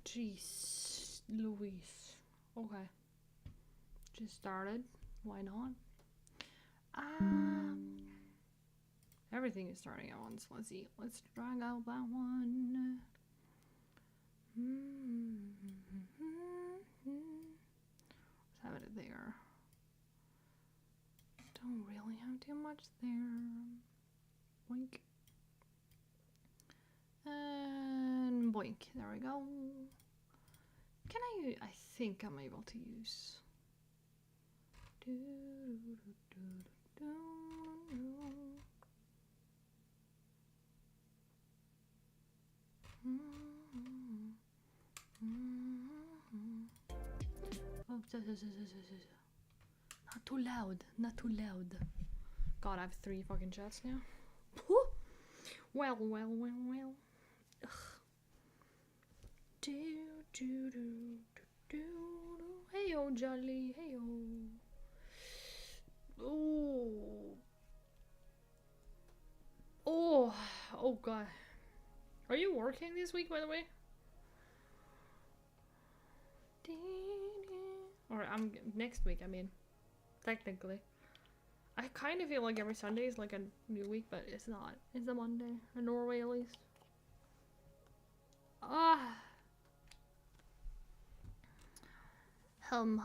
Jeez Louise. Okay. Just started. Why not? Everything is starting at once. Let's see. Let's drag out that one. Let's have it there. Don't really have too much there. Boink. And boink. There we go. Can I think I'm able to use. Oh, not too loud, not too loud. God, I have 3 fucking chats now. Well. Ugh. Hey yo, Jolly, hey yo. Oh god. Are you working this week, by the way? Or next week, I mean. Technically. I kind of feel like every Sunday is like a new week, but it's not. It's a Monday. In Norway, at least. Hum.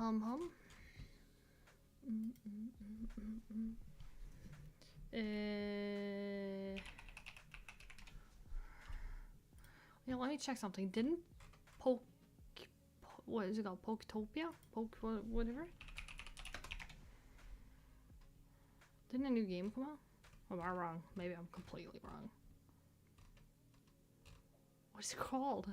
Yeah, let me check something. Didn't what is it called? Poketopia? Whatever? Didn't a new game come out? Or am I wrong? Maybe I'm completely wrong. What is it called?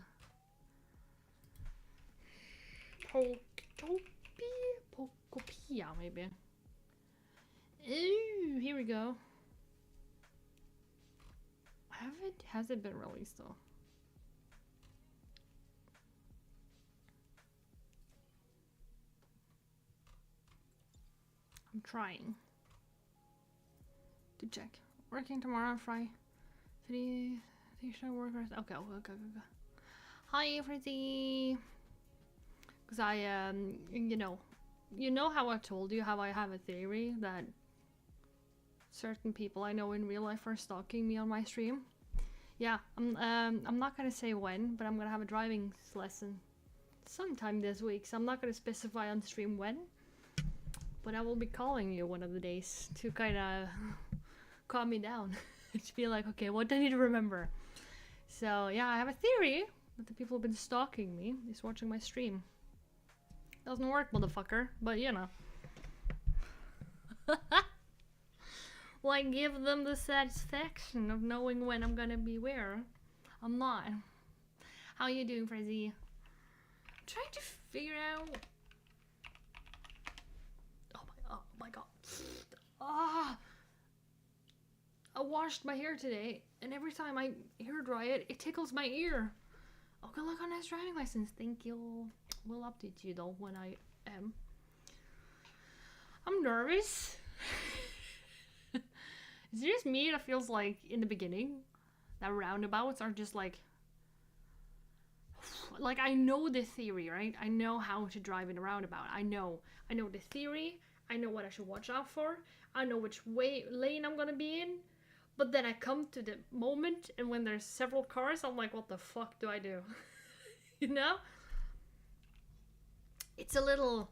Pokopia, maybe. Ooh, here we go. Has it been released though? I'm trying to check. Working tomorrow on Friday. Workers. Okay. Hi, Frizzy. Because I you know how I told you how I have a theory that certain people I know in real life are stalking me on my stream. Yeah, I'm not gonna say when, but I'm gonna have a driving lesson sometime this week, so I'm not gonna specify on stream when. But I will be calling you one of the days to kind of calm me down. To be like, okay, what do I need to remember? So yeah, I have a theory that the people who've been stalking me is watching my stream. Doesn't work, motherfucker, but you know. Like, give them the satisfaction of knowing when I'm gonna be where. I'm not. How you doing, Frizzy? I'm trying to figure out. Oh my god. I washed my hair today, and every time I hair dry it, it tickles my ear. Oh, good luck on nice driving license. Thank you. We'll update you though when I am. I'm nervous. Is it just me that feels like in the beginning that roundabouts are just like I know the theory, right? I know how to drive in a roundabout. I know the theory. I know what I should watch out for. I know which lane I'm gonna be in. But then I come to the moment, and when there's several cars, I'm like, what the fuck do I do? You know? It's a little,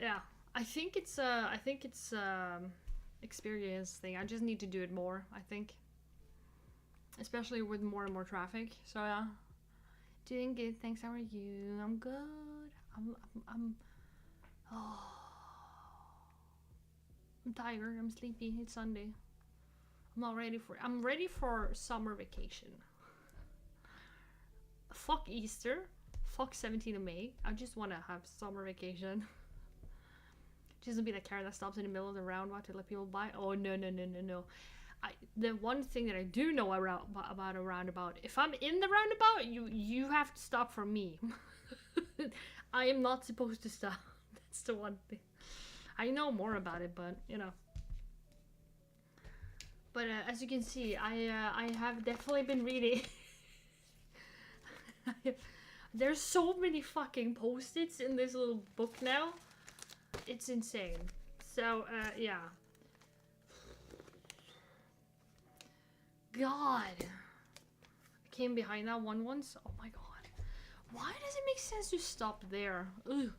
yeah. I think it's experience thing. I just need to do it more, I think. Especially with more and more traffic. So yeah. Doing good, thanks. How are you? I'm good. I'm tired. I'm sleepy. It's Sunday. I'm ready for summer vacation. Fuck Easter. Fuck 17th of May. I just want to have summer vacation. Just to be the car that stops in the middle of the roundabout to let people by. Oh, no. The one thing that I do know about a roundabout, if I'm in the roundabout, you have to stop for me. I am not supposed to stop. That's the one thing. I know more about it, but, you know. But as you can see, I have definitely been reading. There's so many fucking post-its in this little book now. It's insane. So, yeah. God. I came behind that one once. Oh my god. Why does it make sense to stop there? Ugh.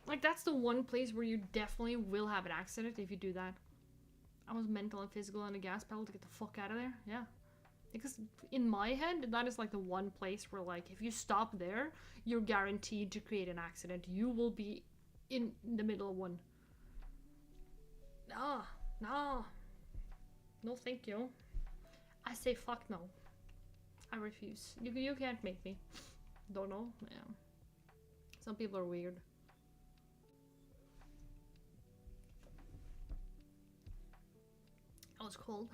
Like, that's the one place where you definitely will have an accident if you do that. I was mental and physical on the gas pedal to get the fuck out of there. Yeah. Because in my head, that is like the one place where, like, if you stop there, you're guaranteed to create an accident. You will be in the middle of one. Nah, nah. No thank you. I say fuck no. I refuse. You can't make me. Don't know. Yeah. Some people are weird. I was cold.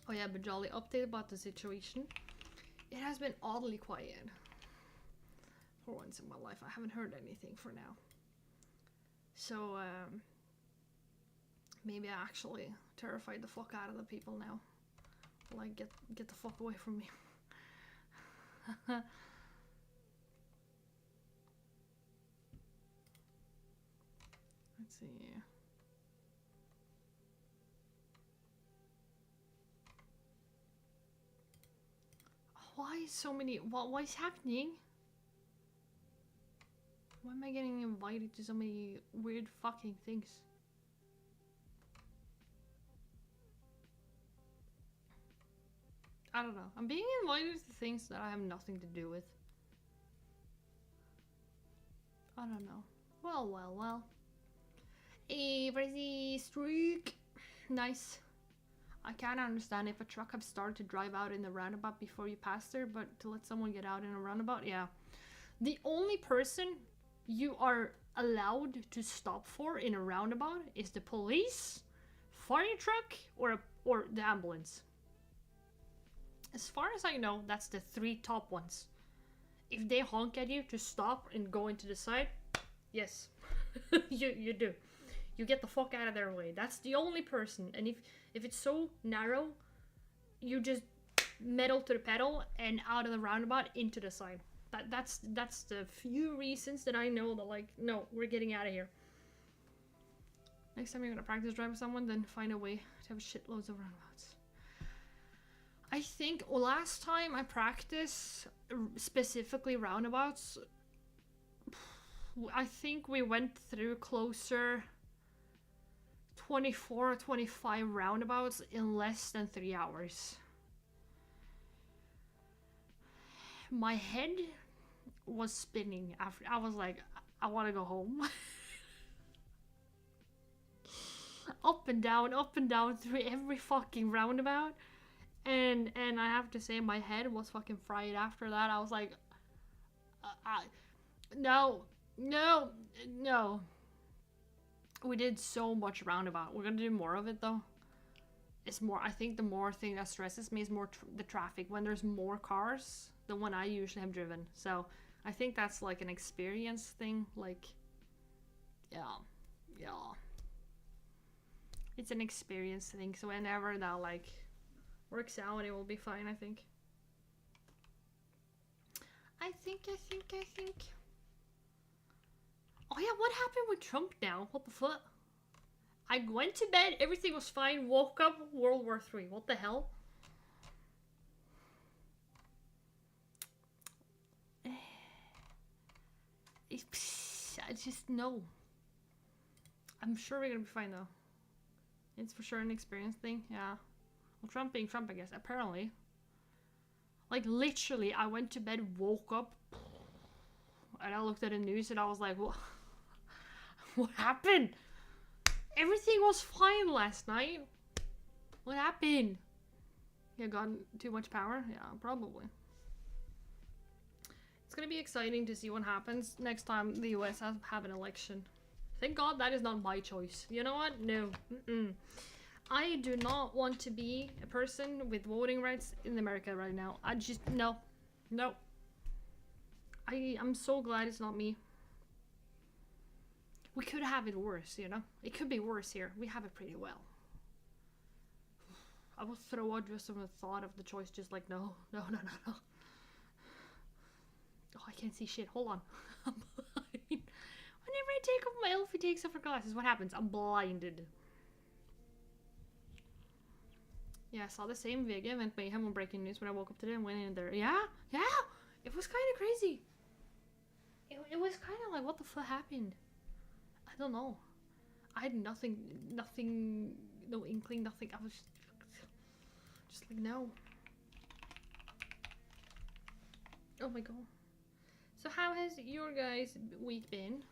Oh yeah, but jolly update about the situation. It has been oddly quiet. For once in my life, I haven't heard anything for now. So, maybe I actually terrified the fuck out of the people now. Like, get the fuck away from me. Let's see. Why is so many? What is happening? Why am I getting invited to so many weird fucking things? I don't know. I'm being invited to things that I have nothing to do with. I don't know. Well. A crazy streak. Nice. I can't understand if a truck have started to drive out in the roundabout before you pass there, but to let someone get out in a roundabout, yeah. The only person you are allowed to stop for in a roundabout is the police, fire truck, or the ambulance. As far as I know, that's the 3 top ones. If they honk at you to stop and go into the side, yes, you do. You get the fuck out of their way. That's the only person. And if it's so narrow, you just metal to the pedal and out of the roundabout into the side. That's the few reasons that I know that, like, no, we're getting out of here. Next time you're gonna practice driving someone, then find a way to have shitloads of roundabouts. I think last time I practiced specifically roundabouts, I think we went through closer 24 or 25 roundabouts in less than 3 hours. My head was spinning after. I was like, I want to go home. Up and down through every fucking roundabout. And I have to say, my head was fucking fried after that. I was like, no. We did so much roundabout. We're gonna do more of it though. It's more, I think the more thing that stresses me is more the traffic. When there's more cars than when I usually have driven. So I think that's like an experience thing. Like, yeah. It's an experience thing. So whenever that like works out, it will be fine, I think. I think. Oh yeah, what happened with Trump now? What the fuck? I went to bed, everything was fine, woke up, World War III. What the hell? I just know. I'm sure we're gonna be fine though. It's for sure an experience thing, yeah. Well, Trump being Trump, I guess, apparently. Like, literally, I went to bed, woke up, and I looked at the news and I was like, what happened? Everything was fine last night. What happened? You got too much power? Yeah, probably. It's gonna be exciting to see what happens next time the US have an election. Thank God that is not my choice. You know what? No. I do not want to be a person with voting rights in America right now. I just, no. I'm so glad it's not me. We could have it worse, you know? It could be worse here. We have it pretty well. I will throw out just from the thought of the choice, just like, no. Oh, I can't see shit. Hold on. I'm blind. Whenever I take off my Elfie takes off her glasses, what happens? I'm blinded. Yeah, I saw the same video event mayhem on breaking news when I woke up today and went in there. Yeah. It was kind of crazy. It was kind of like, what the fuck happened? I don't know. I had nothing, no inkling, nothing. I was just like, no. Oh my god. So how has your guys' week been?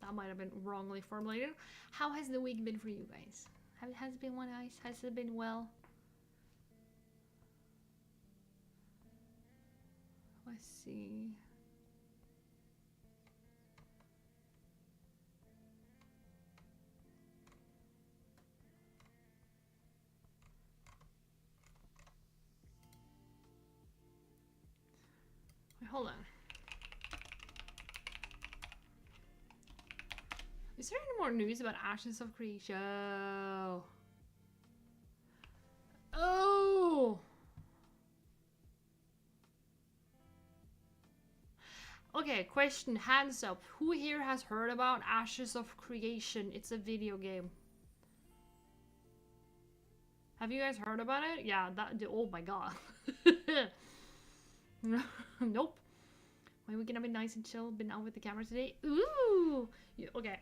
That might have been wrongly formulated. How has the week been for you guys? Has it been one nice? Has it been well? Let's see. Wait, hold on. Is there any more news about Ashes of Creation? Oh! Okay, question, hands up. Who here has heard about Ashes of Creation? It's a video game. Have you guys heard about it? Yeah, oh my god. Nope. Why are we gonna be nice and chill? Been out with the camera today? Ooh! Yeah, okay.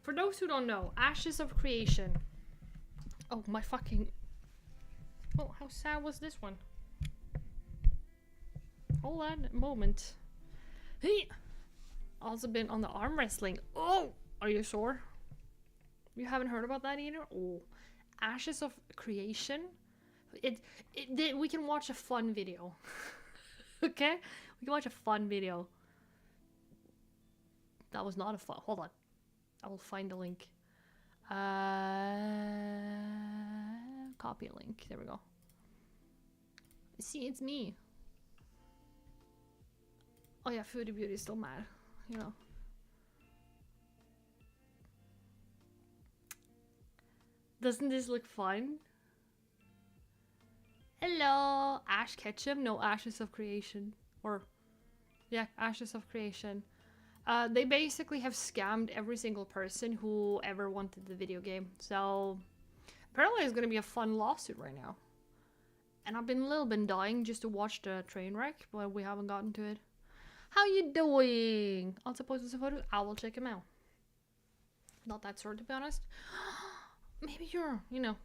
For those who don't know, Ashes of Creation. Oh, my fucking... Oh, how sad was this one? Hold on a moment. Hey! Also been on the arm wrestling. Oh! Are you sure? You haven't heard about that either? Oh. Ashes of Creation? We can watch a fun video. Okay? We can watch a fun video. That was not a fun... Hold on. I will find the link. Copy a link. There we go. See, it's me. Oh yeah, Foodie Beauty is still mad. You know. Doesn't this look fun? Hello! Ash Ketchum? No, Ashes of Creation. Or... Yeah, Ashes of Creation. They basically have scammed every single person who ever wanted the video game. So, apparently it's gonna be a fun lawsuit right now. And I've been a little bit dying just to watch the train wreck, but we haven't gotten to it. How you doing? I'll post some photos. I will check them out. Not that sort, to be honest. Maybe you're, you know,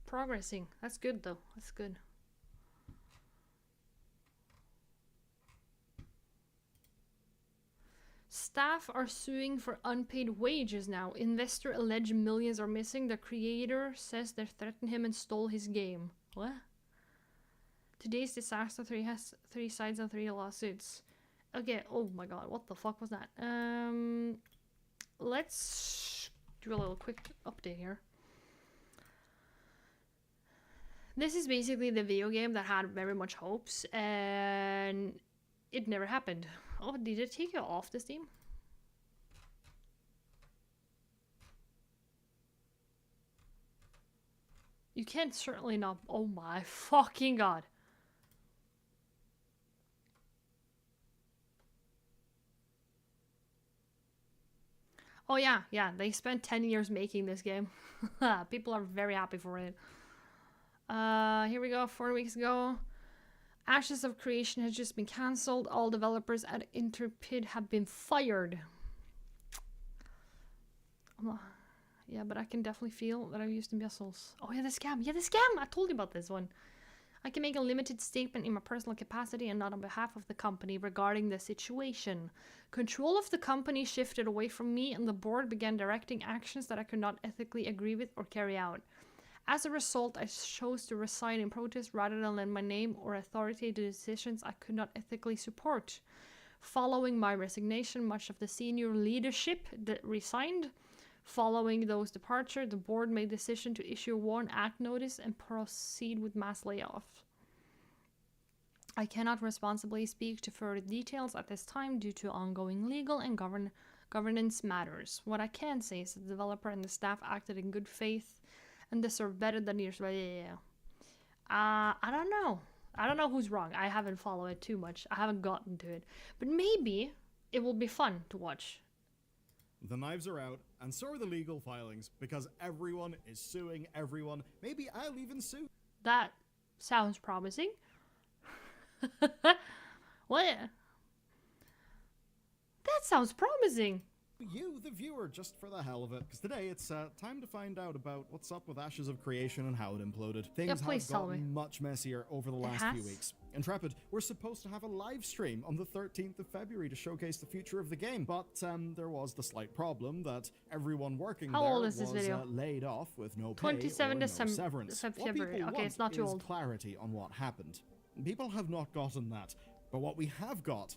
progressing. That's good, though. That's good. Staff are suing for unpaid wages now. Investor alleged millions are missing. The creator says they threatened him and stole his game. What? Today's disaster 3 has 3 sides and 3 lawsuits. Okay, oh my god, what the fuck was that? Let's do a little quick update here. This is basically the video game that had very much hopes, and it never happened. Oh, did it take you off the Steam? You can certainly not. Oh my fucking god. Oh yeah, they spent 10 years making this game. People are very happy for it. Here we go, 4 weeks ago. Ashes of Creation has just been cancelled. All developers at Interpid have been fired. Yeah, but I can definitely feel that I've used the muscles. Oh yeah, the scam. Yeah, the scam! I told you about this one. I can make a limited statement in my personal capacity and not on behalf of the company regarding the situation. Control of the company shifted away from me and the board began directing actions that I could not ethically agree with or carry out. As a result, I chose to resign in protest rather than lend my name or authority to decisions I could not ethically support. Following my resignation, much of the senior leadership resigned. Following those departure, the board made the decision to issue a WARN Act notice and proceed with mass layoff. I cannot responsibly speak to further details at this time due to ongoing legal and governance matters. What I can say is that the developer and the staff acted in good faith and deserve better than yours. But yeah. I don't know. I don't know who's wrong. I haven't followed it too much. I haven't gotten to it. But maybe it will be fun to watch. The knives are out, and so are the legal filings, because everyone is suing everyone. Maybe I'll even sue. That sounds promising. What? That sounds promising. You, the viewer, just for the hell of it. Because today it's time to find out about what's up with Ashes of Creation and how it imploded. Things have gotten much messier over the last few weeks. Intrepid, we're supposed to have a live stream on the 13th of February to showcase the future of the game, but there was the slight problem that everyone working there was laid off with no pay or no severance. What people want it's not too old. Clarity on what happened. People have not gotten that, but what we have got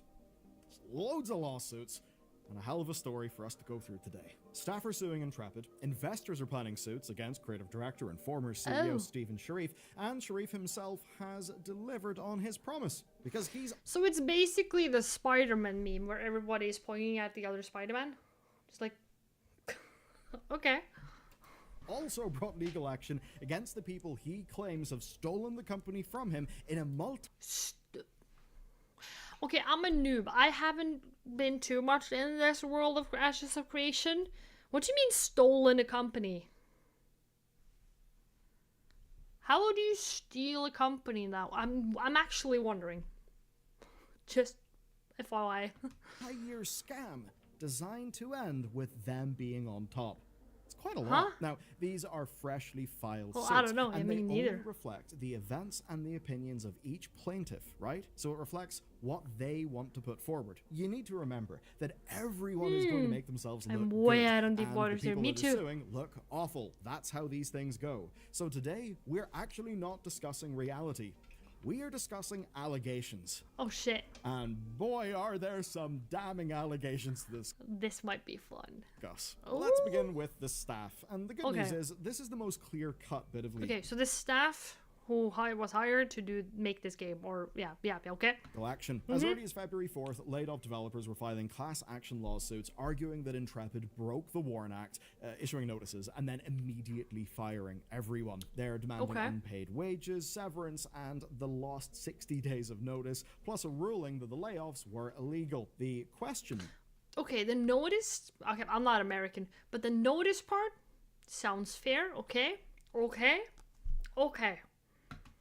is loads of lawsuits and a hell of a story for us to go through today. Staff are suing Intrepid, investors are planning suits against creative director and former CEO Stephen Sharif, and Sharif himself has delivered on his promise, because he's... So it's basically the Spider-Man meme, where everybody's pointing at the other Spider-Man? Just like... okay. Also brought legal action against the people he claims have stolen the company from him in a Okay, I'm a noob. I haven't been too much in this world of Ashes of Creation. What do you mean stolen a company? How would you steal a company now? I'm actually wondering. Just FYI. A year scam designed to end with them being on top. It's quite a lot. Now, these are freshly filed suits, I don't know. and they neither. only reflect the events and the opinions of each plaintiff, right? So it reflects what they want to put forward. You need to remember that everyone is going to make themselves look good. I'm way out on deep waters here. Me too. Suing look awful. That's how these things go. So today, we're actually not discussing reality. We are discussing allegations. Oh shit. And boy, are there some damning allegations to this. This might be fun. Gus. Let's begin with the staff. And the good news is, this is the most clear-cut bit of legal. Okay, so the staff who was hired to make this game, or okay. Action. As early as February 4th, laid-off developers were filing class action lawsuits arguing that Intrepid broke the Warren Act, issuing notices, and then immediately firing everyone. They're demanding unpaid wages, severance, and the lost 60 days of notice, plus a ruling that the layoffs were illegal. The question... Okay, the notice... Okay, I'm not American, but the notice part sounds fair, okay? Okay.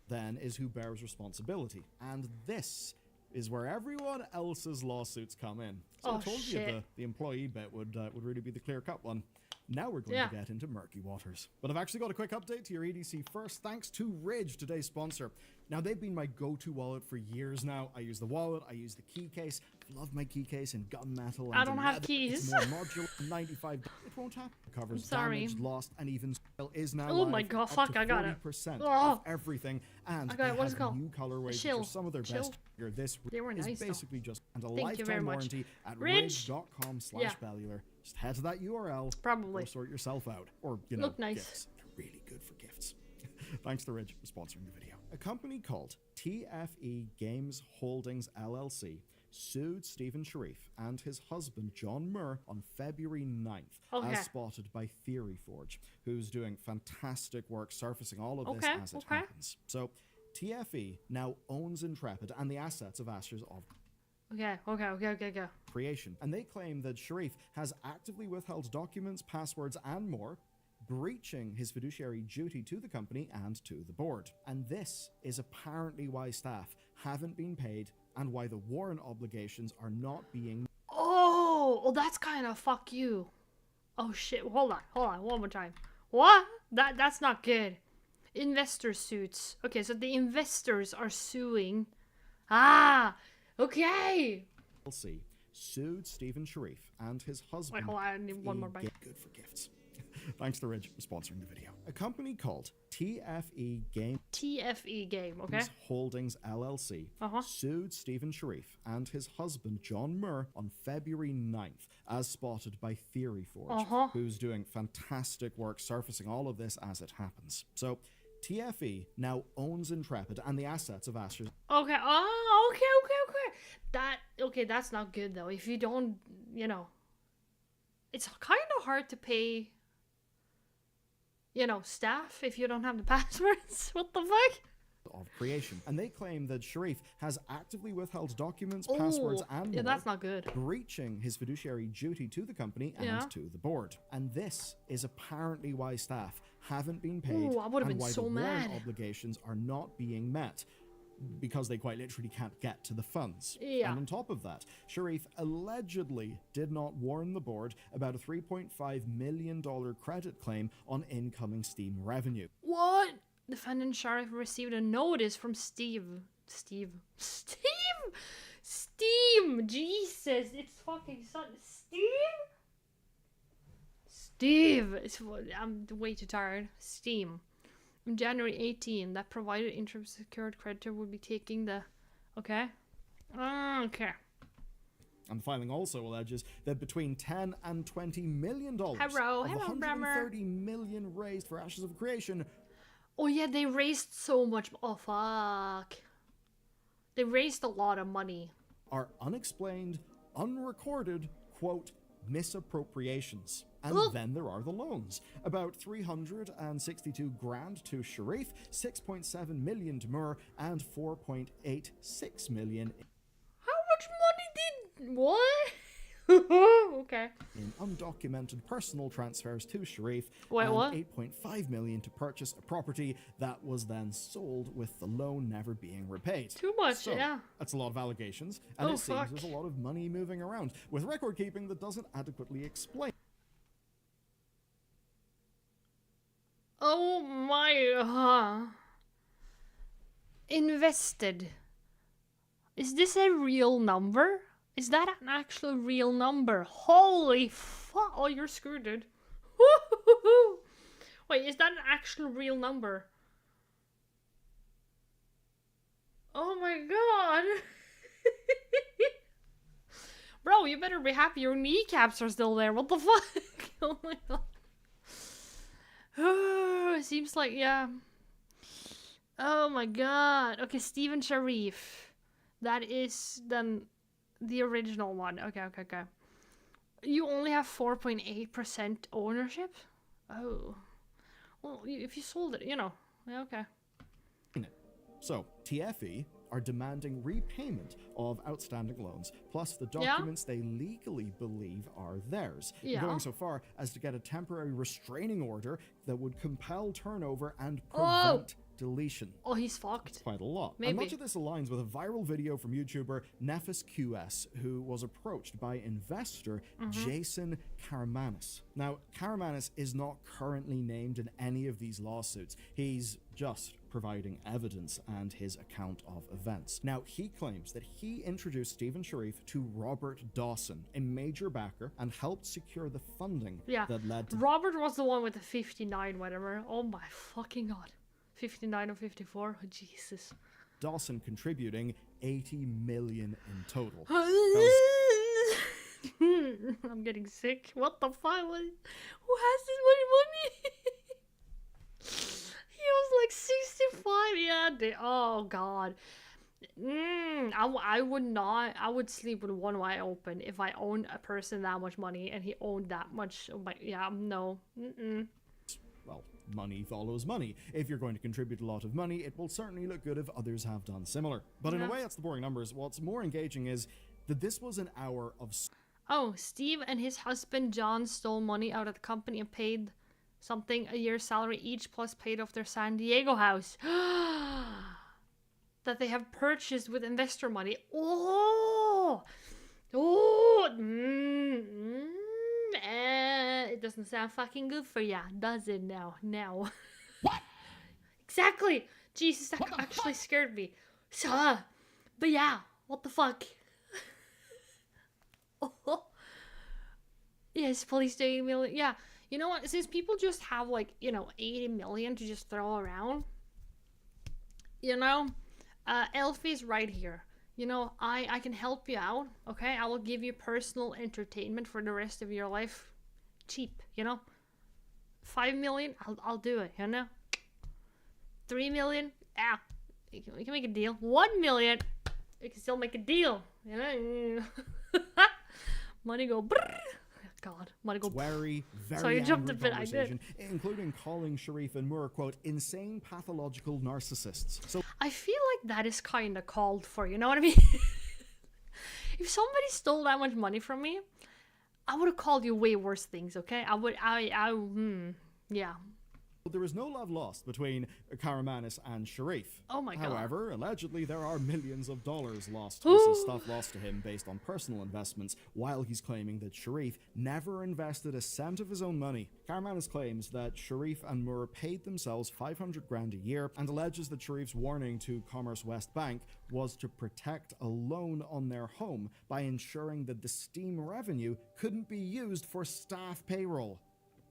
Then is who bears responsibility. And this is where everyone else's lawsuits come in. So I told you the employee bit would really be the clear-cut one. Now we're going to get into murky waters. But I've actually got a quick update to your EDC first, thanks to Ridge, today's sponsor. Now, they've been my go-to wallet for years now. I use the wallet, I use the key case. Love my key case in gunmetal. I don't have keys. It's more modular, 95. It won't happen. It covers damage, lost, and even is now oh my god, fuck, I got it. 40% of everything. And they what is it called? New colorways, which are some of their best. This is basically just a lifetime warranty at ridge.com/bellular. Just head to that URL. Probably. Or sort yourself out. Or, look nice. Gifts. They're really good for gifts. Thanks to Ridge for sponsoring the video. A company called TFE Games Holdings LLC sued Stephen Sharif and his husband John Moore on February 9th, as spotted by Theory Forge, who's doing fantastic work surfacing all of this as it happens. So, TFE now owns Intrepid and the assets of Ashes of Creation, and they claim that Sharif has actively withheld documents, passwords, and more, breaching his fiduciary duty to the company and to the board. And this is apparently why staff haven't been paid and why the Warren obligations are not being... Oh, that's kind of fuck you. Oh shit, hold on, one more time. What? That's not good. Investor suits. Okay, so the investors are suing. Okay. LC sued Stephen Sharif and his husband. Wait, hold on, I need one more bite. Good for gifts. Thanks to Ridge for sponsoring the video. A company called TFE Game Holdings LLC sued Stephen Sharif and his husband John Moore on February 9th, as spotted by Theory Forge, who's doing fantastic work surfacing all of this as it happens. So, TFE now owns Intrepid and the assets of Ashes. Okay, that's not good though. If you don't, it's kind of hard to pay you know, staff if you don't have the passwords. What the fuck? Of creation, and they claim that Sharif has actively withheld documents, passwords, and more, that's not good, breaching his fiduciary duty to the company and to the board. And this is apparently why staff haven't been paid, I would have and been why so the warrant mad. obligations are not being met, because they quite literally can't get to the funds. Yeah. And on top of that, Sharif allegedly did not warn the board about a $3.5 million credit claim on incoming Steam revenue. What? Defendant Sharif received a notice from Steam! Jesus! It's fucking Steve! I'm way too tired. Steam. On January 18, that provided interim secured creditor would be taking the... Okay. Okay. And the filing also alleges that between $10 and $20 million of $130 million raised for Ashes of Creation. Oh yeah, they raised so much. Oh fuck. They raised a lot of money. Are unexplained, unrecorded, quote, misappropriations. And then there are the loans. About 362 grand to Sharif, 6.7 million to Moore, and 4.86 million. How much money did... What? Okay. In undocumented personal transfers to Sharif. Wait, and what? 8.5 million to purchase a property that was then sold, with the loan never being repaid. Too much, so, yeah. That's a lot of allegations, and it seems there's a lot of money moving around, with record keeping that doesn't adequately explain. Oh my... Invested. Is this a real number? Is that an actual real number? Holy fuck! Oh, you're screwed, dude. Wait, is that an actual real number? Oh my god! Bro, you better be happy your kneecaps are still there. What the fuck? Oh my god. It seems like, yeah. Oh my god. Okay, Steven Sharif. That is then the original one. Okay. You only have 4.8% ownership? Oh. Well, if you sold it, you know. Yeah, okay. So, TFE are demanding repayment of outstanding loans, plus the documents they legally believe are theirs, going so far as to get a temporary restraining order that would compel turnover and prevent deletion. Oh, he's fucked. That's quite a lot. Maybe. And much of this aligns with a viral video from YouTuber Nephis QS, who was approached by investor Jason Karamanis. Now, Karamanis is not currently named in any of these lawsuits. He's just providing evidence and his account of events. Now, he claims that he introduced Steven Sharif to Robert Dawson, a major backer, and helped secure the funding that led to... Robert was the one with the 59 whatever. Oh my fucking god. 59 or 54? Oh, Jesus. Dawson contributing $80 million in total. I'm getting sick. What the fuck? Who has this much money? He was like 65. Yeah. Oh god. I would not. I would sleep with one eye open if I owned a person that much money and he owned that much. No. Well, money follows money. If you're going to contribute a lot of money, it will certainly look good if others have done similar. But in a way, that's the boring numbers. What's more engaging is that this was an hour of... Oh, Steve and his husband John stole money out of the company and paid something a year's salary each, plus paid off their San Diego house that they have purchased with investor money. It doesn't sound fucking good for ya, does it now? Now. What? Exactly! Jesus, that actually scared me. But yeah, what the fuck? Yes, police do 80 million. Yeah, you know what? Since people just have like, 80 million to just throw around, Elfie's right here. I can help you out, okay? I will give you personal entertainment for the rest of your life. Cheap, 5 million, I'll do it, 3 million, we can make a deal. 1 million, we can still make a deal, Money go brrr. God, want to go. Very Sorry, you jumped a bit. Conversation, including calling Sharif and Moore, quote, insane pathological narcissists. So I feel like that is kind of called for, you know what I mean? If somebody stole that much money from me, I would have called you way worse things, okay? Yeah. there was no love lost between Karamanis and Sharif. Oh my God. However, allegedly there are millions of dollars lost. This is stuff lost to him based on personal investments, while he's claiming that Sharif never invested a cent of his own money. Karamanis claims that Sharif and Moore paid themselves 500 grand a year and alleges that Sharif's warning to Commerce West Bank was to protect a loan on their home by ensuring that the Steam revenue couldn't be used for staff payroll.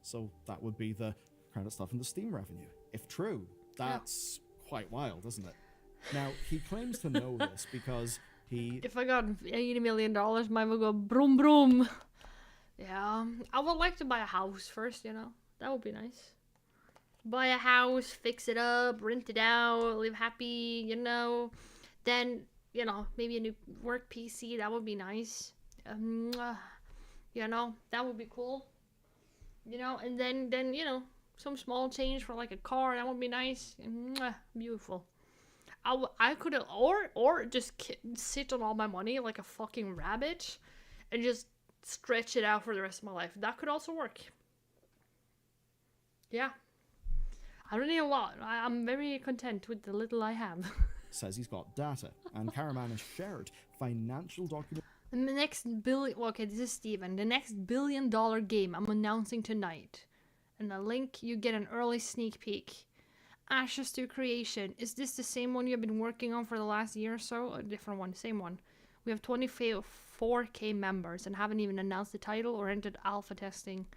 So that would be the credit stuff in the Steam revenue. If true, that's quite wild, isn't it? Now, he claims to know this because he... If I got $80 million, mine would go broom broom. Yeah, I would like to buy a house first, you know? That would be nice. Buy a house, fix it up, rent it out, live happy, you know? Then, you know, maybe a new work PC, that would be nice. You know, that would be cool. You know, and then you know, some small change for like a car, that would be nice. Beautiful. I could have, or just sit on all my money like a fucking rabbit and just stretch it out for the rest of my life. That could also work. Yeah. I don't need a lot. I'm very content with the little I have. Says he's got data, and Karamanis shared financial documents. And the next okay, this is Steven. The next $1 billion game I'm announcing tonight. And the link, you get an early sneak peek. Ashes to Creation. Is this the same one you've been working on for the last year or so? A different one, same one. We have 24K members and haven't even announced the title or entered alpha testing.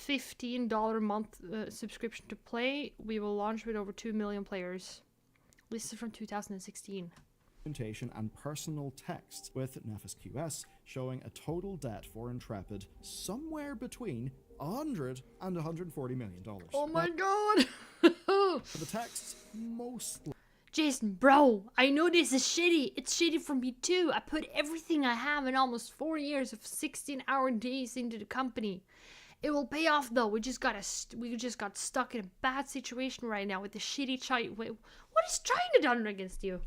$15 a month subscription to play. We will launch with over 2 million players. This is from 2016. And personal texts, with Nefis QS showing a total debt for Intrepid somewhere between $100 and $140 million. Oh my God! The texts mostly... Jason, bro, I know this is shitty. It's shitty for me too. I put everything I have in almost 4 years of 16-hour days into the company. It will pay off though. We just got stuck in a bad situation right now with the shitty child. Wait, what is China done against you?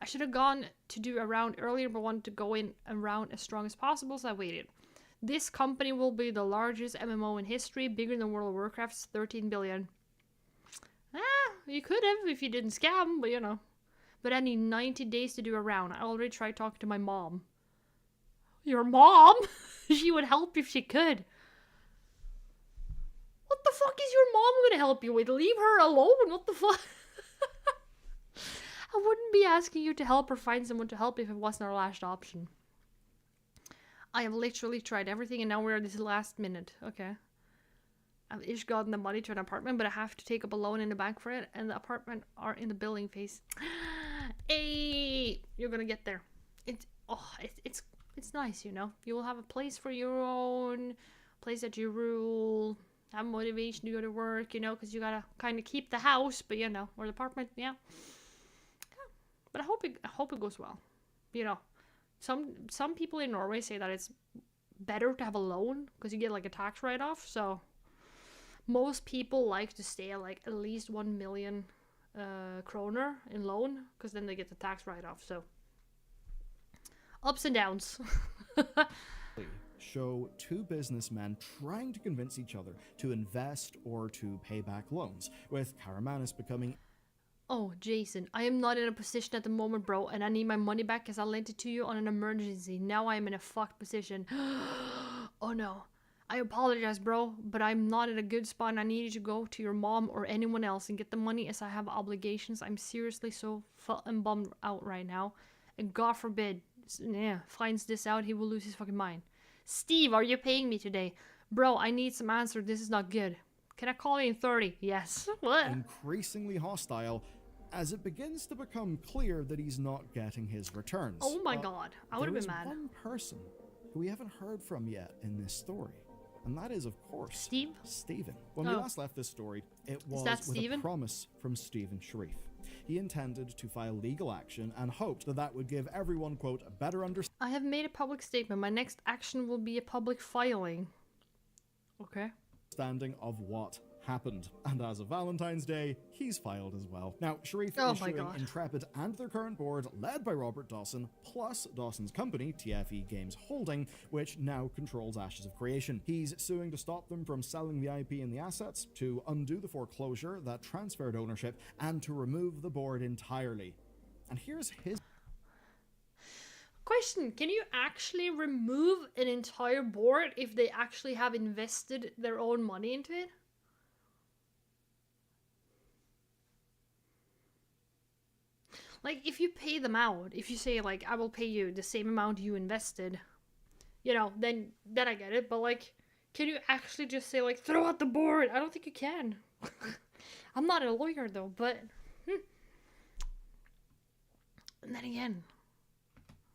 I should have gone to do a round earlier, but wanted to go in a round as strong as possible, so I waited. This company will be the largest MMO in history, bigger than World of Warcraft's 13 billion. You could have if you didn't scam, but you know. But I need 90 days to do a round. I already tried talking to my mom. Your mom? She would help if she could. What the fuck is your mom gonna help you with? Leave her alone? What the fuck? I wouldn't be asking you to help or find someone to help if it wasn't our last option. I have literally tried everything and now we're at this last minute. Okay. I've ish gotten the money to an apartment, but I have to take up a loan in the bank for it, and the apartment are in the building phase. Hey, you're gonna get there. It's nice, you know. You will have a place for your own, place that you rule, have motivation to go to work, you know, because you gotta kind of keep the house, but you know, or the apartment, yeah. But I hope it goes well. You know, some people in Norway say that it's better to have a loan because you get like a tax write-off. So most people like to stay at like at least 1 million kroner in loan because then they get the tax write-off. So ups and downs. Show two businessmen trying to convince each other to invest or to pay back loans, with Karamanis becoming... Oh, Jason, I am not in a position at the moment, bro, and I need my money back because I lent it to you on an emergency. Now I am in a fucked position. Oh no. I apologize, bro, but I'm not in a good spot and I need you to go to your mom or anyone else and get the money as I have obligations. I'm seriously so fucking bummed out right now. And God forbid, finds this out, he will lose his fucking mind. Steve, are you paying me today? Bro, I need some answer. This is not good. Can I call you in 30? Yes. What? Increasingly hostile as it begins to become clear that he's not getting his returns. Oh my God. I would have been mad. There is one person who we haven't heard from yet in this story. And that is, of course, Stephen. When we last left this story, it was with Steven? a promise from Stephen Sharif. he intended to file legal action and hoped that that would give everyone, quote, a better understanding. I have made a public statement. My next action will be a public filing. Okay. Of what happened. And as of Valentine's Day, he's filed as well. Now, Sharif is suing Intrepid and their current board, led by Robert Dawson, plus Dawson's company, TFE Games Holding, which now controls Ashes of Creation. He's suing to stop them from selling the IP and the assets, to undo the foreclosure that transferred ownership, and to remove the board entirely. And here's his question. Can you actually remove an entire board if they actually have invested their own money into it? Like, if you pay them out, if you say, like, I will pay you the same amount you invested, you know, then I get it. But, like, can you actually just say, like, throw out the board? I don't think you can. I'm not a lawyer, though, but... And then again...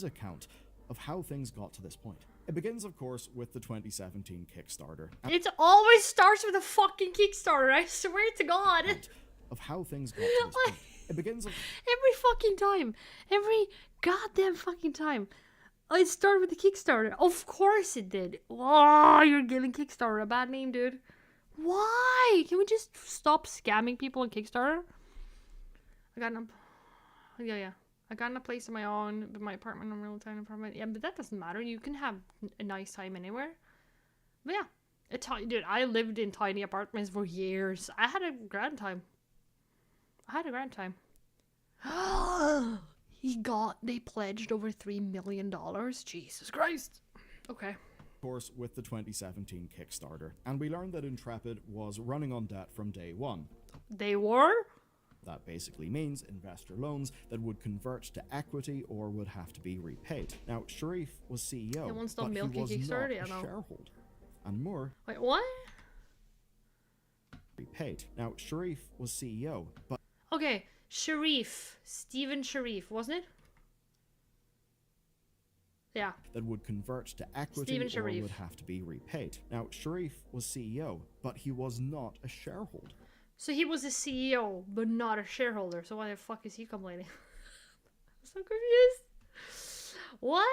account of how things got to this point. It begins, of course, with the 2017 Kickstarter. It always starts with a fucking Kickstarter, I swear to God. Of how things got to this point. It begins every fucking time. Every goddamn fucking time. It started with the Kickstarter. Of course it did. Oh, you're giving Kickstarter a bad name, dude. Why? Can we just stop scamming people on Kickstarter? I got a place of my own, but my apartment, I'm real tiny apartment. Yeah, but that doesn't matter. You can have a nice time anywhere. But yeah, dude, I lived in tiny apartments for years. I had a grand time. They pledged over $3 million. Jesus Christ. Okay. Of course, with the 2017 Kickstarter. And we learned that Intrepid was running on debt from day one. They were? That basically means investor loans that would convert to equity or would have to be repaid. Now, Sharif was CEO, but he was not a shareholder. And more... Wait, what? Repaid. Now, Sharif was CEO, but... Okay, Stephen Sharif, wasn't it? Yeah. That would convert to equity or would have to be repaid. Now, Sharif was CEO, but he was not a shareholder. So he was a CEO, but not a shareholder. So why the fuck is he complaining? I'm so confused. What?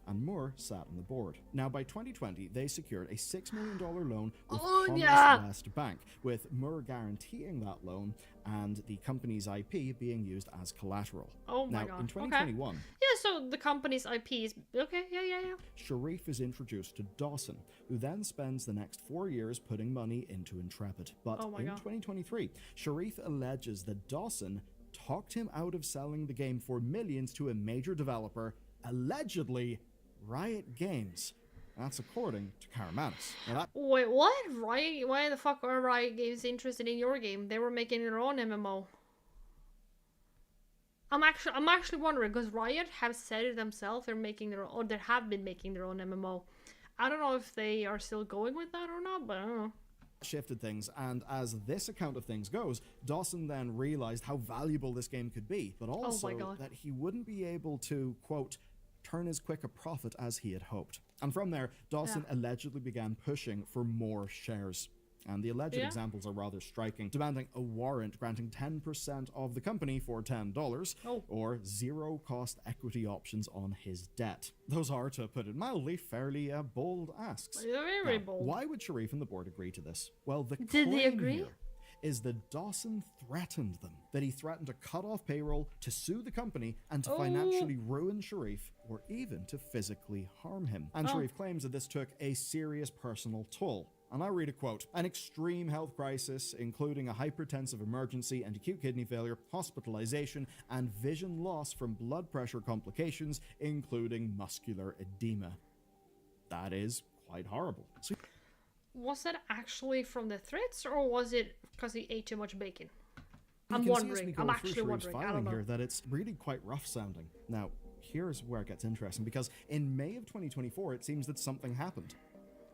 And more sat on the board. Now, by 2020, they secured a $6 million loan with Commerce West Bank, with Moore guaranteeing that loan and the company's IP being used as collateral. Oh my God. In 2021... Okay. Yeah, so the company's IP is... Okay, yeah. Sharif is introduced to Dawson, who then spends the next 4 years putting money into Intrepid. But in 2023, Sharif alleges that Dawson talked him out of selling the game for millions to a major developer, allegedly Riot Games. That's according to Karamanis. Wait, what? Riot? Why the fuck are Riot Games interested in your game? They were making their own MMO. I'm actually wondering, because Riot have said it themselves. They're making their own, or they have been making their own MMO. I don't know if they are still going with that or not, but I don't know. Shifted things, and as this account of things goes, Dawson then realized how valuable this game could be, but also that he wouldn't be able to, quote, turn as quick a profit as he had hoped. And from there, Dawson allegedly began pushing for more shares. And the alleged examples are rather striking, demanding a warrant granting 10% of the company for $10, or zero-cost equity options on his debt. Those are, to put it mildly, fairly bold asks. Very bold. Why would Sharif and the board agree to this? Well, the Did they agree? Here is that Dawson threatened them. That he threatened to cut off payroll, to sue the company, and to financially ruin Sharif, or even to physically harm him. And Sharif claims that this took a serious personal toll. And I read a quote, "An extreme health crisis, including a hypertensive emergency and acute kidney failure, hospitalization, and vision loss from blood pressure complications, including muscular edema." That is quite horrible. So was that actually from the threats, or was it because he ate too much bacon? I'm wondering. I'm actually wondering. I don't know. Here that it's really quite rough sounding. Now, here's where it gets interesting, because in May of 2024, it seems that something happened.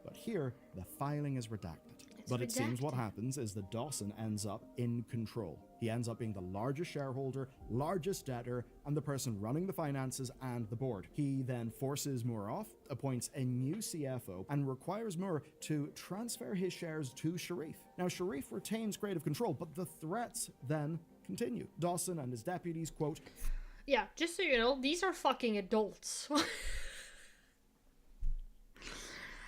But here, the filing is redacted. But it seems what happens is that Dawson ends up in control. He ends up being the largest shareholder, largest debtor, and the person running the finances and the board. He then forces Moore off, appoints a new CFO, and requires Moore to transfer his shares to Sharif. Now, Sharif retains creative control, but the threats then continue. Dawson and his deputies, quote, "Yeah, just so you know, these are fucking adults."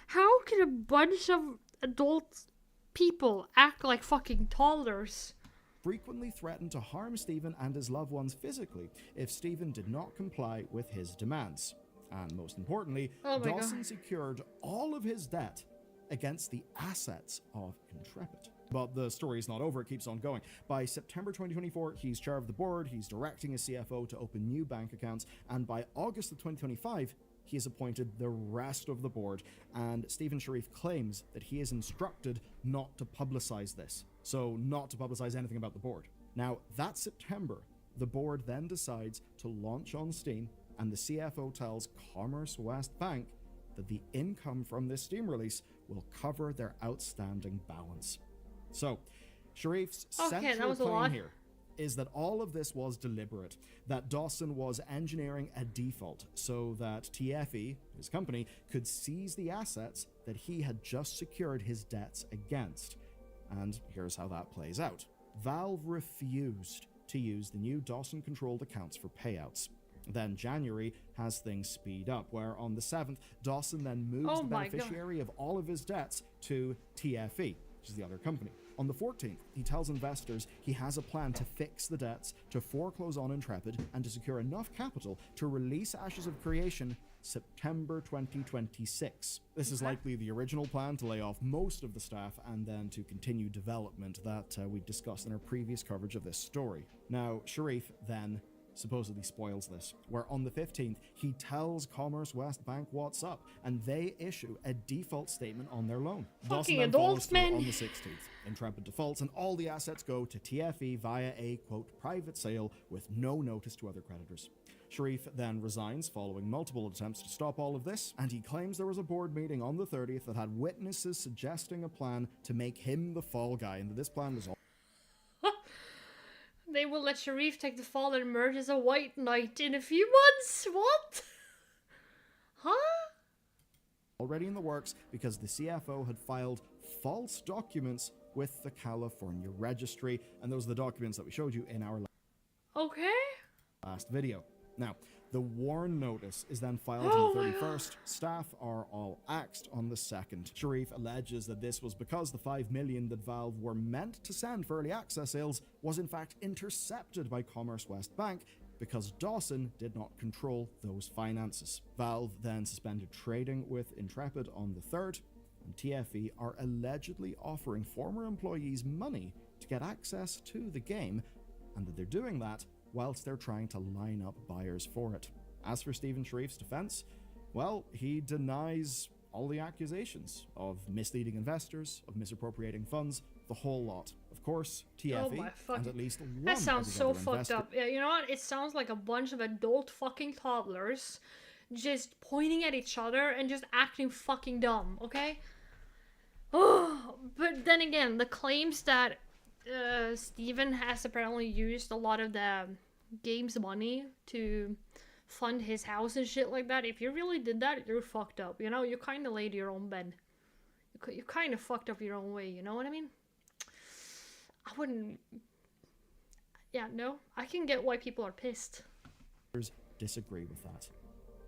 How can a bunch of adult people act like fucking toddlers? Frequently threatened to harm Stephen and his loved ones physically if Stephen did not comply with his demands. And most importantly, Dawson secured all of his debt against the assets of Intrepid. But the story is not over, it keeps on going. By September 2024, he's chair of the board, he's directing his CFO to open new bank accounts, and by August of 2025, he has appointed the rest of the board, and Stephen Sharif claims that he is instructed not to publicize this. So not to publicize anything about the board. Now, that September, the board then decides to launch on Steam, and the CFO tells Commerce West Bank that the income from this Steam release will cover their outstanding balance. So, Sharif's central claim here is that all of this was deliberate, that Dawson was engineering a default so that TFE, his company, could seize the assets that he had just secured his debts against. And here's how that plays out. Valve refused to use the new Dawson-controlled accounts for payouts. Then January has things speed up, where on the 7th, Dawson then moves the beneficiary of all of his debts to TFE, which is the other company. On the 14th, he tells investors he has a plan to fix the debts, to foreclose on Intrepid, and to secure enough capital to release Ashes of Creation September 2026. This is likely the original plan to lay off most of the staff and then to continue development that we discussed in our previous coverage of this story. Now, Sharif then supposedly spoils this, where on the 15th, he tells Commerce West Bank what's up, and they issue a default statement on their loan. Fucking adults, man. On the 16th, Intrepid defaults, and all the assets go to TFE via a, quote, private sale with no notice to other creditors. Sharif then resigns following multiple attempts to stop all of this, and he claims there was a board meeting on the 30th that had witnesses suggesting a plan to make him the fall guy, and that this plan was all They will let Sharif take the fall and emerge as a white knight in a few months? What? Huh? Already in the works because the CFO had filed false documents with the California registry, and those are the documents that we showed you in our last video. Now, the warn notice is then filed on the 31st. Staff are all axed on the 2nd. Sharif alleges that this was because the $5 million that Valve were meant to send for early access sales was in fact intercepted by Commerce West Bank because Dawson did not control those finances. Valve then suspended trading with Intrepid on the 3rd, and TFE are allegedly offering former employees money to get access to the game, and that they're doing that whilst they're trying to line up buyers for it. As for Stephen Sharif's defense, well, he denies all the accusations of misleading investors, of misappropriating funds, the whole lot. Of course, TFE and at least one that sounds so fucked investor. up. Yeah, you know what? It sounds like a bunch of adult fucking toddlers just pointing at each other and just acting fucking dumb, okay? Oh, but then again, the claims that Steven has apparently used a lot of the game's money to fund his house and shit like that. If you really did that, you're fucked up. You know, you kind of laid your own bed. You kind of fucked up your own way. You know what I mean? I wouldn't. Yeah, no. I can get why people are pissed. Disagree with that.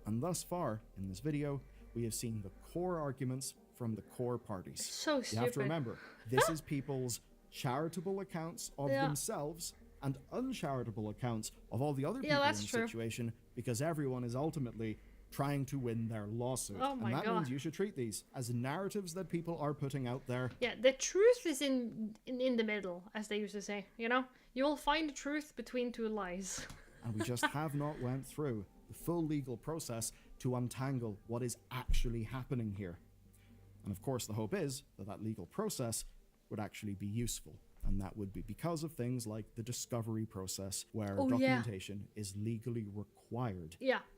And thus far in this video, we have seen the core arguments from the core parties. So stupid. You have to remember, this is people's charitable accounts of themselves and uncharitable accounts of all the other people in the situation, because everyone is ultimately trying to win their lawsuit. And that means you should treat these as narratives that people are putting out there. Yeah, the truth is in the middle, as they used to say. You know, you will find the truth between two lies. And we just have not went through the full legal process to untangle what is actually happening here. And of course, the hope is that that legal process would actually be useful. And that would be because of things like the discovery process, where documentation is legally required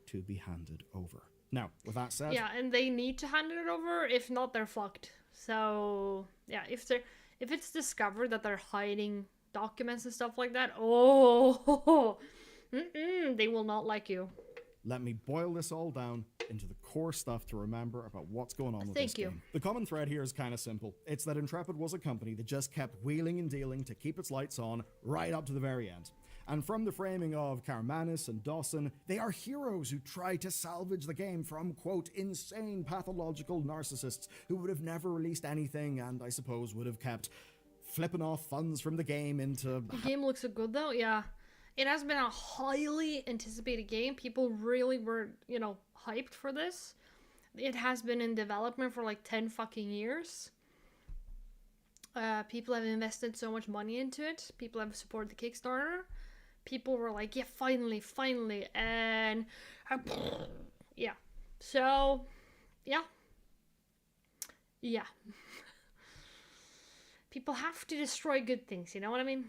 to be handed over. Now, with that said... Yeah, and they need to hand it over. If not, they're fucked. So, yeah, if it's discovered that they're hiding documents and stuff like that, they will not like you. Let me boil this all down into the core stuff to remember about what's going on with this game. The common thread here is kind of simple. It's that Intrepid was a company that just kept wheeling and dealing to keep its lights on right up to the very end. And from the framing of Karmanis and Dawson, they are heroes who try to salvage the game from, quote, insane pathological narcissists who would have never released anything and, I suppose, would have kept flipping off funds from the game into... The game looks so good, though, yeah. It has been a highly anticipated game. People really were, you know, hyped for this. It has been in development for like 10 fucking years. People have invested so much money into it. People have supported the Kickstarter. People were like, yeah, finally. And yeah. So, yeah. Yeah. People have to destroy good things, you know what I mean?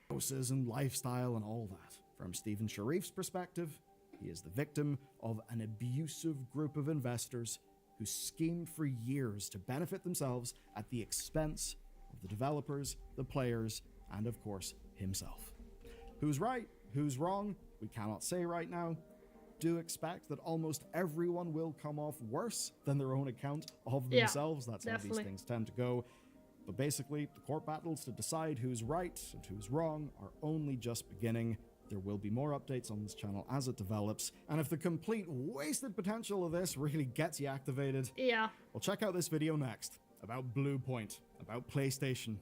And lifestyle and all that. From Stephen Sharif's perspective, he is the victim of an abusive group of investors who schemed for years to benefit themselves at the expense of the developers, the players, and of course, himself. Who's right? Who's wrong? We cannot say right now. Do expect that almost everyone will come off worse than their own account of themselves. That's definitely how these things tend to go. But basically, the court battles to decide who's right and who's wrong are only just beginning. There will be more updates on this channel as it develops. And if the complete wasted potential of this really gets you activated, well, check out this video next about Blue Point, about PlayStation.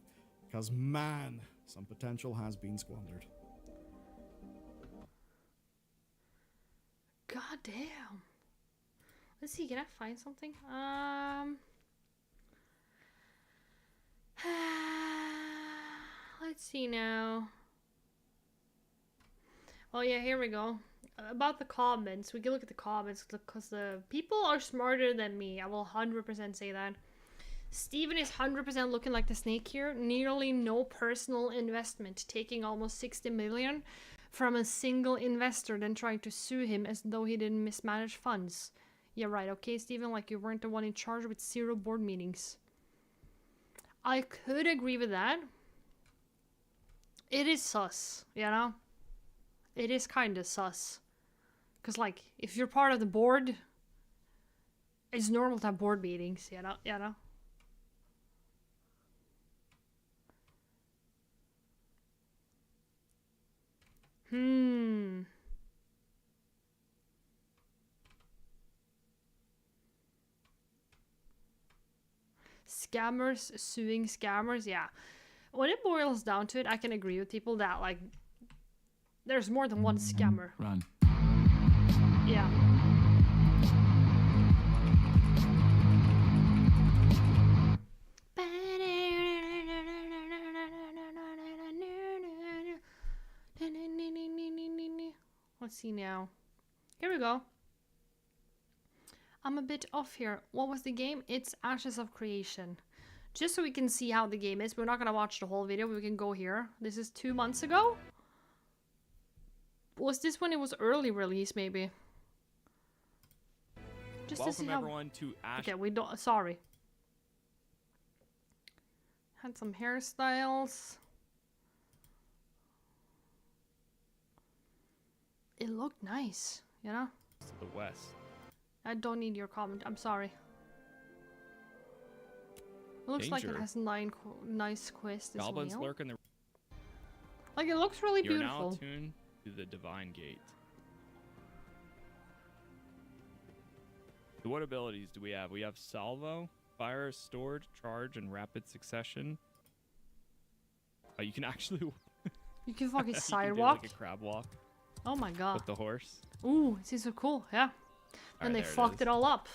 Because man, some potential has been squandered. God damn. Let's see, can I find something? Let's see now. Oh yeah, here we go. About the comments, we can look at the comments because the people are smarter than me. I will 100% say that. Steven is 100% looking like the snake here. Nearly no personal investment, taking almost 60 million from a single investor, then trying to sue him as though he didn't mismanage funds. Yeah, right. Okay, Steven, like you weren't the one in charge with 0 board meetings. I could agree with that. It is sus, you know? It is kind of sus. Because, like, if you're part of the board, it's normal to have board meetings, you know? Scammers suing scammers, yeah. When it boils down to it, I can agree with people that, like, there's more than one scammer. Run. Yeah. Let's see now. Here we go. I'm a bit off here. What was the game? It's Ashes of Creation. Just so we can see how the game is. We're not going to watch the whole video. We can go here. This is 2 months ago. Was this when it was early release, maybe? Just Welcome to see how... everyone to Ashes. Okay, we don't... Sorry. Had some hairstyles. It looked nice, you know? To the west. I don't need your comment. I'm sorry. It looks like it has nice quests as Goblins well. lurk in the... Like, it looks really You're beautiful. now tuned to the Divine Gate. So what abilities do we have? We have Salvo, Fire, Storage, Charge, and Rapid Succession. Oh, you can actually... You can fucking you sidewalk. can do like a crab walk. Oh my god. With the horse. Ooh, it seems so cool, yeah. And they fucked it all up.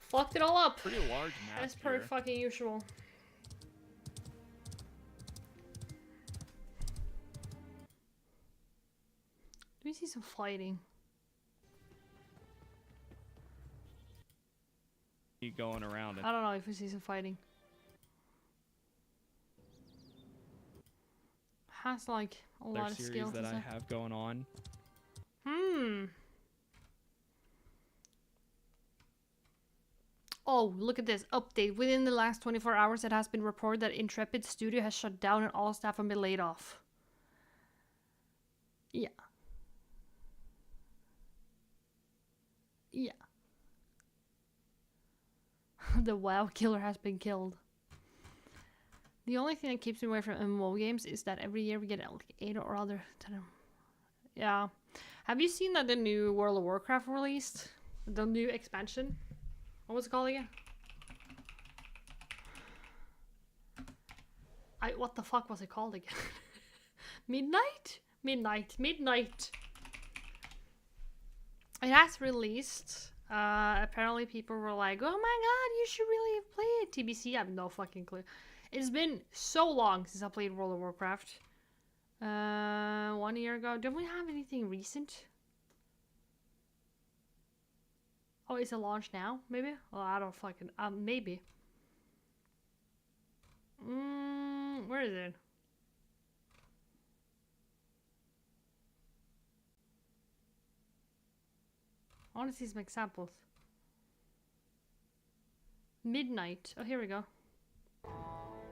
Fucked it all up. Pretty large map. That's pretty fucking usual. Do we see some fighting? Keep going around. I don't know if we see some fighting. Has like a lot of skills that I have going on. Oh, look at this update. Within the last 24 hours, it has been reported that Intrepid Studio has shut down and all staff have been laid off. Yeah. Yeah. The WoW killer has been killed. The only thing that keeps me away from MMO games is that every year we get like 8 or other. Yeah. Have you seen that the new World of Warcraft released? The new expansion? What was it called again? What the fuck was it called again? Midnight? Midnight. It has released. Apparently people were like, oh my god, you should really play it. TBC, I have no fucking clue. It's been so long since I played World of Warcraft. 1 year ago. Don't we have anything recent? Oh, is it launched now? Maybe? Well, I don't fucking... maybe. Where is it? I want to see some examples. Midnight. Oh, here we go.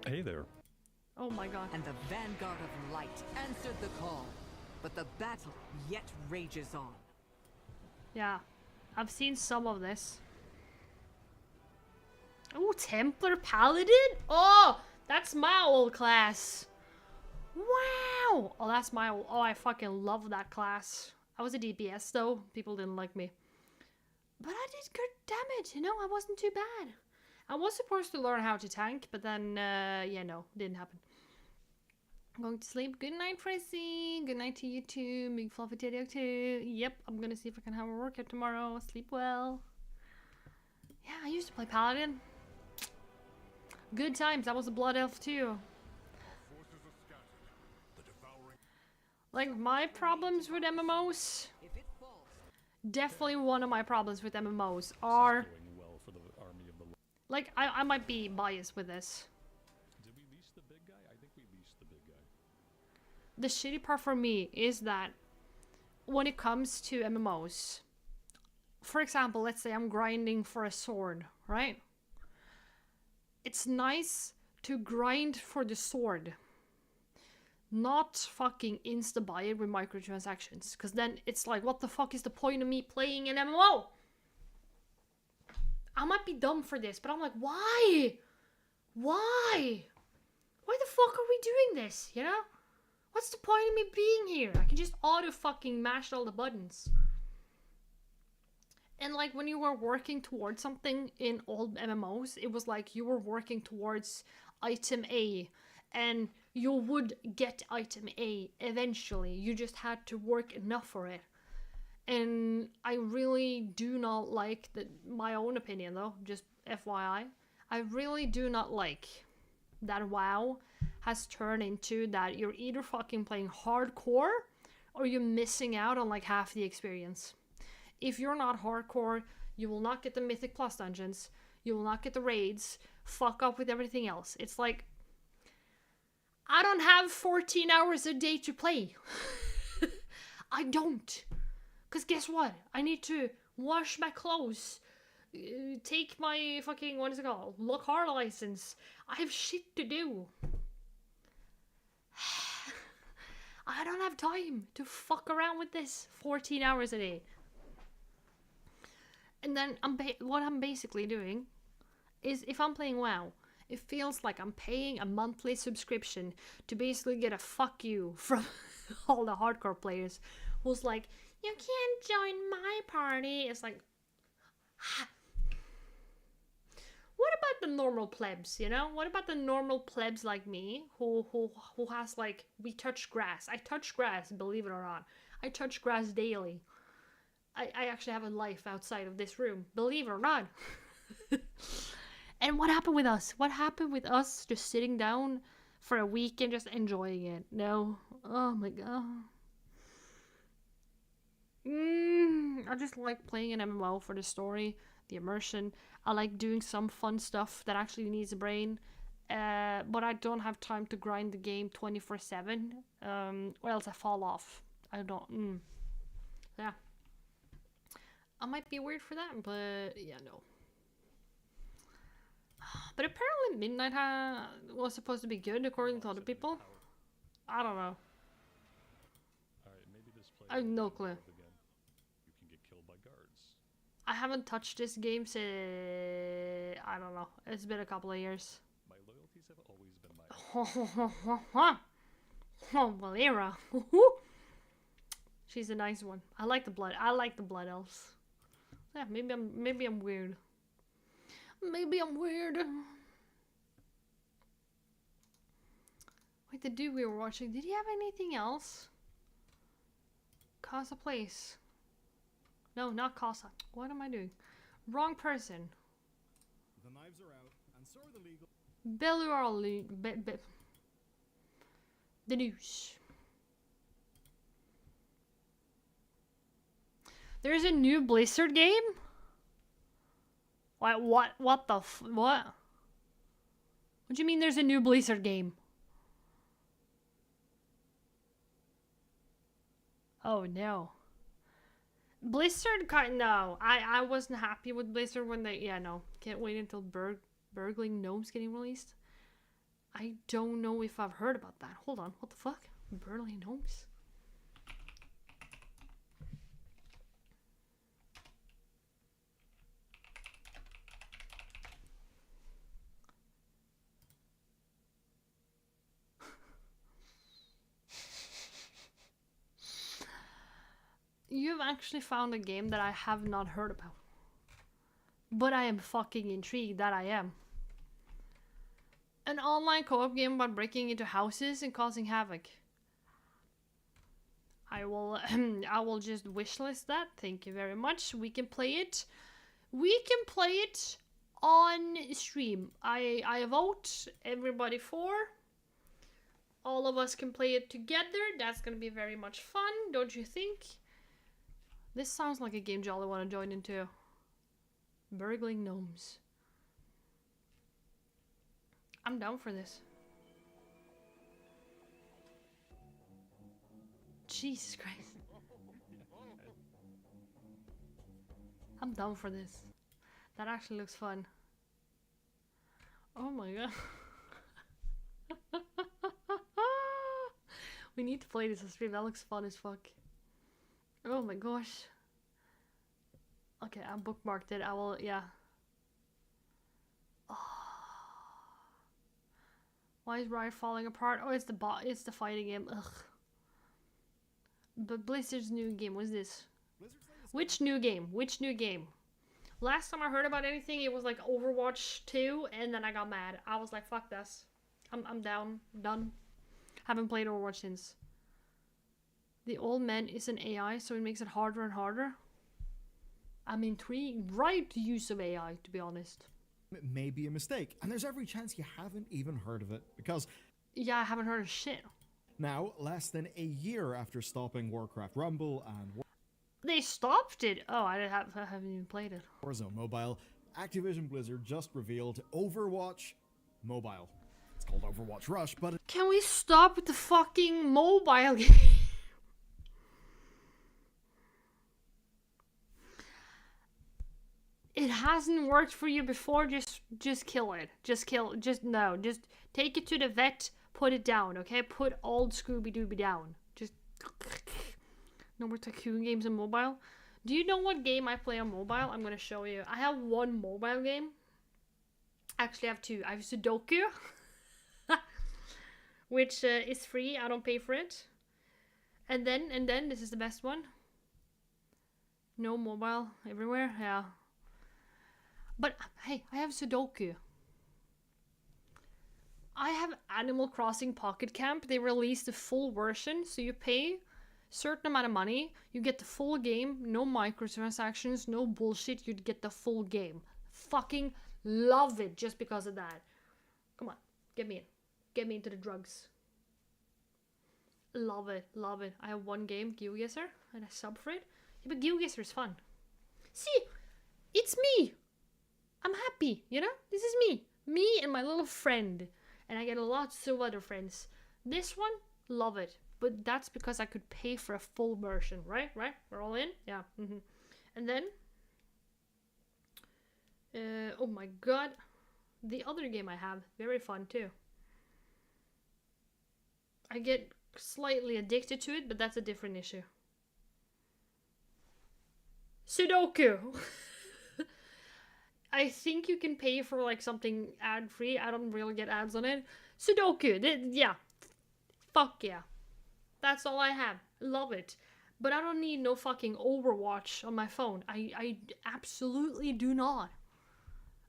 Hey there. Oh my god. And the vanguard of light answered the call, but the battle yet rages on. Yeah, I've seen some of this. Oh, Templar Paladin? Oh, that's my old class. Wow. Oh, that's my old... Oh, I fucking love that class. I was a DPS though. People didn't like me. But I did good damage, you know? I wasn't too bad. I was supposed to learn how to tank, but then, yeah, no, didn't happen. I'm going to sleep. Good night, Tracy. Good night to you too. Big fluffy teddy too. Yep, I'm gonna see if I can have a workout tomorrow. Sleep well. Yeah, I used to play Paladin. Good times. I was a Blood Elf too. Like, my problems with MMOs... Definitely one of my problems with MMOs are... Like, I might be biased with this. Did we leash the big guy? I think we leashed the big guy. The shitty part for me is that when it comes to MMOs, for example, let's say I'm grinding for a sword, right? It's nice to grind for the sword. Not fucking insta-buy it with microtransactions. Because then it's like, what the fuck is the point of me playing an MMO? I might be dumb for this, but I'm like, why? Why? Why the fuck are we doing this, you know? What's the point of me being here? I can just auto-fucking mash all the buttons. And like, when you were working towards something in old MMOs, it was like you were working towards item A. And you would get item A eventually. You just had to work enough for it. And I really do not like that. My own opinion though, just FYI, I really do not like that WoW has turned into that you're either fucking playing hardcore or you're missing out on like half the experience. If you're not hardcore, you will not get the Mythic Plus dungeons, you will not get the raids, fuck up with everything else. It's like, I don't have 14 hours a day to play. I don't. Because guess what? I need to wash my clothes, take my fucking, what is it called? Car license. I have shit to do. I don't have time to fuck around with this 14 hours a day. And then what I'm basically doing is, if I'm playing WoW, it feels like I'm paying a monthly subscription to basically get a fuck you from all the hardcore players who's like, you can't join my party. It's like, what about the normal plebs, you know? What about the normal plebs like me who has like, we touch grass. I touch grass, believe it or not. I touch grass daily. I actually have a life outside of this room, believe it or not. And what happened with us? What happened with us just sitting down for a week and just enjoying it? No. Oh my god. I just like playing an MMO for the story, the immersion. I like doing some fun stuff that actually needs a brain. But I don't have time to grind the game 24/7. Or else I fall off. I don't. Yeah. I might be weird for that, but yeah, no. But apparently Midnight was supposed to be good according to other people. I don't know. Maybe this I have no clue. again. You can get killed by guards. I haven't touched this game since, I don't know. It's been a couple of years. My loyalties have always been my Oh, Valera. She's a nice one. I like the blood. I like the blood elves. Yeah, maybe I'm weird. Maybe I'm weird. Wait, the dude we were watching, did he have anything else? Casa Place. No, not Casa. What am I doing? Wrong person. The knives are out, and so are the legal. The news. There's a new Blizzard game? What the what? What do you mean there's a new Blizzard game? Oh no. Blizzard no. I wasn't happy with Blizzard when they no. Can't wait until Burgling Gnomes getting released. I don't know if I've heard about that. Hold on, what the fuck? Burgling Gnomes? You've actually found a game that I have not heard about. But I am fucking intrigued that I am. An online co-op game about breaking into houses and causing havoc. I will I will just wishlist that. Thank you very much. We can play it. We can play it on stream. I vote everybody for. All of us can play it together. That's gonna be very much fun, don't you think? This sounds like a game Jolly want to join into. Burgling Gnomes. I'm down for this. Jesus Christ. I'm down for this. That actually looks fun. Oh my god. We need to play this on stream. That looks fun as fuck. Oh my gosh. Okay, I bookmarked it. I will, yeah. Oh. Why is Riot falling apart? Oh, it's the fighting game. Ugh. But Blizzard's new game, what's this? Which new game? Which new game? Last time I heard about anything, it was like Overwatch 2, and then I got mad. I was like, fuck this. I'm down. Done. Haven't played Overwatch since. The old man is an AI, so it makes it harder and harder. I'm intrigued. Right use of AI, to be honest. It may be a mistake, and there's every chance you haven't even heard of it, because... Yeah, I haven't heard of shit. Now, less than a year after stopping Warcraft Rumble and... They stopped it? Oh, I haven't even played it. Warzone Mobile, Activision Blizzard just revealed Overwatch Mobile. It's called Overwatch Rush, but... Can we stop with the fucking mobile game? It hasn't worked for you before, just kill it. Just take it to the vet, put it down, okay? Put old Scooby-Dooby down. Just no more tycoon games on mobile. Do you know what game I play on mobile? I'm gonna show you. I have one mobile game. Actually, I have two. I have Sudoku, which is free. I don't pay for it. And then this is the best one. No mobile everywhere. Yeah. But hey, I have Sudoku. I have Animal Crossing Pocket Camp. They released the full version, so you pay a certain amount of money. You get the full game, no microtransactions, no bullshit. You'd get the full game. Fucking love it just because of that. Come on, get me in. Get me into the drugs. Love it, love it. I have one game, GeoGuessr, and I sub for it. Yeah, but GeoGuessr is fun. See, it's me. I'm happy, you know? This is me. Me and my little friend. And I get lots of other friends. This one, love it. But that's because I could pay for a full version, right? Right? We're all in? Yeah. And then... oh my god. The other game I have, very fun too. I get slightly addicted to it, but that's a different issue. Sudoku! I think you can pay for like something ad-free. I don't really get ads on it. Sudoku, yeah. Fuck yeah. That's all I have. Love it. But I don't need no fucking Overwatch on my phone. I absolutely do not.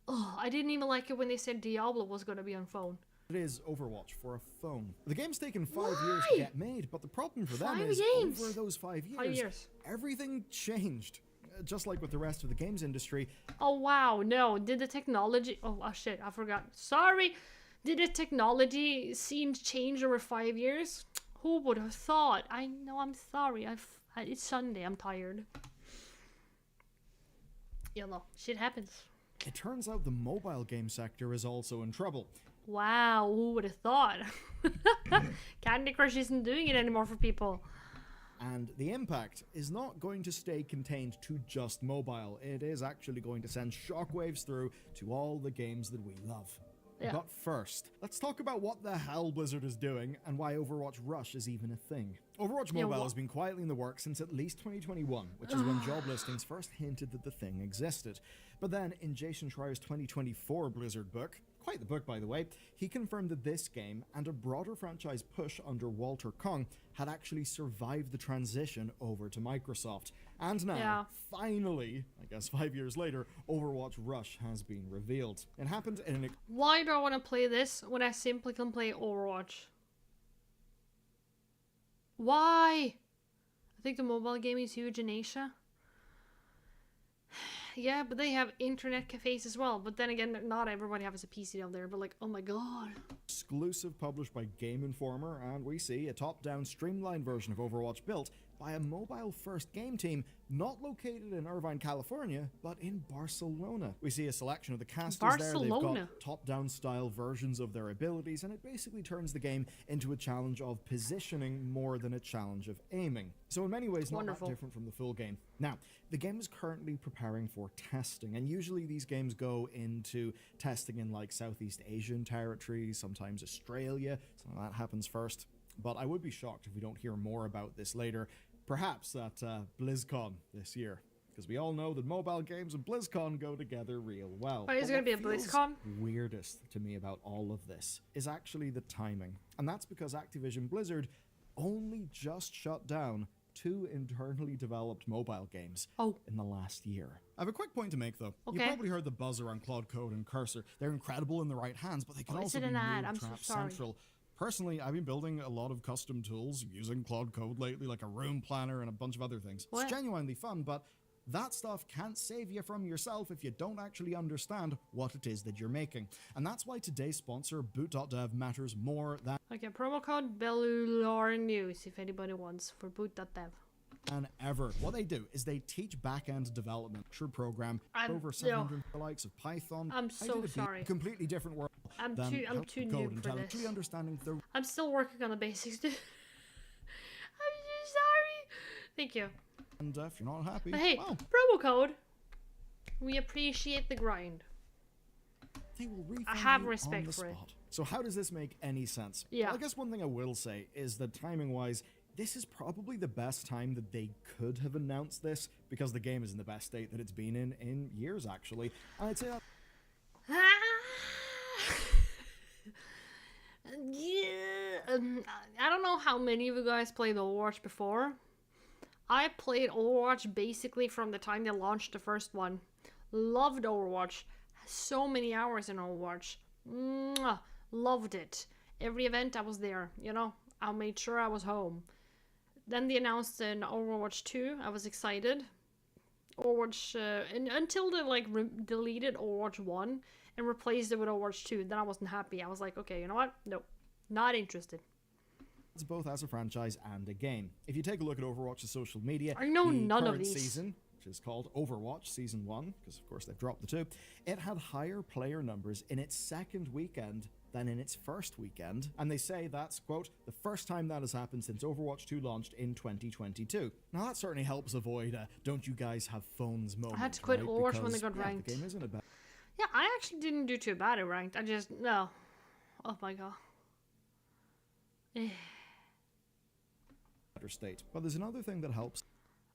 Ugh, I didn't even like it when they said Diablo was gonna be on phone. It is Overwatch for a phone. The game's taken 5 years to get made, but the problem for them is over those 5 years, 5 years, everything changed. Just like with the rest of the games industry. Oh wow, no. Did the technology... Oh shit, I forgot. Sorry. Did the technology scene change over 5 years? Who would have thought? I know, I'm sorry. It's Sunday, I'm tired. You know, shit happens. It turns out the mobile game sector is also in trouble. Wow, who would have thought? Candy Crush isn't doing it anymore for people. And the impact is not going to stay contained to just mobile. It is actually going to send shockwaves through to all the games that we love. Yeah. But first, let's talk about what the hell Blizzard is doing and why Overwatch Rush is even a thing. Overwatch Mobile has been quietly in the works since at least 2021, which is when job listings first hinted that the thing existed. But then, in Jason Schreier's 2024 Blizzard book, quite the book by the way, he confirmed that this game and a broader franchise push under Walter Kong had actually survived the transition over to Microsoft. And now, finally, I guess 5 years later, Overwatch Rush has been revealed. It happened in an... Why do I want to play this when I simply can play Overwatch? Why? I think the mobile game is huge in Asia. Yeah, but they have internet cafes as well. But then again, not everybody has a PC down there. But like, oh my god. Exclusive published by Game Informer, and we see a top-down streamlined version of Overwatch built by a mobile-first game team not located in Irvine, California, but in Barcelona. We see a selection of the casters there. They've got top-down style versions of their abilities, and it basically turns the game into a challenge of positioning more than a challenge of aiming. So in many ways, not that different from the full game. Now, the game is currently preparing for testing, and usually these games go into testing in like Southeast Asian territories, sometimes Australia, so that happens first. But I would be shocked if we don't hear more about this later, perhaps at BlizzCon this year. Because we all know that mobile games and BlizzCon go together real well. But is it going to be a BlizzCon? Weirdest to me about all of this is actually the timing. And that's because Activision Blizzard only just shut down 2 internally developed mobile games in the last year. I have a quick point to make though. You probably heard the buzz around Claude Code and Cursor. They're incredible in the right hands, but they can also be trap central. Personally, I've been building a lot of custom tools using Claude Code lately, like a room planner and a bunch of other things. It's genuinely fun, but that stuff can't save you from yourself if you don't actually understand what it is that you're making. And that's why today's sponsor, Boot.dev, matters more than... Okay, promo code Bellular News if anybody wants for Boot.dev. And ever. What they do is they teach back-end development through program over 700 likes of Python. I'm so sorry. Completely different world. I'm too new for this. Understanding the... I'm still working on the basics, dude. I'm so sorry. Thank you. And if you're not happy, but hey, promo code. We appreciate the grind. They will I have respect for it. So how does this make any sense? Yeah. Well, I guess one thing I will say is that timing-wise, this is probably the best time that they could have announced this, because the game is in the best state that it's been in years, actually. And I'd say that... I don't know how many of you guys played Overwatch before. I played Overwatch basically from the time they launched the first one. Loved Overwatch. So many hours in Overwatch. Loved it. Every event I was there, you know. I made sure I was home. Then they announced an Overwatch 2. I was excited. Overwatch, until they like deleted Overwatch 1 and replaced it with Overwatch 2. Then I wasn't happy. I was like, okay, you know what? Nope. Not interested. It's both as a franchise and a game. If you take a look at Overwatch's social media, I know none of these. Season, which is called Overwatch Season 1, because of course they've dropped the 2, it had higher player numbers in its second weekend than in its first weekend, and they say that's, quote, the first time that has happened since Overwatch 2 launched in 2022. Now that certainly helps avoid don't you guys have phones moment. I had to quit Overwatch when they got ranked. The game isn't about... Yeah, I actually didn't do too bad at ranked. I just, no. Oh my god. State. But there's another thing that helps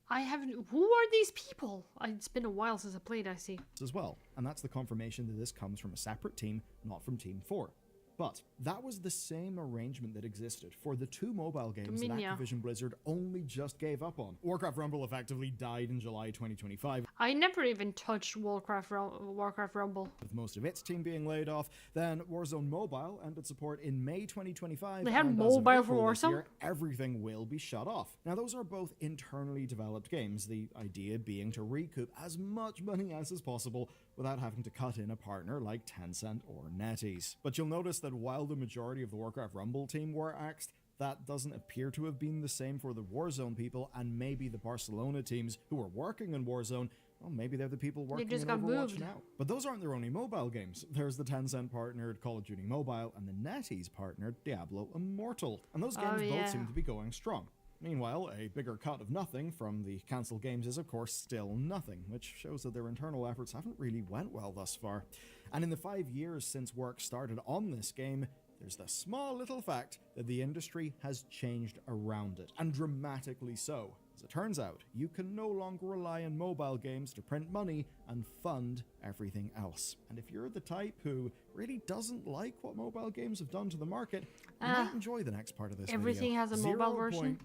I haven't. Who are these people? It's been a while since I played, I see. as well, and that's the confirmation that this comes from a separate team, not from Team 4. But that was the same arrangement that existed for the 2 mobile games that Activision Blizzard only just gave up on. Warcraft Rumble effectively died in July 2025. I never even touched Warcraft Rumble. With most of its team being laid off, then Warzone Mobile ended support in May 2025. They had and mobile as of for April this Warzone? year, everything will be shut off. Now, those are both internally developed games, the idea being to recoup as much money as is possible without having to cut in a partner like Tencent or NetEase. But you'll notice that while the majority of the Warcraft Rumble team were axed, that doesn't appear to have been the same for the Warzone people, and maybe the Barcelona teams who were working in Warzone, well, maybe they're the people working in Overwatch now. But those aren't their only mobile games. There's the Tencent-partnered Call of Duty Mobile and the NetEase-partnered Diablo Immortal, and those games both seem to be going strong. Meanwhile, a bigger cut of nothing from the cancelled games is of course still nothing, which shows that their internal efforts haven't really went well thus far. And in the 5 years since work started on this game, there's the small little fact that the industry has changed around it, and dramatically so. As it turns out, you can no longer rely on mobile games to print money and fund everything else. And if you're the type who really doesn't like what mobile games have done to the market, you might enjoy the next part of this everything video. Has a mobile version.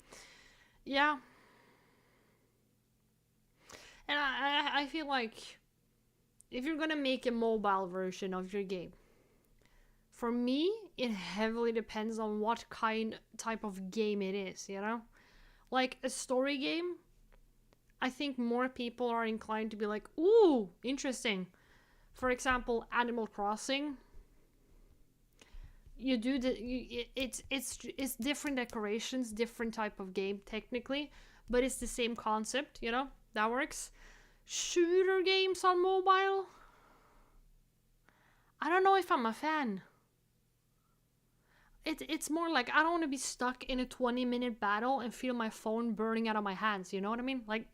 Yeah. And I feel like if you're gonna make a mobile version of your game, for me, it heavily depends on what type of game it is, you know? Like a story game, I think more people are inclined to be like, ooh, interesting. For example, Animal Crossing. You do it's different decorations, different type of game technically, but it's the same concept, you know? That works. Shooter games on mobile, I don't know if I'm a fan. It's more like I don't want to be stuck in a 20-minute battle and feel my phone burning out of my hands, you know what I mean? Like,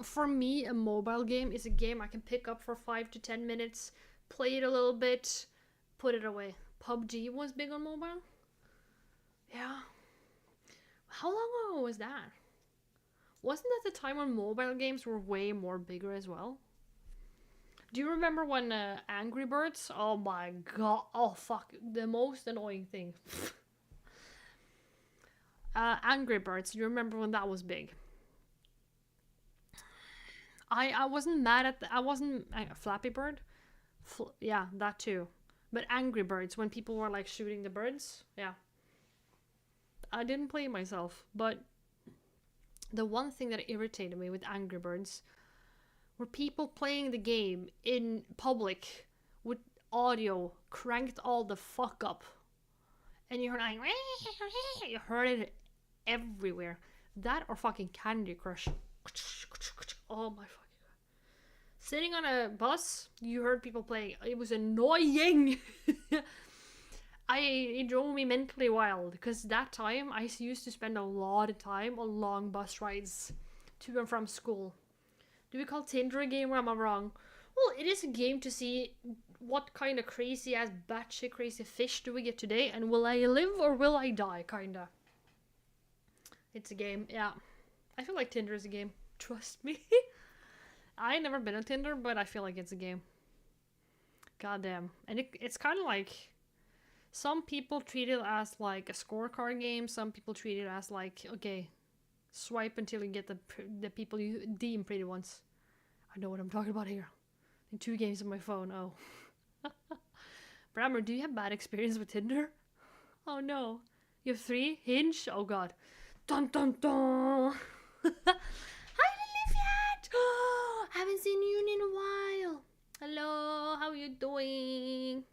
for me, a mobile game is a game I can pick up for 5 to 10 minutes, play it a little bit, put it away. PUBG was big on mobile. Yeah. How long ago was that? Wasn't that the time when mobile games were way more bigger as well? Do you remember when Angry Birds? Oh my god. Oh fuck. The most annoying thing. Angry Birds. Do you remember when that was big? I wasn't mad at I wasn't Flappy Bird. Yeah, that too. But Angry Birds, when people were like shooting the birds, yeah. I didn't play it myself, but the one thing that irritated me with Angry Birds were people playing the game in public with audio cranked all the fuck up. And you're like, you heard it everywhere. That or fucking Candy Crush. Oh my fucking god. Sitting on a bus, you heard people playing. It was annoying. It drove me mentally wild because that time I used to spend a lot of time on long bus rides to and from school. Do we call Tinder a game, or am I wrong? Well, it is a game to see what kind of crazy ass batshit crazy fish do we get today, and will I live or will I die, kinda. It's a game, yeah. I feel like Tinder is a game. Trust me. I ain't never been on Tinder, but I feel like it's a game. Goddamn. And it's kind of like, some people treat it as like a scorecard game. Some people treat it as like, okay, swipe until you get the people you deem pretty ones. I know what I'm talking about here. In 2 games on my phone, oh. Brammer, do you have bad experience with Tinder? Oh no. You have 3? Hinge? Oh god. Dun dun dun! Hi Lilifiat! Haven't seen you in a while. Hello, how you doing?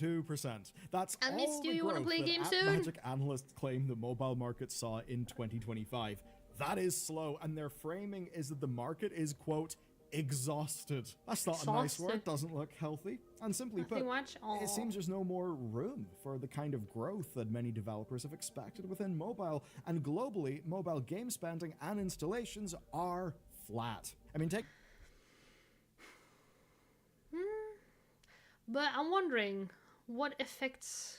2%. That's I missed all you. the You want to growth play a that game soon? Magic analysts claim the mobile market saw in 2025. That is slow, and their framing is that the market is, quote, exhausted. That's not a nice word, doesn't look healthy. And simply put, it seems there's no more room for the kind of growth that many developers have expected within mobile, and globally, mobile game spending and installations are flat. I mean, take... But I'm wondering, what affects...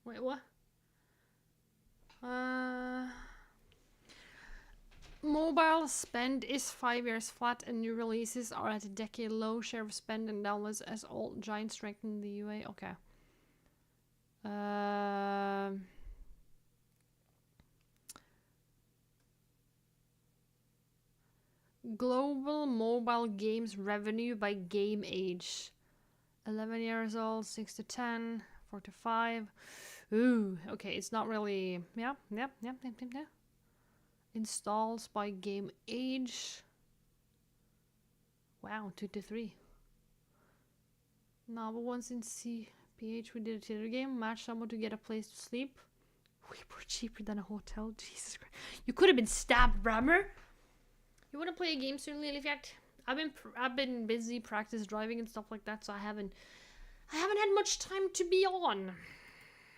Wait, what? Mobile spend is 5 years flat and new releases are at a decade low. Share of spend and downloads as old giant strengthen the UA. Okay. Global mobile games revenue by game age. 11 years old, 6 to 10, 4 to 5. Ooh, okay, it's not really... Yeah. Installs by game age. Wow, 2 to 3. Now, but once in CPH we did a theater game. Match someone to get a place to sleep. We were cheaper than a hotel. Jesus Christ. You could have been stabbed, Brammer. You want to play a game soon, Lilyfact? I've been busy practice driving and stuff like that, so I haven't had much time to be on.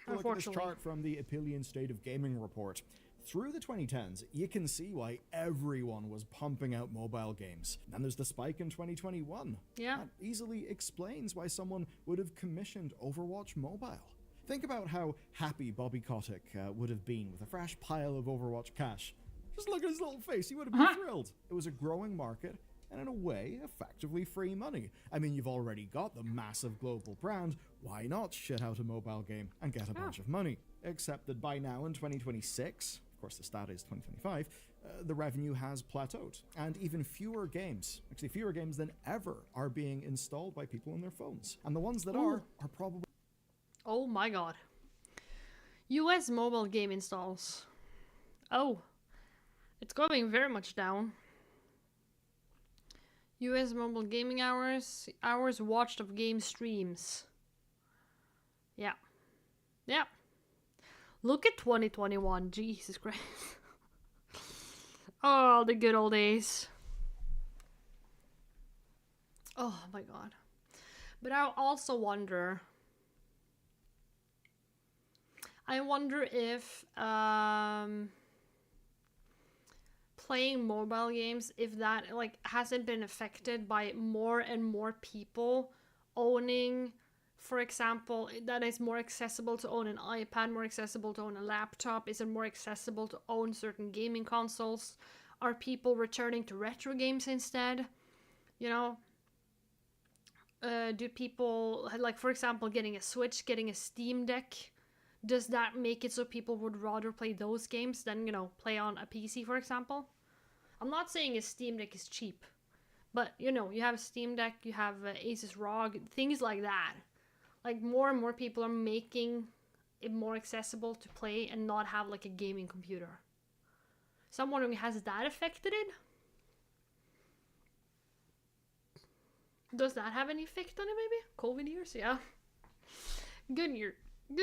Look at this chart from the Apelian State of Gaming report. Through the 2010s, you can see why everyone was pumping out mobile games. And there's the spike in 2021. Yeah. That easily explains why someone would have commissioned Overwatch Mobile. Think about how happy Bobby Kotick would have been with a fresh pile of Overwatch cash. Just look at his little face, he would have been thrilled. It was a growing market, and in a way, effectively free money. I mean, you've already got the massive global brand, why not shit out a mobile game and get a bunch of money? Except that by now in 2026, of course the stat is 2025, the revenue has plateaued, and even fewer games, actually fewer games than ever, are being installed by people on their phones. And the ones that are probably... Oh my god. US mobile game installs. Oh. It's going very much down. US mobile gaming hours watched of game streams. Yeah. Yeah. Look at 2021. Jesus Christ. Oh, the good old days. Oh my god. But I also wonder... if... playing mobile games, if that like hasn't been affected by more and more people owning, for example, that it's more accessible to own an iPad, more accessible to own a laptop, is it more accessible to own certain gaming consoles? Are people returning to retro games instead? You know, do people, like for example, getting a Switch, getting a Steam Deck, does that make it so people would rather play those games than, you know, play on a PC, for example? I'm not saying a Steam Deck is cheap, but, you know, you have a Steam Deck, you have Asus ROG, things like that. Like, more and more people are making it more accessible to play and not have, like, a gaming computer. So I'm wondering, has that affected it? Does that have any effect on it, maybe? COVID years? Yeah. Good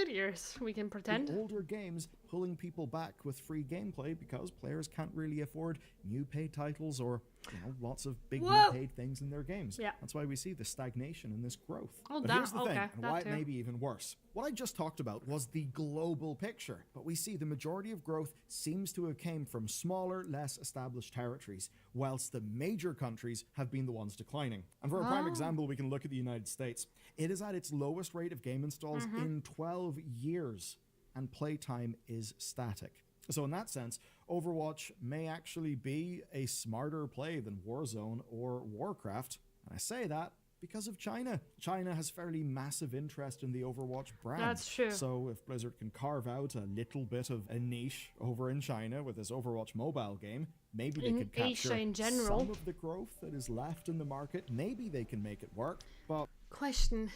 years, we can pretend. The older games pulling people back with free gameplay because players can't really afford new paid titles or, you know, lots of big new paid things in their games. Yeah. That's why we see this stagnation and this growth. Oh, but that, here's the thing, and why too. it may be even worse. What I just talked about was the global picture, but we see the majority of growth seems to have came from smaller, less established territories, whilst the major countries have been the ones declining. And for a prime example, we can look at the United States. It is at its lowest rate of game installs in 12 years, and playtime is static. So in that sense, Overwatch may actually be a smarter play than Warzone or Warcraft. And I say that because of China. China has fairly massive interest in the Overwatch brand. That's true. So if Blizzard can carve out a little bit of a niche over in China with this Overwatch mobile game, maybe they could capture Asia in general. some of the growth that is left in the market. Maybe they can make it work, but... Question.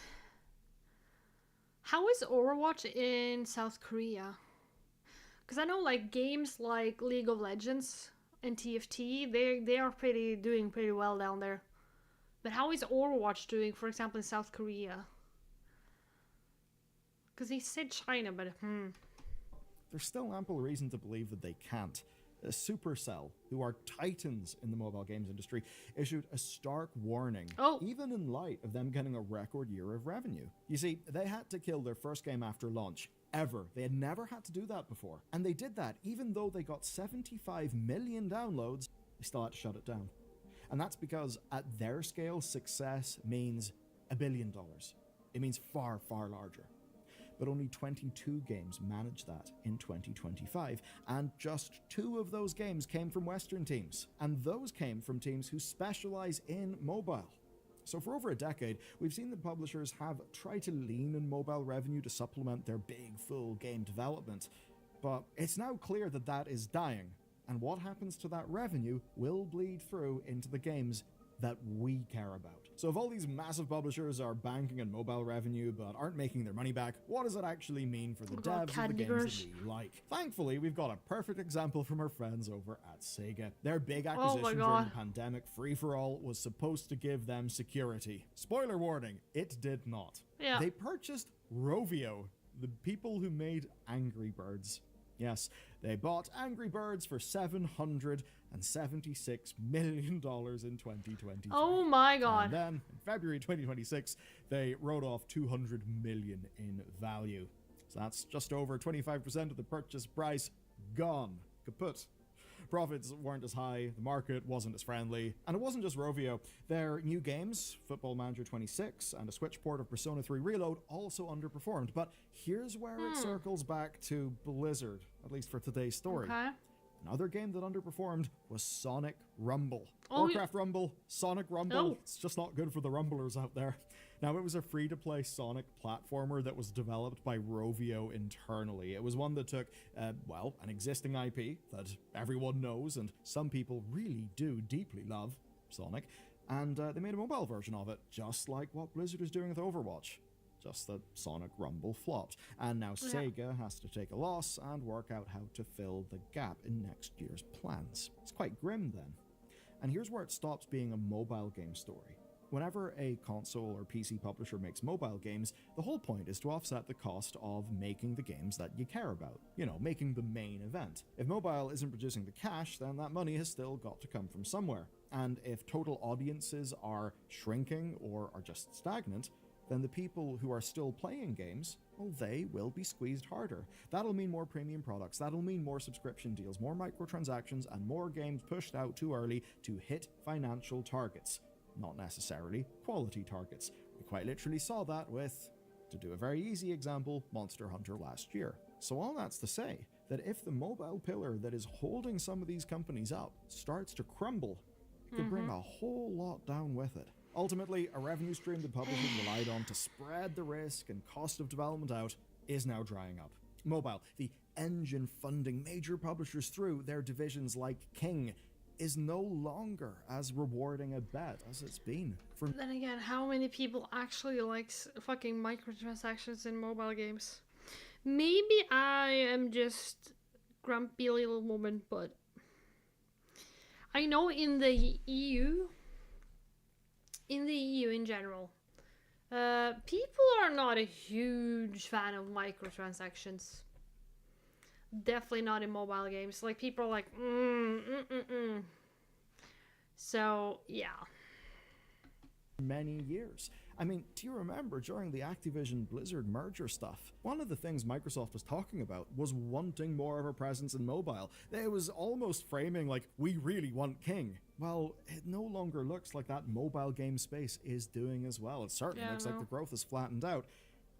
How is Overwatch in South Korea? Because I know like games like League of Legends and TFT, they are doing pretty well down there. But how is Overwatch doing, for example, in South Korea? Because he said China, but There's still ample reason to believe that they can't. Supercell, who are titans in the mobile games industry, issued a stark warning, even in light of them getting a record year of revenue. You see, they had to kill their first game after launch, ever. They had never had to do that before. And they did that even though they got 75 million downloads, they still had to shut it down. And that's because at their scale, success means $1 billion. It means far, far larger. But only 22 games managed that in 2025, and just 2 of those games came from Western teams, and those came from teams who specialize in mobile. So for over a decade, we've seen that publishers have tried to lean on mobile revenue to supplement their big, full game development, but it's now clear that that is dying, and what happens to that revenue will bleed through into the games that we care about. So if all these massive publishers are banking on mobile revenue but aren't making their money back, what does it actually mean for the devs of the games that we like? Thankfully, we've got a perfect example from our friends over at Sega. Their big acquisition during the pandemic, Free-for-All, was supposed to give them security. Spoiler warning, it did not. Yeah. They purchased Rovio, the people who made Angry Birds. Yes, they bought Angry Birds for $776 million in 2020. Oh my god. And then, in February 2026, they wrote off $200 million in value. So that's just over 25% of the purchase price gone. Kaput. Profits weren't as high, the market wasn't as friendly, and it wasn't just Rovio. Their new games, Football Manager 26 and a Switch port of Persona 3 Reload, also underperformed. But here's where it circles back to Blizzard, at least for today's story. Okay. Another game that underperformed was Sonic Rumble. Oh, Warcraft Rumble, Sonic Rumble, Oh. It's just not good for the Rumblers out there. Now, it was a free-to-play Sonic platformer that was developed by Rovio internally. It was one that took, well, an existing IP that everyone knows and some people really do deeply love, Sonic, and they made a mobile version of it, just like what Blizzard is doing with Overwatch. Just that Sonic Rumble flopped, and now Sega has to take a loss and work out how to fill the gap in next year's plans. It's quite grim then. And here's where it stops being a mobile game story. Whenever a console or PC publisher makes mobile games, the whole point is to offset the cost of making the games that you care about. You know, making the main event. If mobile isn't producing the cash, then that money has still got to come from somewhere. And if total audiences are shrinking or are just stagnant, then the people who are still playing games, well, they will be squeezed harder. That'll mean more premium products, that'll mean more subscription deals, more microtransactions, and more games pushed out too early to hit financial targets. Not necessarily quality targets. We quite literally saw that with, to do a very easy example, Monster Hunter last year. So all that's to say that if the mobile pillar that is holding some of these companies up starts to crumble, it could bring a whole lot down with it. Ultimately, a revenue stream the publishers relied on to spread the risk and cost of development out is now drying up. Mobile, the engine funding major publishers through their divisions like King, is no longer as rewarding a bet as it's been. Then again, how many people actually likes fucking microtransactions in mobile games? Maybe I am just grumpy little woman, but I know in the EU in general, people are not a huge fan of microtransactions. Definitely not in mobile games. Like, people are like, So, yeah. Many years. I mean, do you remember during the Activision Blizzard merger stuff, one of the things Microsoft was talking about was wanting more of a presence in mobile. It was almost framing like, we really want King. Well, it no longer looks like that mobile game space is doing as well. It certainly looks like the growth has flattened out.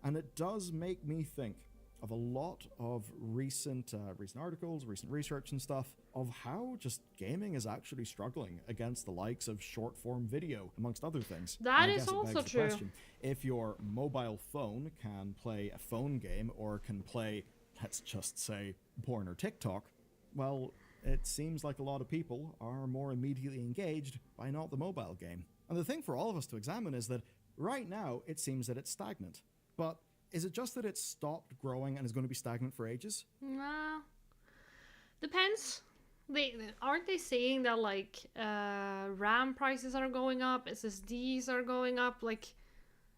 And it does make me think of a lot of recent articles, recent research and stuff, of how just gaming is actually struggling against the likes of short-form video, amongst other things. That is also true. Question, if your mobile phone can play a phone game or can play, let's just say, porn or TikTok, well, it seems like a lot of people are more immediately engaged by not the mobile game. And the thing for all of us to examine is that right now it seems that it's stagnant. But is it just that it's stopped growing and is going to be stagnant for ages? Nah. Depends. Aren't they saying that, like, RAM prices are going up, SSDs are going up? Like,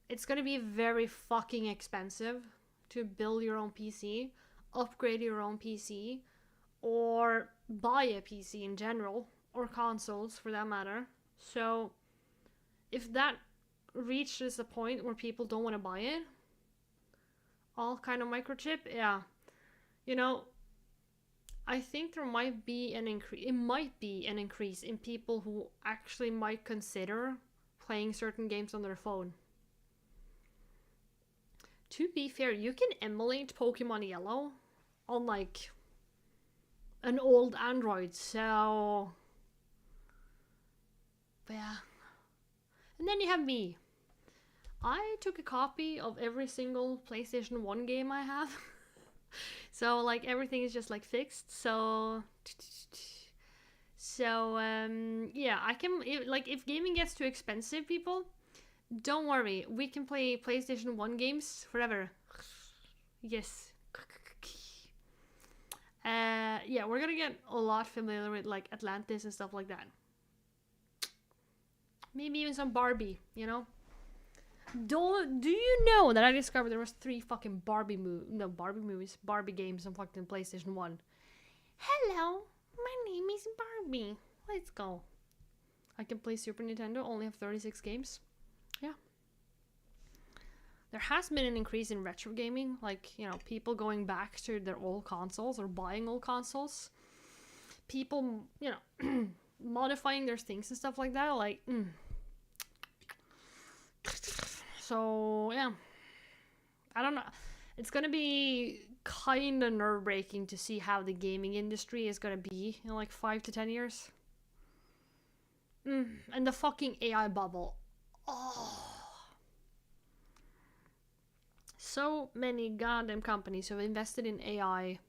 it's going to be very fucking expensive to build your own PC, upgrade your own PC, or buy a PC in general, or consoles for that matter. So, if that reaches a point where people don't want to buy it, all kind of microchip. Yeah, you know, I think there might be an increase. It might be an increase in people who actually might consider playing certain games on their phone. To be fair, you can emulate Pokemon Yellow on like an old Android, so but yeah. And then you have me. I took a copy of every single PlayStation 1 game I have. So like everything is just like fixed. So yeah, I can like if gaming gets too expensive, people, don't worry. We can play PlayStation 1 games forever. Yes. Yeah, we're gonna get a lot familiar with like Atlantis and stuff like that. Maybe even some Barbie, you know? Do you know that I discovered there was 3 fucking Barbie games on fucking PlayStation 1. Hello, my name is Barbie. Let's go. I can play Super Nintendo, only have 36 games. Yeah. There has been an increase in retro gaming, like, you know, people going back to their old consoles or buying old consoles. People, you know, modifying their things and stuff like that, like, So, yeah. I don't know. It's gonna be kind of nerve-wracking to see how the gaming industry is gonna be in like 5 to 10 years. And the fucking AI bubble. Oh. So many goddamn companies have invested in AI.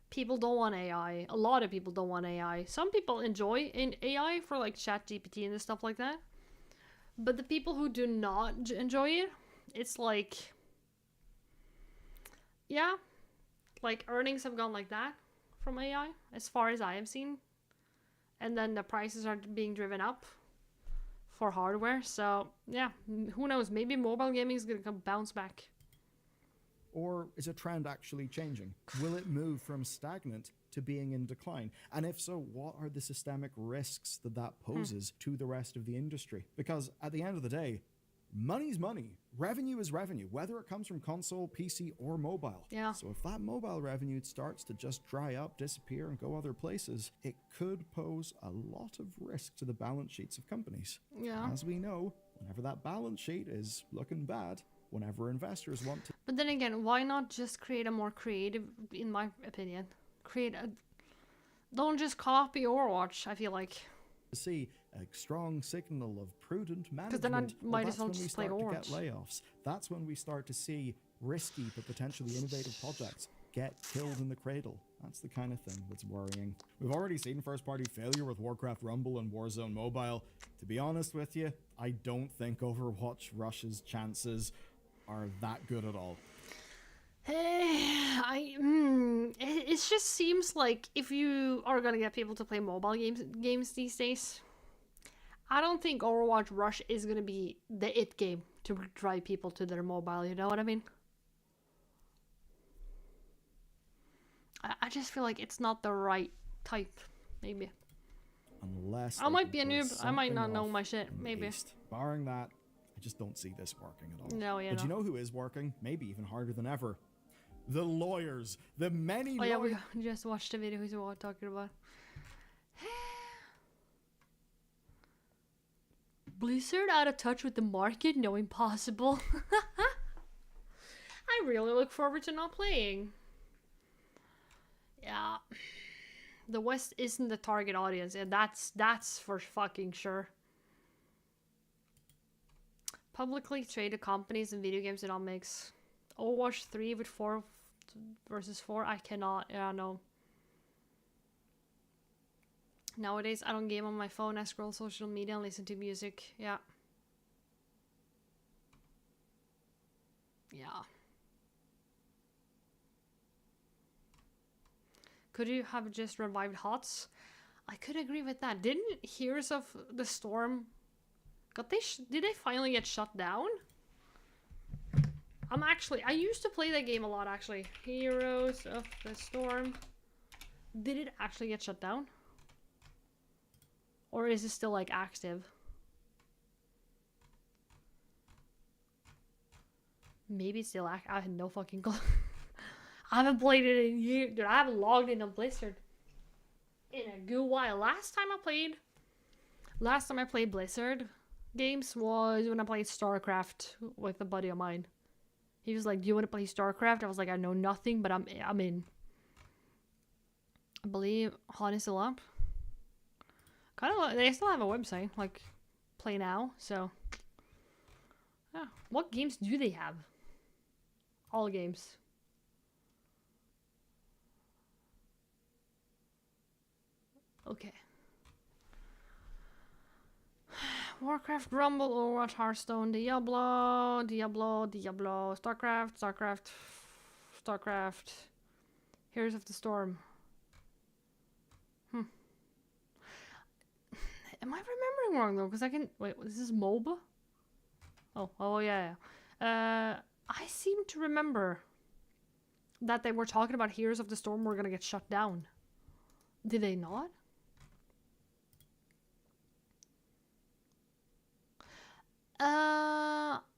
People don't want AI. A lot of people don't want AI. Some people enjoy AI for like ChatGPT and stuff like that. But the people who do not enjoy it, it's like, yeah, like earnings have gone like that from AI, as far as I have seen. And then the prices are being driven up for hardware. So, yeah, who knows? Maybe mobile gaming is going to bounce back. Or is a trend actually changing? Will it move from stagnant to being in decline? And if so, what are the systemic risks that that poses to the rest of the industry? Because at the end of the day, money's money. Revenue is revenue, whether it comes from console, PC, or mobile. Yeah. So if that mobile revenue starts to just dry up, disappear, and go other places, it could pose a lot of risk to the balance sheets of companies. Yeah. As we know, whenever that balance sheet is looking bad, whenever investors want to... But then again, why not just create a more creative, in my opinion? Don't just copy Overwatch, I feel like. See a strong signal of prudent management. Because then I might as well just play That's when we Overwatch. start to get layoffs. That's when we start to see risky but potentially innovative projects get killed in the cradle. That's the kind of thing that's worrying. We've already seen first-party failure with Warcraft Rumble and Warzone Mobile. To be honest with you, I don't think Overwatch Rush's chances are that good at all. It just seems like if you are gonna get people to play mobile games these days, I don't think Overwatch Rush is gonna be the it game to drive people to their mobile, you know what I mean? I just feel like it's not the right type, maybe. Unless I might be a noob, I might not know my shit, maybe. Barring that, I just don't see this working at all. No, But you know who is working? Maybe even harder than ever. The lawyers. The many lawyers. Oh yeah, we just watched the video he's talking about. Blizzard out of touch with the market? No, impossible. I really look forward to not playing. Yeah. The West isn't the target audience, and that's for fucking sure. Publicly traded companies and video games did not mix. Overwatch 3 with 4 versus 4, I cannot. Yeah, no. Nowadays, I don't game on my phone. I scroll social media and listen to music. Yeah. Yeah. Could you have just revived HOTS? I could agree with that. Didn't Heroes of the Storm... did they finally get shut down? I used to play that game a lot, actually. Heroes of the Storm. Did it actually get shut down? Or is it still, like, active? Maybe still I have no fucking clue. I haven't played it in years. Dude, I haven't logged into Blizzard in a good while. Last time I played Blizzard games was when I played StarCraft with a buddy of mine. He was like, "Do you want to play StarCraft?" I was like, "I know nothing, but I'm in." I believe Han is still up. Kind of, they still have a website like Play Now. So, yeah. What games do they have? All games. Okay. Warcraft, Rumble, Overwatch, Hearthstone, Diablo, StarCraft, Heroes of the Storm. Am I remembering wrong though? Because I can wait. This is MOBA. Oh yeah. I seem to remember that they were talking about Heroes of the Storm were gonna get shut down. Did they not?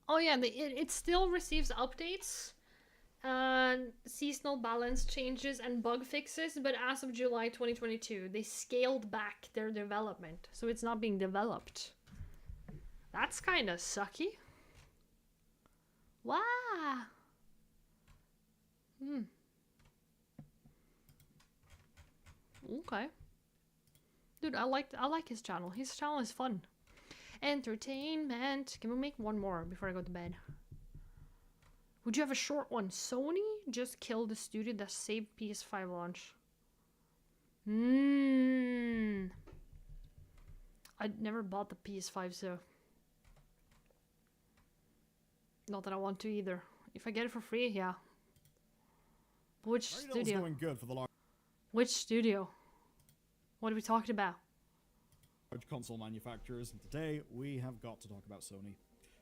Oh yeah, it still receives updates, seasonal balance changes and bug fixes, but as of July 2022, they scaled back their development, so it's not being developed. That's kind of sucky. Wow. Okay. Dude, I like his channel. His channel is fun. Entertainment. Can we make one more before I go to bed? Would you have a short one? Sony just killed the studio that saved PS5 launch. I never bought the PS5, so not that I want to either. If I get it for free, yeah. Which studio? Doing good for the Which studio? What are we talking about? console manufacturers, and today we have got to talk about Sony.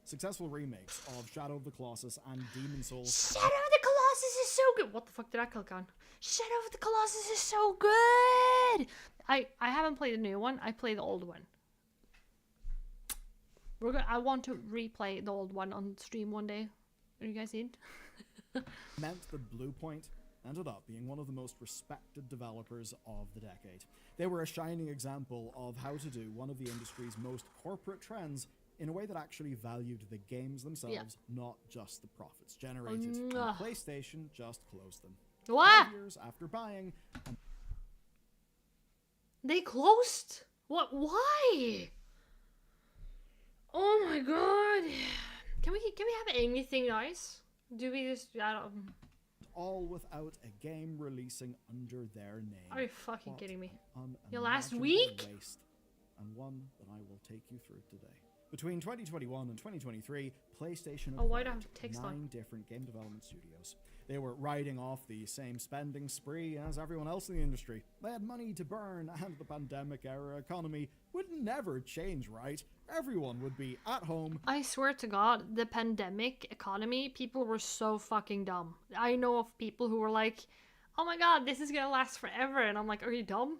Successful remakes of Shadow of the Colossus and Demon's Souls. Shadow of the Colossus is so good! What the fuck did I click on? Shadow of the Colossus is so good! I haven't played the new one, I played the old one. I want to replay the old one on stream one day. Are you guys in? Meant that Bluepoint ended up being one of the most respected developers of the decade. They were a shining example of how to do one of the industry's most corporate trends in a way that actually valued the games themselves, not just the profits generated. And PlayStation just closed them. What? 5 years after buying. They closed? What? Why? Oh my god. Can we have anything nice? Do we just, I don't... All without a game releasing under their name. Are you fucking kidding me? Your last week? Waste, and one that I will take you through today. Between 2021 and 2023, PlayStation acquired 9 different game development studios. They were riding off the same spending spree as everyone else in the industry. They had money to burn, and the pandemic-era economy would never change, right? Everyone would be at home. I swear to God, the pandemic economy, people were so fucking dumb. I know of people who were like, oh my god, this is gonna last forever. And I'm like, are you dumb?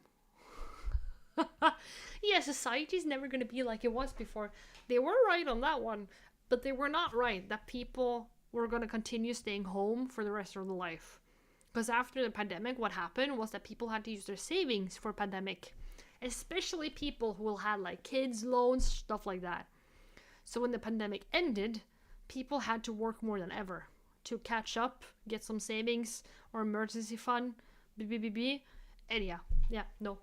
Yeah, society's never gonna be like it was before. They were right on that one, but they were not right that people were gonna continue staying home for the rest of their life. Because after the pandemic, what happened was that people had to use their savings for pandemic. Especially people who had like kids, loans, stuff like that. So when the pandemic ended, people had to work more than ever to catch up, get some savings or emergency fund, and yeah, no.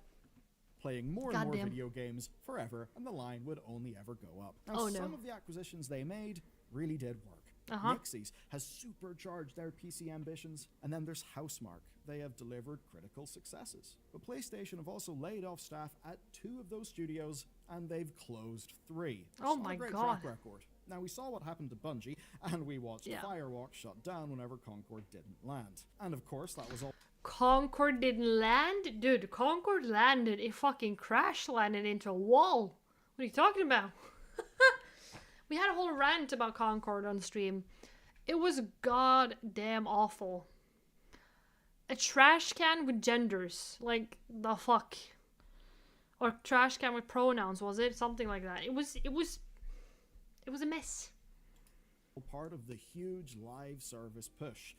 Playing more and more video games forever, and the line would only ever go up. Now, some of the acquisitions they made really did work. Nixies has supercharged their PC ambitions, and then there's Housemarque. They have delivered critical successes. But PlayStation have also laid off staff at 2 of those studios, and they've closed 3. Oh my god. Track record. Now, we saw what happened to Bungie, and we watched Firewalk shut down whenever Concord didn't land. And of course, that was all... Concord didn't land? Dude, Concord landed. It fucking crash landed into a wall. What are you talking about? We had a whole rant about Concord on stream. It was goddamn awful. A trash can with genders. Like, the fuck. Or trash can with pronouns, was it? Something like that. It was a mess. part of the huge live service push.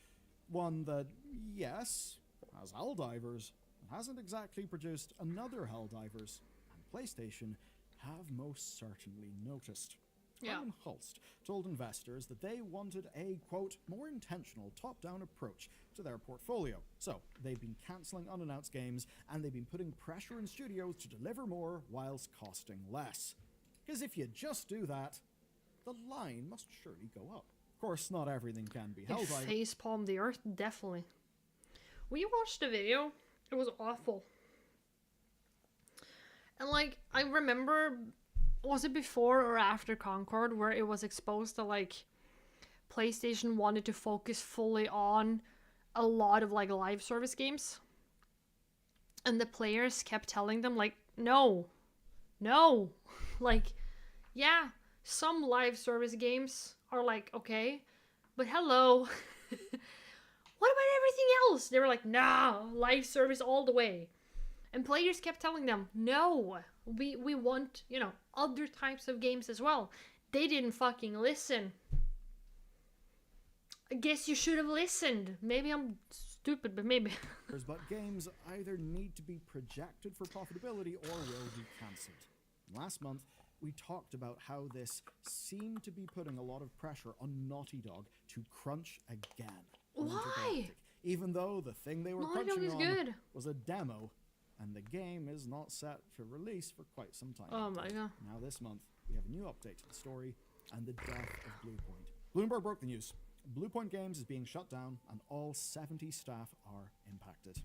One that, yes, has Helldivers, and hasn't exactly produced another Helldivers, and PlayStation have most certainly noticed. Yeah. Herman Hulst told investors that they wanted a, quote, more intentional top-down approach to their portfolio. So they've been cancelling unannounced games, and they've been putting pressure on studios to deliver more whilst costing less. Because if you just do that, the line must surely go up. Of course, not everything can be held by... Facepalm the earth, definitely. We watched the video. It was awful. And like, I remember, was it before or after Concord, where it was exposed that like PlayStation wanted to focus fully on a lot of like live service games, and the players kept telling them like, no, like, yeah, some live service games are like okay, but hello, what about everything else? They were like, nah, live service all the way. And players kept telling them, no, we want, you know, other types of games as well. They didn't fucking listen. I guess you should have listened. Maybe I'm stupid, but maybe. But games either need to be projected for profitability or will be cancelled. Last month, we talked about how this seemed to be putting a lot of pressure on Naughty Dog to crunch again. Why? Even though the thing they were Naughty Dog crunching is on good. was a demo, and the game is not set for release for quite some time. Oh my god. Now this month, we have a new update to the story and the death of Bluepoint. Bloomberg broke the news. Bluepoint Games is being shut down and all 70 staff are impacted.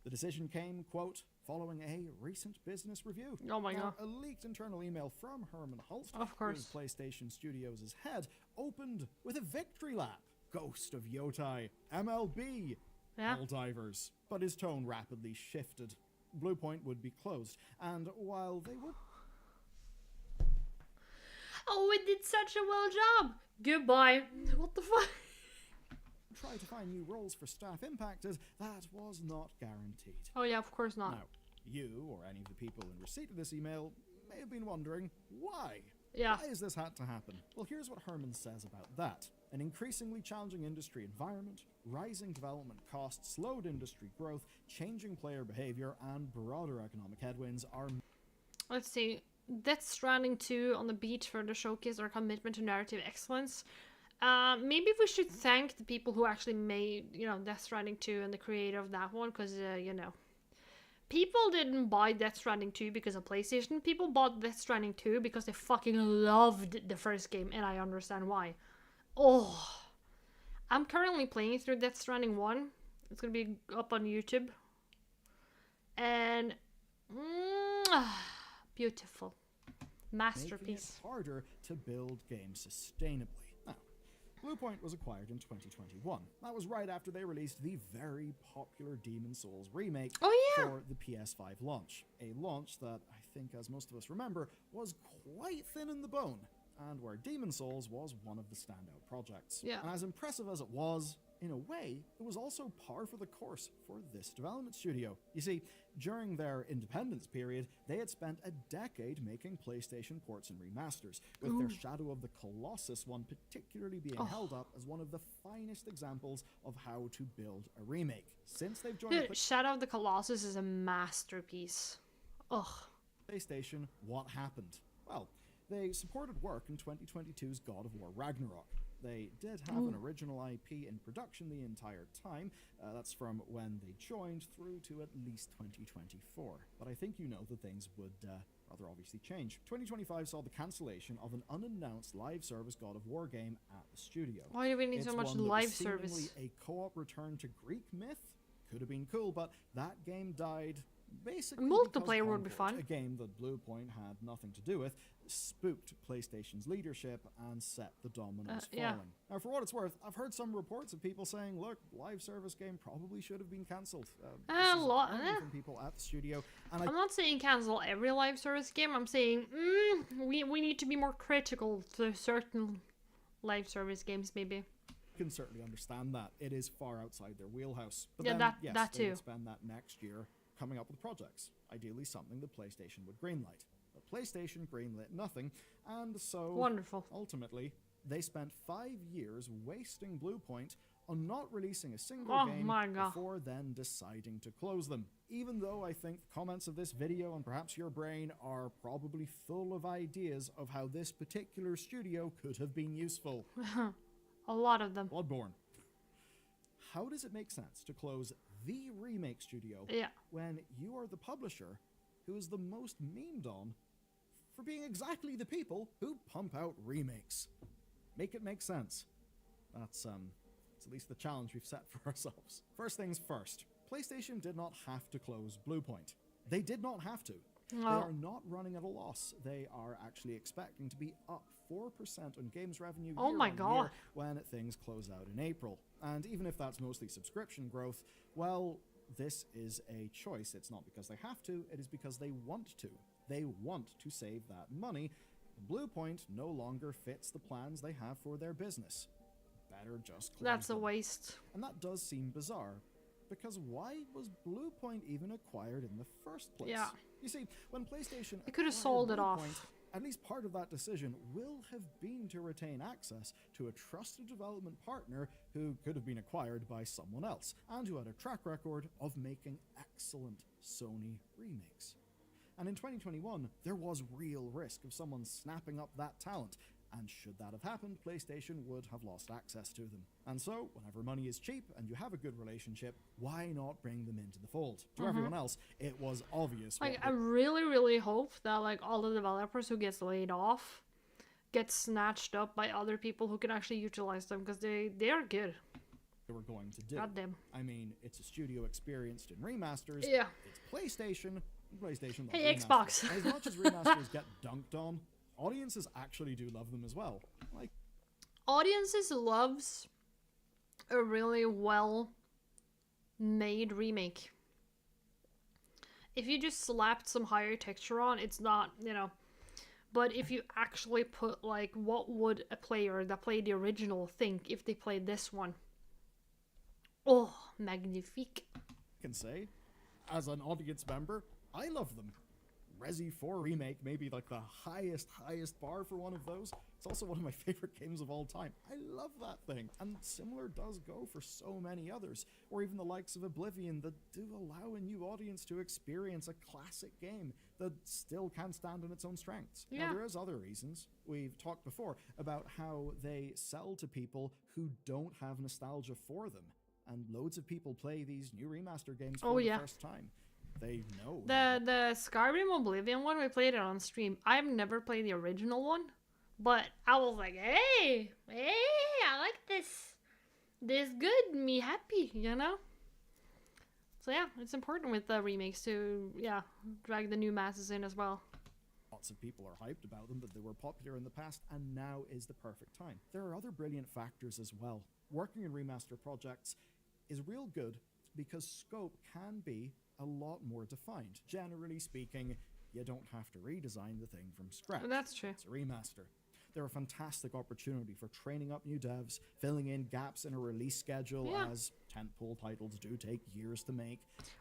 The decision came, quote, following a recent business review. Oh my god. A leaked internal email from Herman Hulst, Of course, who is PlayStation Studios' head, opened with a victory lap. Ghost of Yotai, MLB, Yeah. Helldivers. But his tone rapidly shifted. Bluepoint would be closed, and while they would... Oh, we did such a well job. Goodbye. What the fuck? try to find new roles for staff impacted, that was not guaranteed. Oh yeah, of course not. Now, you or any of the people in receipt of this email may have been wondering, why? Yeah. Why has this had to happen? Well, here's what Herman says about that. An increasingly challenging industry environment, rising development costs, slowed industry growth, changing player behavior, and broader economic headwinds are... Let's see. Death Stranding 2 on the beach further showcase our commitment to narrative excellence. Maybe we should thank the people who actually made, Death Stranding 2 and the creator of that one, because, people didn't buy Death Stranding 2 because of PlayStation. People bought Death Stranding 2 because they fucking loved the first game, and I understand why. Oh, I'm currently playing through Death Stranding 1. It's gonna be up on YouTube. And, beautiful. Masterpiece. Making it harder to build games sustainably. Now, Bluepoint was acquired in 2021. That was right after they released the very popular Demon's Souls remake for the PS5 launch. A launch that, I think as most of us remember, was quite thin in the bone, and where Demon's Souls was one of the standout projects. Yeah. And as impressive as it was, in a way, it was also par for the course for this development studio. You see, during their independence period, they had spent a decade making PlayStation ports and remasters, with their Shadow of the Colossus one particularly being held up as one of the finest examples of how to build a remake. Since they've joined Shadow of the Colossus is a masterpiece. Ugh. PlayStation, what happened? Well, they supported work in 2022's God of War Ragnarok. They did have an original IP in production the entire time. That's from when they joined through to at least 2024. But I think you know that things would rather obviously change. 2025 saw the cancellation of an unannounced live service God of War game at the studio. Why do we need so much one that live was service? seemingly a co-op return to Greek myth. Could have been cool, but that game died basically Multiplayer because would be Concord, fun. a game that Bluepoint had nothing to do with, spooked PlayStation's leadership and set the dominoes falling. Yeah. Now, for what it's worth, I've heard some reports of people saying, look, live service game probably should have been cancelled. A lot. From people at the studio. And I'm not saying cancel every live service game. I'm saying we need to be more critical to certain live service games, maybe. Can certainly understand that. It is far outside their wheelhouse. But Yeah, then, that they too. would spend that next year coming up with projects, ideally something that PlayStation would greenlight. But PlayStation greenlit nothing, and so Wonderful. ultimately they spent 5 years wasting Bluepoint on not releasing a single game before then deciding to close them. Even though I think comments of this video and perhaps your brain are probably full of ideas of how this particular studio could have been useful. A lot of them. Bloodborne. How does it make sense to close the remake studio when you are the publisher who is the most memed on for being exactly the people who pump out remakes? Make it make sense. That's at least the challenge we've set for ourselves. First things first, PlayStation did not have to close Bluepoint. They did not have to. They are not running at a loss. They are actually expecting to be up 4% on games revenue year on year when things close out in April. And even if that's mostly subscription growth, well, this is a choice. It's not because they have to, it is because they want to. They want to save that money. Bluepoint no longer fits the plans they have for their business. Better just close That's them. a waste. And that does seem bizarre, because why was Bluepoint even acquired in the first place? Yeah. You see, when PlayStation They could have sold it off. At least part of that decision will have been to retain access to a trusted development partner who could have been acquired by someone else, and who had a track record of making excellent Sony remakes. And in 2021, there was real risk of someone snapping up that talent, and should that have happened, PlayStation would have lost access to them. And so, whenever money is cheap and you have a good relationship, why not bring them into the fold? To everyone else, it was obvious. Like, I really, really hope that like all the developers who gets laid off get snatched up by other people who can actually utilize them, because they are good. They were going to do. Goddamn. I mean, it's a studio experienced in remasters. Yeah. It's PlayStation. PlayStation. Hey, Xbox. As much as remasters get dunked on, audiences actually do love them as well. Like, audiences loves a really well made remake. If you just slapped some higher texture on, it's not, you know. But if you actually put like, what would a player that played the original think if they played this one? Oh, magnifique. I can say, as an audience member, I love them. Resi 4 Remake may be like the highest bar for one of those. It's also one of my favorite games of all time. I love that thing. And similar does go for so many others, or even the likes of Oblivion, that do allow a new audience to experience a classic game that still can stand on its own strengths. Yeah. Now, there is other reasons. We've talked before about how they sell to people who don't have nostalgia for them. And loads of people play these new remaster games for the first time. They know. The Skyrim Oblivion one, we played it on stream. I've never played the original one, but I was like, hey, I like this. This good, me happy, you know? So yeah, it's important with the remakes to, drag the new masses in as well. Lots of people are hyped about them, that they were popular in the past, and now is the perfect time. There are other brilliant factors as well. Working in remaster projects is real good because scope can be a lot more defined. Generally speaking, you don't have to redesign the thing from scratch. That's true. It's a remaster. They're a fantastic opportunity for training up new devs, filling in gaps in a release schedule, as tentpole titles do take years to make.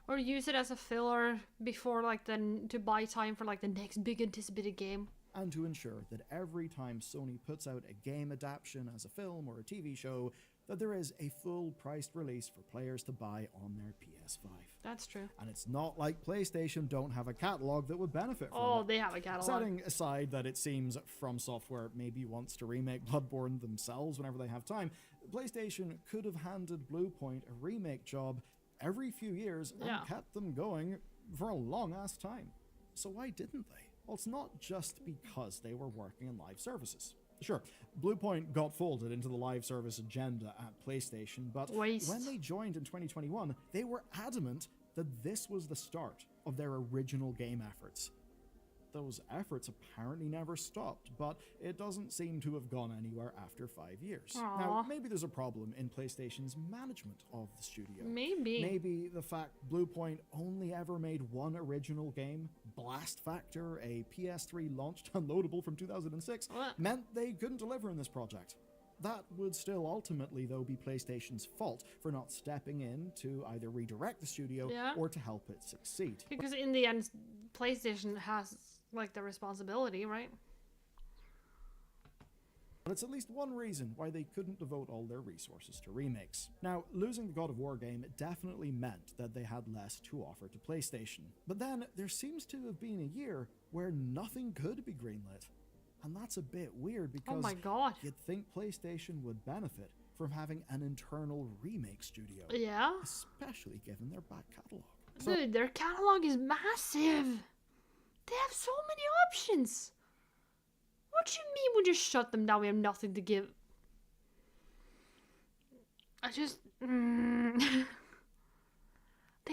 Or use it as a filler before, like, to buy time for, like, the next big anticipated game. And to ensure that every time Sony puts out a game adaptation as a film or a TV show, that there is a full-priced release for players to buy on their PS5. That's true. And it's not like PlayStation don't have a catalog that would benefit from it. Oh, they have a catalog. Setting aside that it seems From Software maybe wants to remake Bloodborne themselves whenever they have time, PlayStation could have handed Bluepoint a remake job every few years and kept them going for a long-ass time. So why didn't they? Well, it's not just because they were working in live services. Sure, Bluepoint got folded into the live service agenda at PlayStation, but when they joined in 2021, they were adamant that this was the start of their original game efforts. Those efforts apparently never stopped, but it doesn't seem to have gone anywhere after 5 years. Aww. Now, maybe there's a problem in PlayStation's management of the studio. Maybe the fact Bluepoint only ever made one original game, Blast Factor, a PS3 launched downloadable from 2006, meant they couldn't deliver in this project. That would still ultimately, though, be PlayStation's fault for not stepping in to either redirect the studio or to help it succeed. Because in the end, PlayStation has, like, the responsibility, right? But it's at least one reason why they couldn't devote all their resources to remakes. Now, losing the God of War game definitely meant that they had less to offer to PlayStation. But then, there seems to have been a year where nothing could be greenlit. And that's a bit weird because oh my God. you'd think PlayStation would benefit from having an internal remake studio. Yeah? Especially given their back catalog. Dude, their catalog is massive. They have so many options. What do you mean we just shut them down? We have nothing to give. I just... They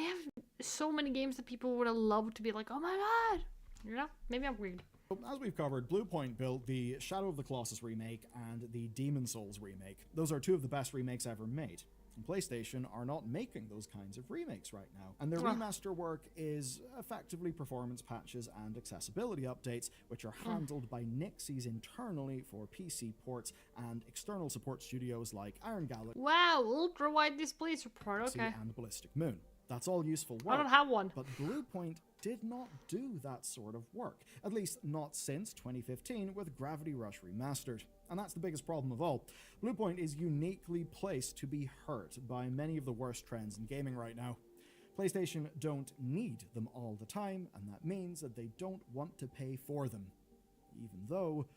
have so many games that people would have loved to be like, oh my God. You know? Maybe I'm weird. As we've covered, Bluepoint built the Shadow of the Colossus remake and the Demon Souls remake. Those are two of the best remakes ever made. And PlayStation are not making those kinds of remakes right now. And their remaster work is effectively performance patches and accessibility updates, which are handled by Nixies internally for PC ports and external support studios like Iron Galaxy Wow, ultra-wide display support, okay. and Ballistic Moon. That's all useful work. I don't have one. But Bluepoint did not do that sort of work, at least not since 2015 with Gravity Rush Remastered. And that's the biggest problem of all. Bluepoint is uniquely placed to be hurt by many of the worst trends in gaming right now. PlayStation don't need them all the time, and that means that they don't want to pay for them, even though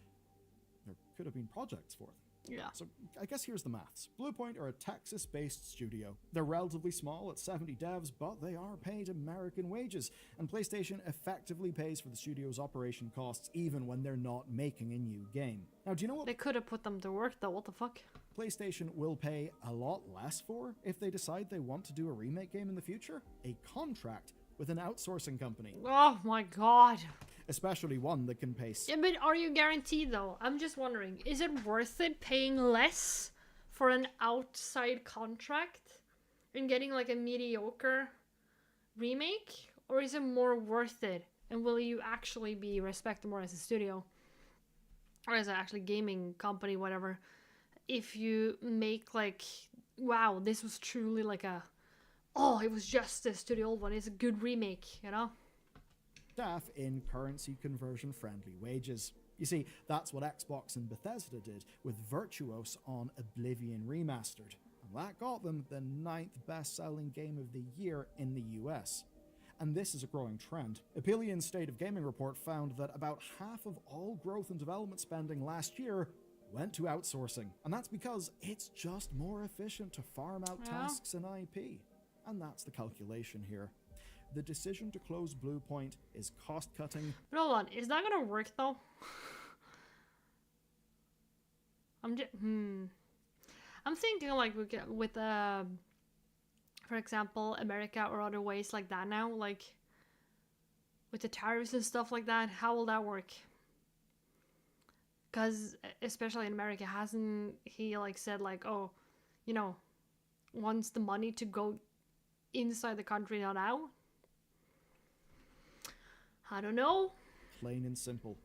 there could have been projects for them. Yeah. So I guess here's the maths. Bluepoint are a Texas-based studio. They're relatively small at 70 devs, but they are paid American wages, and PlayStation effectively pays for the studio's operation costs even when they're not making a new game. Now, do you know what They could have put them to work though, what the fuck? PlayStation will pay a lot less for if they decide they want to do a remake game in the future? A contract with an outsourcing company. Oh my God. Especially one that can pay... Yeah, but are you guaranteed though? I'm just wondering, is it worth it paying less for an outside contract and getting like a mediocre remake? Or is it more worth it? And will you actually be respected more as a studio? Or as an actually gaming company, whatever. If you make like, wow, this was truly like a, oh, it was justice to the old one. It's a good remake, you know? Staff in currency conversion friendly wages. You see, that's what Xbox and Bethesda did with Virtuos on Oblivion Remastered, and that got them the 9th best-selling game of the year in the US. And this is a growing trend. Apelian's State of Gaming report found that about half of all growth and development spending last year went to outsourcing, and that's because it's just more efficient to farm out tasks and IP. And that's the calculation here. The decision to close Bluepoint is cost-cutting. But hold on, is that gonna work though? I'm thinking like with for example, America or other ways like that now, like with the tariffs and stuff like that. How will that work? Because especially in America, hasn't he like said like, oh, you know, wants the money to go inside the country, not out? I don't know. Plain and simple.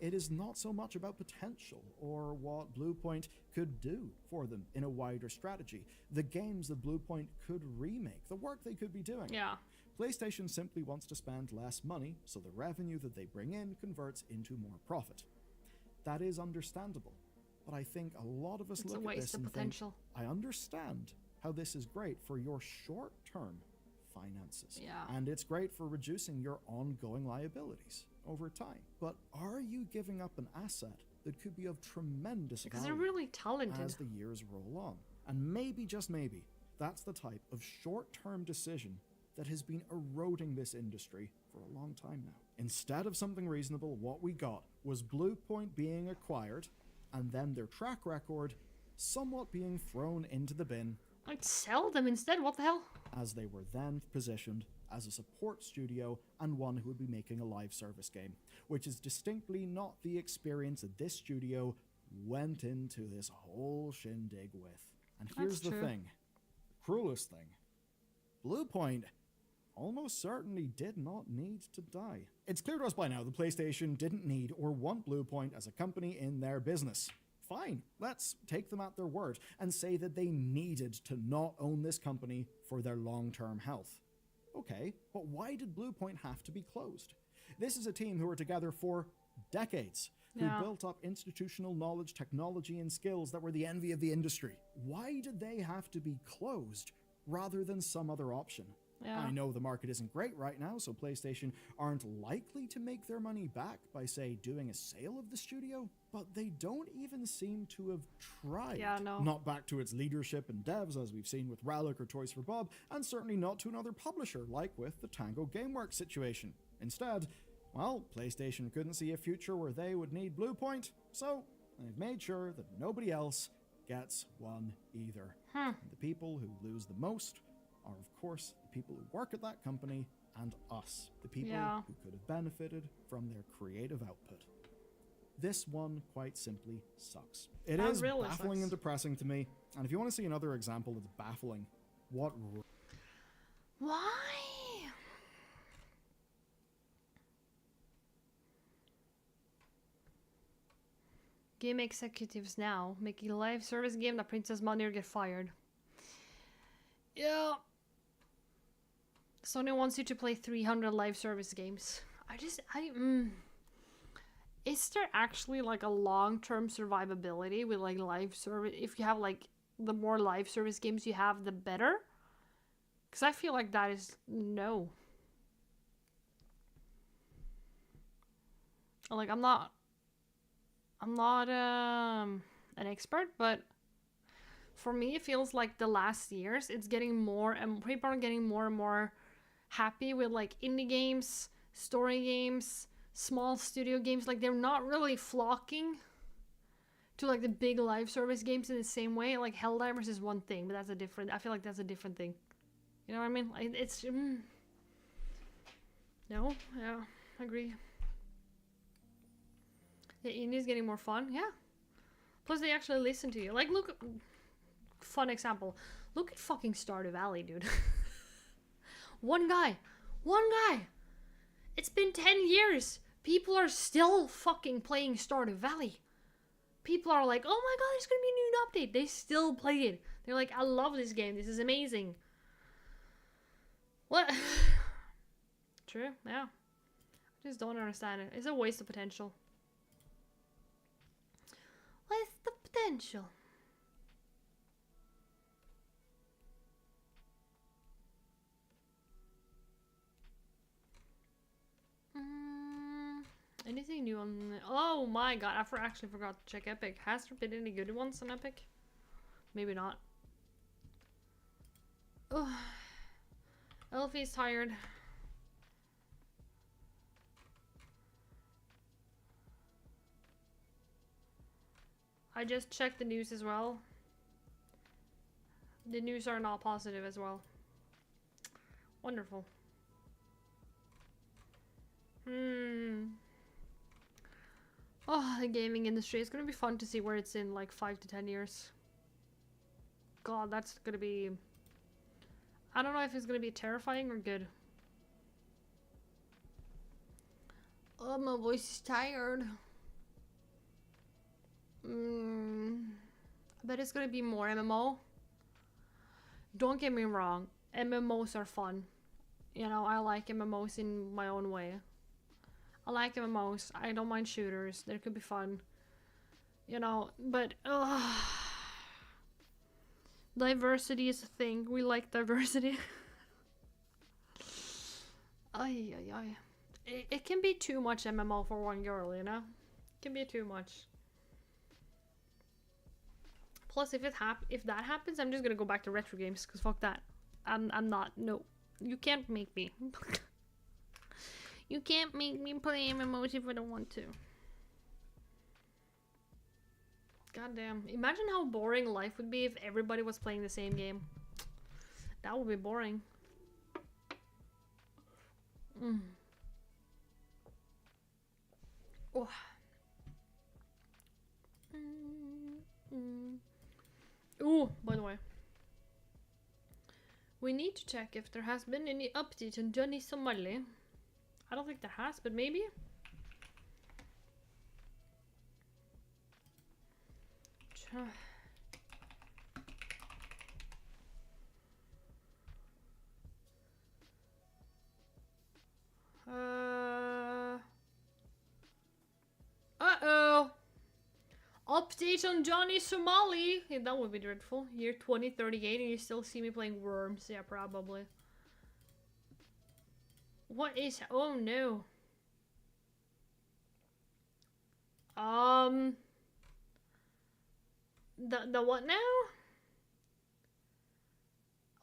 It is not so much about potential or what Bluepoint could do for them in a wider strategy. The games that Bluepoint could remake, the work they could be doing. Yeah. PlayStation simply wants to spend less money so the revenue that they bring in converts into more profit. That is understandable, but I think a lot of us look at this and think, I understand how this is great for your short-term finances. Yeah. And it's great for reducing your ongoing liabilities over time. But are you giving up an asset that could be of tremendous because value they're really talented as the years roll on? And maybe, just maybe, that's the type of short-term decision that has been eroding this industry for a long time now. Instead of something reasonable, what we got was Bluepoint being acquired, and then their track record somewhat being thrown into the bin. I'd sell them instead, what the hell? As they were then positioned as a support studio and one who would be making a live service game, which is distinctly not the experience that this studio went into this whole shindig with. And here's the thing, the cruelest thing, Bluepoint almost certainly did not need to die. It's clear to us by now that PlayStation didn't need or want Bluepoint as a company in their business. Fine, let's take them at their word and say that they needed to not own this company for their long-term health. Okay, but why did Bluepoint have to be closed? This is a team who were together for decades. who built up institutional knowledge, technology, and skills that were the envy of the industry. Why did they have to be closed rather than some other option? I know the market isn't great right now, so PlayStation aren't likely to make their money back by, say, doing a sale of the studio, but they don't even seem to have tried. Not back to its leadership and devs, as we've seen with Relic or Toys for Bob, and certainly not to another publisher, like with the Tango Gameworks situation. Instead, well, PlayStation couldn't see a future where they would need Bluepoint, so they've made sure that nobody else gets one either. And the people who lose the most are, of course, the people who work at that company and us, the people who could have benefited from their creative output. This one, quite simply, sucks. It is really baffling and depressing to me, and if you want to see another example that's baffling, what... Why? Game executives now making a live service game that prints money or get fired. Yeah. Sony wants you to play 300 live service games. Is there actually like a long-term survivability with like live service? If you have like the more live service games you have, the better? Because I feel like that is no. Like I'm not an expert, but for me it feels like the last years it's getting more and people are getting more and more happy with like indie games, story games, small studio games. Like they're not really flocking to like the big live service games in the same way. Like Helldivers is one thing, but that's a different, I feel like that's a different thing. You know what I mean? Like it's no, yeah, I agree. The indie's getting more fun, yeah. Plus they actually listen to you. Like look, fun example. Look at fucking Stardew Valley, dude. One guy. It's been 10 years. People are still fucking playing Stardew Valley. People are like, oh my god, there's gonna be a new update. They still play it. They're like, I love this game. This is amazing. What? True, yeah. I just don't understand it. It's a waste of potential. Waste of potential. Anything new on... Oh my god, I actually forgot to check Epic. Has there been any good ones on Epic? Maybe not. Oh, Elfie's tired. I just checked the news as well. The news are not positive as well. Wonderful. Oh, the gaming industry. It's gonna be fun to see where it's in like 5 to 10 years. God, that's gonna be... I don't know if it's gonna be terrifying or good. Oh, my voice is tired. I bet it's gonna be more MMO. Don't get me wrong, MMOs are fun. You know, I like MMOs in my own way. I like MMOs. I don't mind shooters. They could be fun. You know, but diversity is a thing. We like diversity. Ay. It can be too much MMO for one girl, you know? It can be too much. Plus, if that happens, I'm just gonna go back to retro games, because fuck that. I'm not. No. You can't make me. You can't make me play MMOs if I don't want to. God damn. Imagine how boring life would be if everybody was playing the same game. That would be boring. Oh. Ooh, by the way. We need to check if there has been any update on Johnny Somali. I don't think there has, but maybe? Uh-oh! Update on Johnny Somali. Yeah, that would be dreadful. Year 2038 and you still see me playing Worms. Yeah, probably. What is... Oh, no. The what now?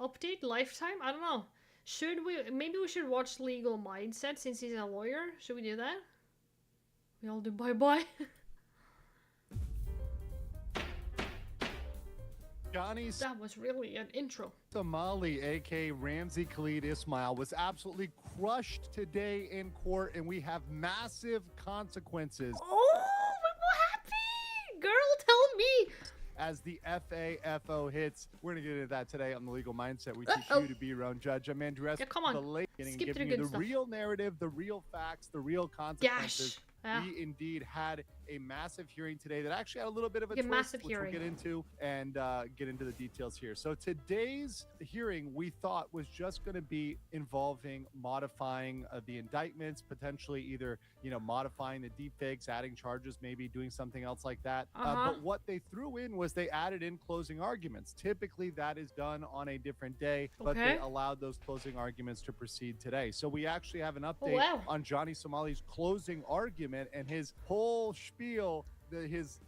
Update lifetime? I don't know. Should we... Maybe we should watch Legal Mindset since he's a lawyer. Should we do that? We all do bye-bye. Johnny's That was really an intro. Somali, aka Ramsey Khalid Ismail, was absolutely crushed today in court, and we have massive consequences. Oh, what happened? Girl, tell me. As the FAFO hits, we're gonna get into that today on the Legal Mindset. We teach you to be your own judge. I'm Andrew S. Yeah, come on. The late Skip giving to the you good the stuff. real narrative, the real facts, the real consequences. Yeah. We indeed had a massive hearing today that actually had a little bit of a twist, massive which hearing. we'll get into and get into the details here. So today's hearing we thought was just going to be involving modifying the indictments, potentially either modifying the deepfakes, adding charges, maybe doing something else like that. But what they threw in was they added in closing arguments. Typically that is done on a different day, but they allowed those closing arguments to proceed today. So we actually have an update on Johnny Somali's closing argument and his whole spiel, his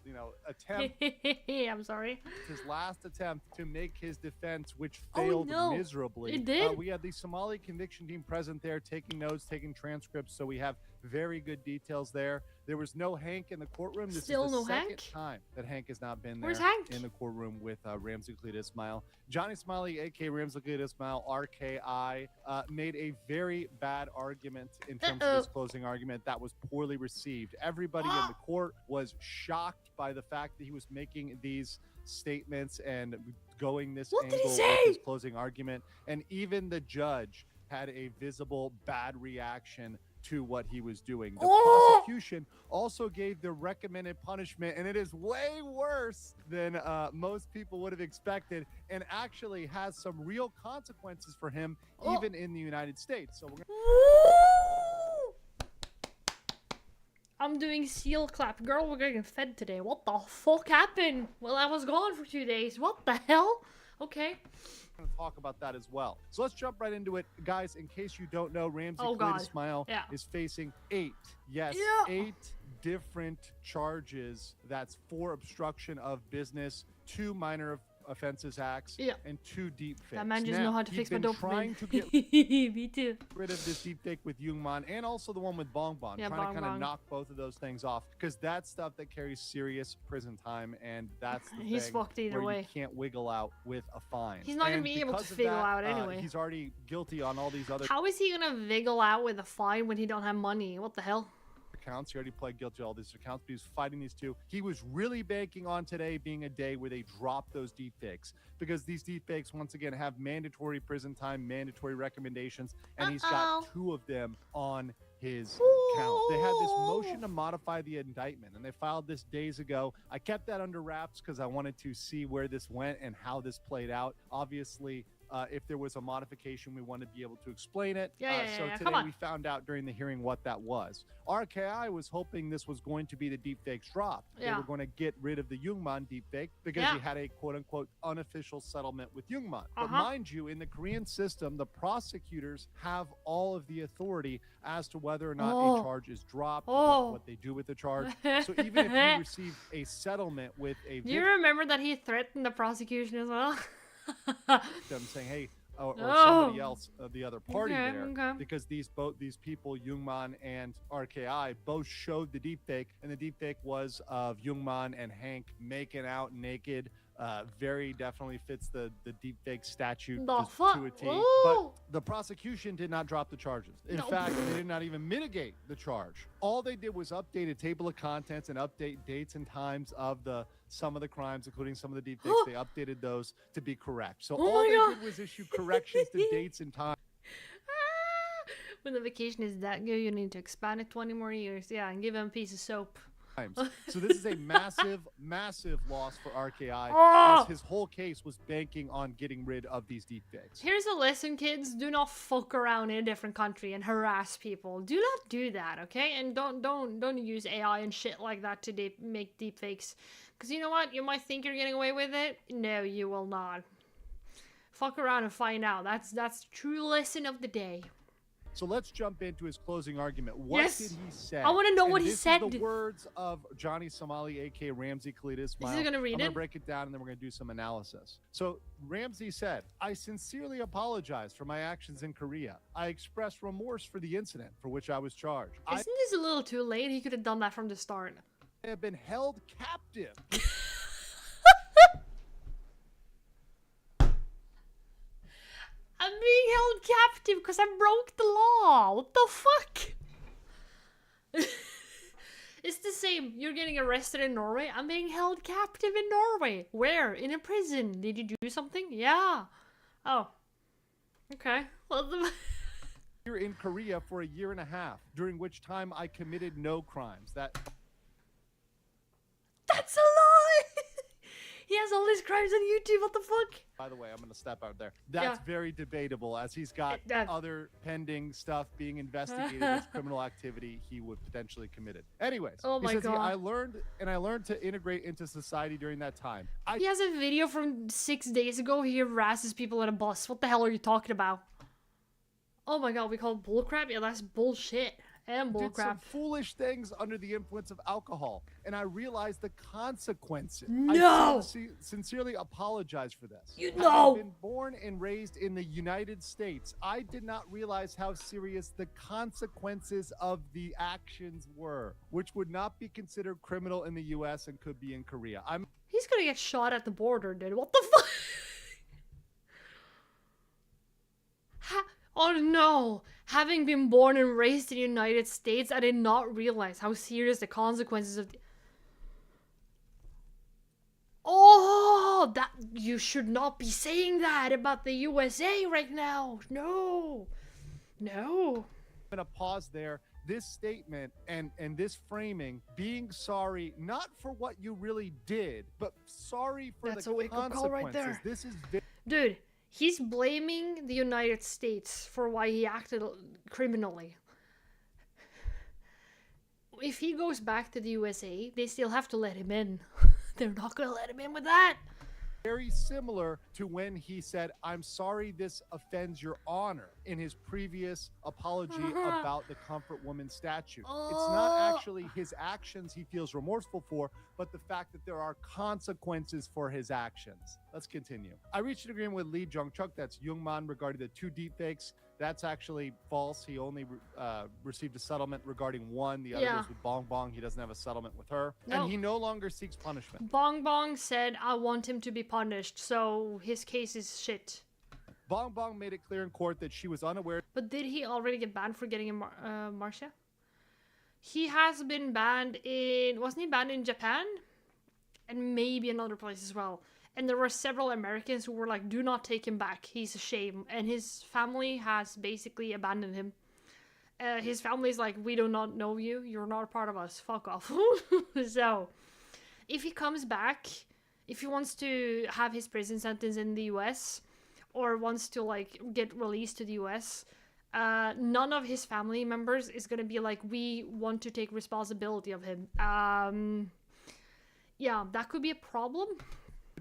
attempt. I'm sorry. His last attempt to make his defense, which failed miserably. It did. We had the Somali conviction team present there, taking notes, taking transcripts, so we have very good details there. There was no Hank in the courtroom. This Still is the no second Hank? time that Hank has not been Where's there Hank? in the courtroom with Ramsey Khalid Ismail. Johnny Somali, aka Ramsey Khalid Ismail, RKI, made a very bad argument in terms of his closing argument that was poorly received. Everybody in the court was shocked by the fact that he was making these statements and going this angle with his closing argument, and even the judge had a visible bad reaction to what he was doing. The prosecution also gave the recommended punishment, and it is way worse than most people would have expected, and actually has some real consequences for him even in the United States. So we're I'm doing seal clap. Girl, we're getting fed today. What the fuck happened? Well, I was gone for 2 days. What the hell? Okay. going to talk about that as well. So let's jump right into it. Guys, in case you don't know, Ramsey Khalid Ismail is facing 8 different charges. That's 4 obstruction of business, 2 minor offenses acts, and 2 deep fakes. That man just know how to fix my dopamine. Trying to get Me too. rid of this deep fake with Jungman and also the one with Bongbong. Yeah, trying to kind Bongbong. of knock both of those things off, because that's stuff that carries serious prison time, and that's the He's thing fucked either where way. you can't wiggle out with a fine. He's not gonna And be able to because of wiggle that, out anyway. He's already guilty on all these other How is he gonna wiggle out with a fine when he don't have money? What the hell? accounts. He already pled guilty to all these accounts, but he was fighting these 2. He was really banking on today being a day where they drop those deepfakes, because these deepfakes, once again, have mandatory prison time, mandatory recommendations, and he's got 2 of them on his count. They had this motion to modify the indictment, and they filed this days ago. I kept that under wraps because I wanted to see where this went and how this played out. Obviously, if there was a modification, we wanted to be able to explain it. So today we found out during the hearing what that was. RKI was hoping this was going to be the deepfakes dropped. They were going to get rid of the Jungman deepfake because he had a quote-unquote unofficial settlement with Jungman. But mind you, in the Korean system, the prosecutors have all of the authority as to whether or not a charge is dropped, what they do with the charge. So even if you receive a settlement with a Do you remember that he threatened the prosecution as well? them saying, hey, or somebody else, the other party there, okay. because these people, Jungman and RKI, both showed the deepfake, and the deepfake was of Jungman and Hank making out naked. Very definitely fits the deepfake statute to a T. But the prosecution did not drop the charges. In fact, they did not even mitigate the charge. All they did was update a table of contents and update dates and times of some of the crimes, including some of the deepfakes. They updated those to be correct. So all they did was issue corrections to dates and times. When the vacation is that good, you need to expand it 20 more years. Yeah, and give him a piece of soap. So this is a massive, massive loss for RKI, as his whole case was banking on getting rid of these deepfakes. Here's a lesson, kids. Do not fuck around in a different country and harass people. Do not do that, okay? And don't use AI and shit like that to make deepfakes. Because you know what? You might think you're getting away with it. No, you will not. Fuck around and find out. That's the true lesson of the day. So let's jump into his closing argument. What did he say? I want to know what he said. This is the words of Johnny Somali, aka Ramsey Khalid Ismail. Is he gonna read it? I'm going to break it down and then we're going to do some analysis. So Ramsey said, "I sincerely apologize for my actions in Korea. I express remorse for the incident for which I was charged. Isn't this a little too late? He could have done that from the start. I have been held captive." I'm being held captive because I broke the law. What the fuck? It's the same. You're getting arrested in Norway. I'm being held captive in Norway. Where? In a prison. Did you do something? Yeah. Oh. Okay. Well, Here in Korea for a year and a half, during which time I committed no crimes. That's a lie! He has all his crimes on YouTube. What the fuck? By the way, I'm going to step out there. That's very debatable, as he's got other pending stuff being investigated as criminal activity he would potentially committed. Anyways, oh my God. I learned to integrate into society during that time. He has a video from 6 days ago. He harasses people at a bus. What the hell are you talking about? Oh my God, we call it bullcrap? Yeah, that's bullshit. And bullcrap. Did some foolish things under the influence of alcohol, and I realized the consequences. No! I sincerely apologize for this. No! I've been born and raised in the United States. I did not realize how serious the consequences of the actions were, which would not be considered criminal in the U.S. and could be in Korea. He's gonna get shot at the border, dude. What the fuck? Oh no! Having been born and raised in the United States, I did not realize how serious the consequences of Oh, that you should not be saying that about the USA right now. No. No. I'm gonna pause there. This statement and this framing, being sorry not for what you really did, but sorry for That's the a wake-up call right there. This is Dude, he's blaming the United States for why he acted criminally. If he goes back to the USA, they still have to let him in. They're not gonna let him in with that. very similar to when he said, "I'm sorry this offends your honor," in his previous apology about the Comfort Woman statue. It's not actually his actions he feels remorseful for, but the fact that there are consequences for his actions. Let's continue. I reached an agreement with Lee Jung-chuk, that's Jungman, regarding the 2 deepfakes. That's actually false. He only received a settlement regarding one. The other was with Bong Bong. He doesn't have a settlement with her. No. And he no longer seeks punishment. Bong Bong said, "I want him to be punished," so his case is shit. Bong Bong made it clear in court that she was unaware. But did he already get banned for getting in Marcia? He has been banned in... Wasn't he banned in Japan? And maybe another place as well. And there were several Americans who were like, "Do not take him back. He's a shame." And his family has basically abandoned him. His family's like, "We do not know you. You're not a part of us. Fuck off." So, if he comes back, if he wants to have his prison sentence in the US, or wants to like get released to the US, none of his family members is gonna be like, "We want to take responsibility of him." Yeah, that could be a problem.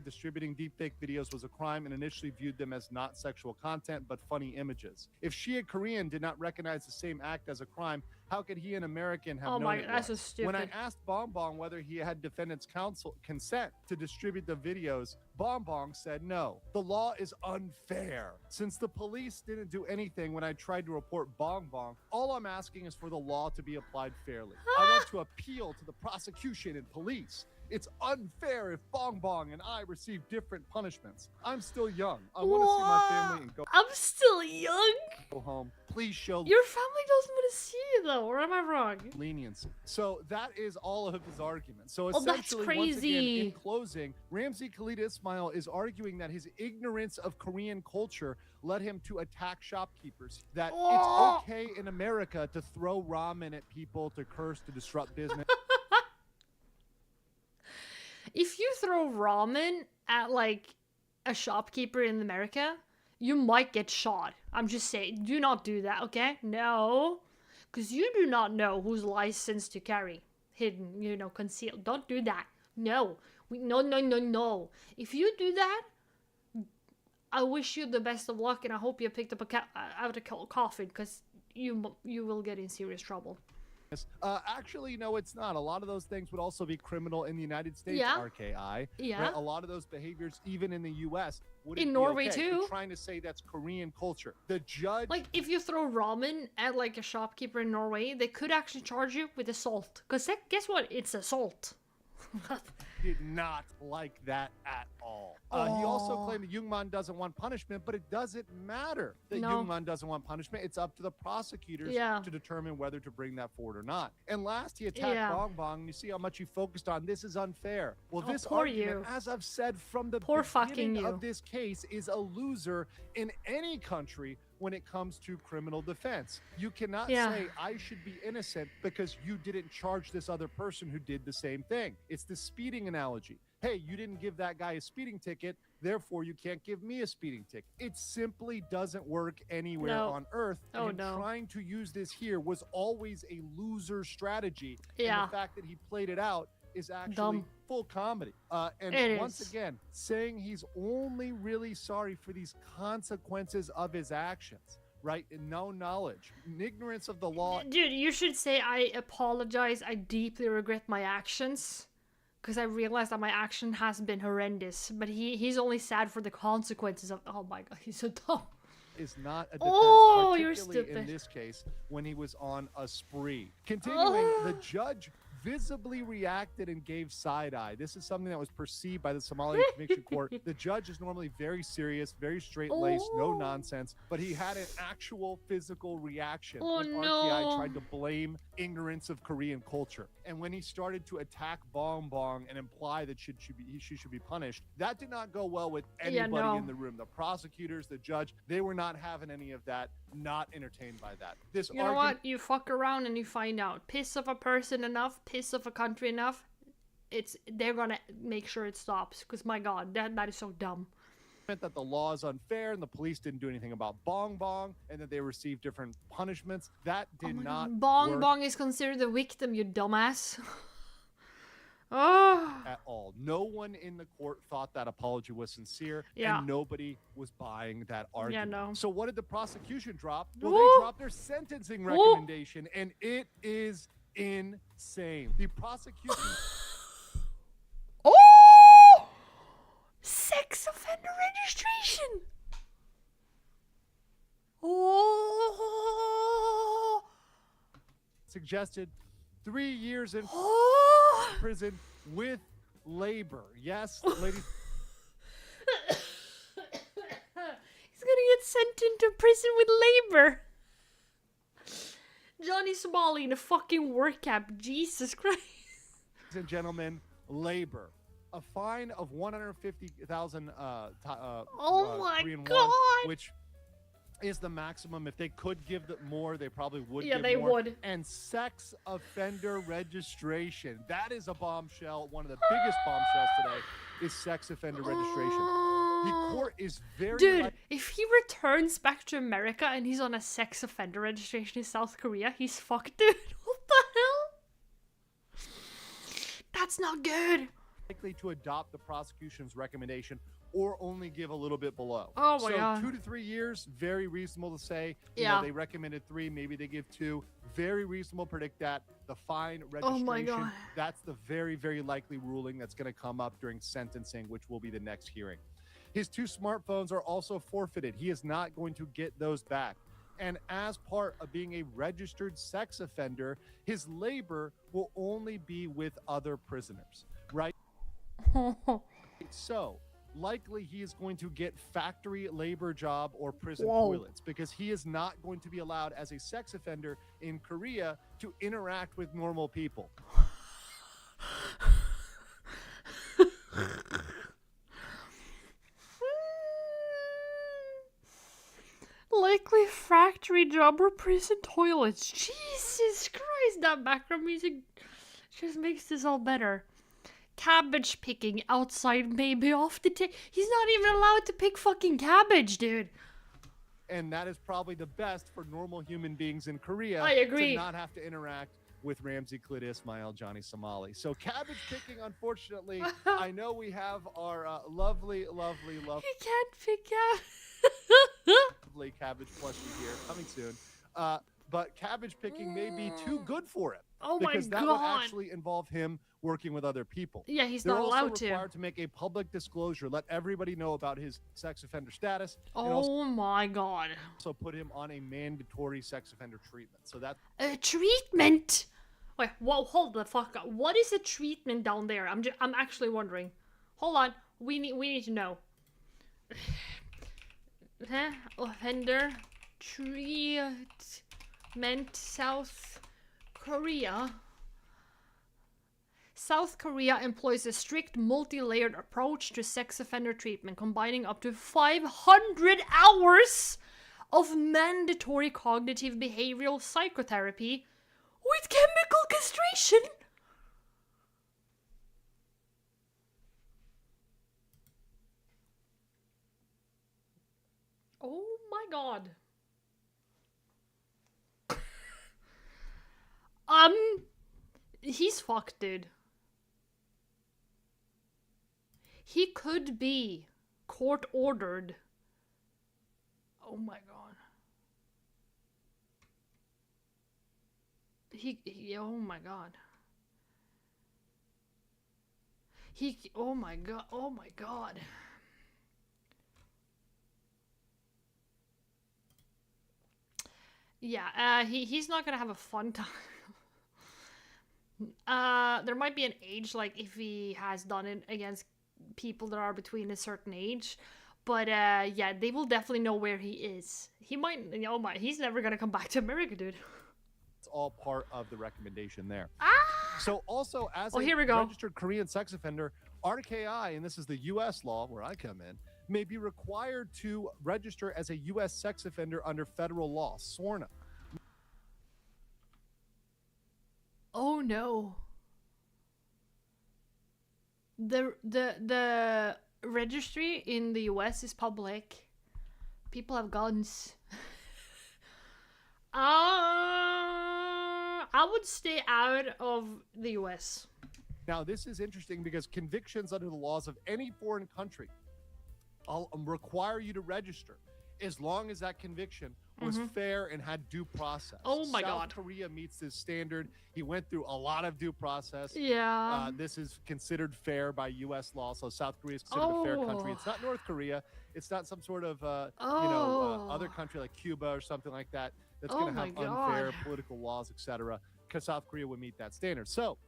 Distributing deepfake videos was a crime and initially viewed them as not sexual content but funny images. If she, a Korean, did not recognize the same act as a crime, how could he, an American, have known it that's was? so stupid. When I asked Bong Bong whether he had defendant's counsel consent to distribute the videos, Bong Bong said no. The law is unfair. Since the police didn't do anything when I tried to report Bong Bong, all I'm asking is for the law to be applied fairly. I want to appeal to the prosecution and police. It's unfair if Bong Bong and I receive different punishments. I'm still young. I want to see my family and I'm still young? go home. Please show Your family doesn't want to see you though, or am I wrong? leniency. So that is all of his arguments. So that's essentially, once again, crazy. in closing, Ramsey Khalid Ismail is arguing that his ignorance of Korean culture led him to attack shopkeepers. That it's okay in America to throw ramen at people, to curse, to disrupt business. If you throw ramen at like a shopkeeper in America, you might get shot. I'm just saying, do not do that, okay? No. Because you do not know who's licensed to carry, hidden, you know, concealed. Don't do that. No. No. If you do that, I wish you the best of luck, and I hope you picked up out a coffin, because you will get in serious trouble. Actually, no, it's not. A lot of those things would also be criminal in the United States, Yeah. RKI. Yeah. Right? A lot of those behaviors, even in the U.S., would In be Norway, okay. too. You're trying to say that's Korean culture. The judge Like, if you throw ramen at like a shopkeeper in Norway, they could actually charge you with assault. Because guess what? It's assault. did not like that at all. He also claimed that Jungmann doesn't want punishment, but it doesn't matter that Jungmann doesn't want punishment. It's up to the prosecutors to determine whether to bring that forward or not. And last, he attacked Bong Bong. You see how much he focused on this is unfair. Well, this argument, as I've said from the beginning of this case, is a loser in any country when it comes to criminal defense. You cannot say, I should be innocent because you didn't charge this other person who did the same thing. It's the speeding analogy. Hey, you didn't give that guy a speeding ticket, therefore you can't give me a speeding ticket. It simply doesn't work anywhere on earth. And trying to use this here was always a loser strategy. And the fact that he played it out is actually full comedy. And once again, saying he's only really sorry for these consequences of his actions, right? And no knowledge, ignorance of the law. Dude, you should say, I apologize. I deeply regret my actions. Because I realized that my action has been horrendous. But he's only sad for the consequences of... Oh my god, he's so dumb. Is not a defense, you're stupid. In this case, when he was on a spree. Continuing, the judge visibly reacted and gave side eye. This is something that was perceived by the Somali Conviction Court. The judge is normally very serious, very straight-laced, no nonsense, but he had an actual physical reaction when RTI tried to blame ignorance of Korean culture. And when he started to attack Bong Bong and imply that she should be punished, that did not go well with anybody in the room. The prosecutors, the judge, they were not having any of that, not entertained by that. You know what? You fuck around and you find out. Piss of a person enough, piss of a country enough, they're gonna make sure it stops. Because my god, that is so dumb. That the law is unfair and the police didn't do anything about Bong Bong and that they received different punishments. That did not Bong Bong is considered the victim, you dumbass. At all. No one in the court thought that apology was sincere, and nobody was buying that argument. So what did the prosecution drop? Well, they dropped their sentencing recommendation, and it is insane. The prosecution... Sex offender registration! Suggested 3 years in prison with labor. Yes, ladies. He's gonna get sent into prison with labor. Johnny Somali in a fucking work camp. Jesus Christ. Ladies and gentlemen, labor. A fine of 150,000 Korean won, which is the maximum. If they could give more, they probably would give more. Yeah, they would. And sex offender registration. That is a bombshell. One of the biggest bombshells today is sex offender registration. The court is very... Dude, if he returns back to America and he's on a sex offender registration in South Korea, he's fucked, dude. What the hell? That's not good. Likely to adopt the prosecution's recommendation or only give a little bit below. Oh my god. 2 to 3 years, very reasonable to say. You know, they recommended 3, maybe they give 2. Very reasonable to predict that. The fine registration, my god. That's the very, very likely ruling that's going to come up during sentencing, which will be the next hearing. His 2 smartphones are also forfeited. He is not going to get those back. And as part of being a registered sex offender, his labor will only be with other prisoners, right? So likely he is going to get factory labor job or prison toilets because he is not going to be allowed as a sex offender in Korea to interact with normal people. Likely factory job or prison toilets. Jesus Christ, that background music just makes this all better. cabbage picking outside maybe off the table. He's not even allowed to pick fucking cabbage, dude. And that is probably the best for normal human beings in Korea. I agree. To not have to interact with Ramsey Clit Ismail, Johnny Somali. So cabbage picking, unfortunately, I know we have our lovely He can't pick cabbage plushie here coming soon. But cabbage picking may be too good for him. Oh my because that God. would actually involve him working with other people. Yeah, he's They're not also allowed to. required to make a public disclosure, let everybody know about his sex offender status, and Oh my God. also put him on a mandatory sex offender treatment. So that's A treatment? Wait, whoa, hold the fuck up. What is a treatment down there? I'm actually wondering. Hold on. We need to know. Offender treatment South Korea. South Korea employs a strict multi-layered approach to sex offender treatment, combining up to 500 hours of mandatory cognitive behavioral psychotherapy with chemical castration. Oh my God. He's fucked, dude. He could be court ordered. Oh my God. Oh my God. Oh my God. Oh my God. Yeah, he's not gonna have a fun time. There might be an age, like, if he has done it against people that are between a certain age. But, yeah, they will definitely know where he is. He might, oh my, he's never gonna come back to America, dude. It's all part of the recommendation there. Ah! So also, as here we go. registered Korean sex offender, RKI, and this is the U.S. law where I come in, may be required to register as a U.S. sex offender under federal law, SORNA. Oh no. The registry in the US is public. People have guns. I would stay out of the US. Now, this is interesting because convictions under the laws of any foreign country require you to register as long as that conviction was fair and had due process. Oh my God. South Korea meets this standard. He went through a lot of due process. Yeah. This is considered fair by U.S. law, so South Korea is considered a fair country. It's not North Korea. It's not some sort of other country like Cuba or something like that that's going to have unfair political laws, etc. Because South Korea would meet that standard. So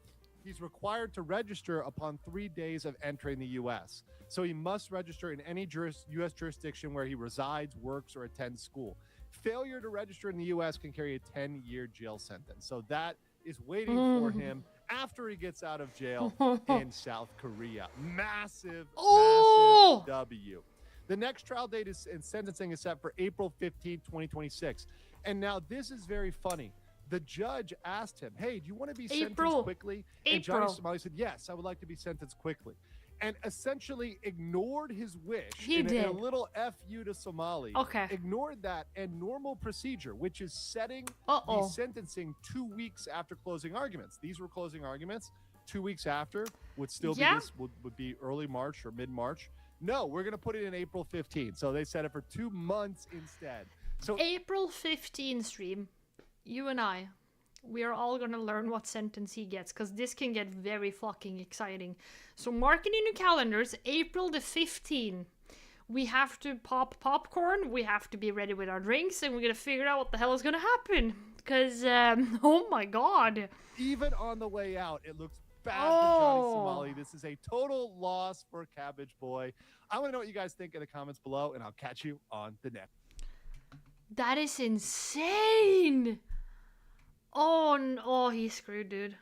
he's required to register upon 3 days of entering the U.S. So he must register in any U.S. jurisdiction where he resides, works, or attends school. Failure to register in the U.S. can carry a 10-year jail sentence. So that is waiting for him after he gets out of jail in South Korea. Massive W. The next trial date and sentencing is set for April 15, 2026. And now this is very funny. The judge asked him, hey, do you want to be sentenced quickly? And Johnny Somali said, yes, I would like to be sentenced quickly. And essentially ignored his wish. He did. A little F-U to Somali. Okay. Ignored that and normal procedure, which is setting the sentencing 2 weeks after closing arguments. These were closing arguments. 2 weeks after would still be this, would be early March or mid-March. No, we're going to put it in April 15. So they set it for 2 months instead. So April 15 stream. You and I, we are all gonna learn what sentence he gets, because this can get very fucking exciting. So mark it in your calendars, April the 15th. We have to pop popcorn, we have to be ready with our drinks, and we're gonna figure out what the hell is gonna happen. Because, oh my God. Even on the way out, it looks bad for Johnny Somali. This is a total loss for Cabbage Boy. I want to know what you guys think in the comments below, and I'll catch you on the next. That is insane. Oh, he's screwed, dude.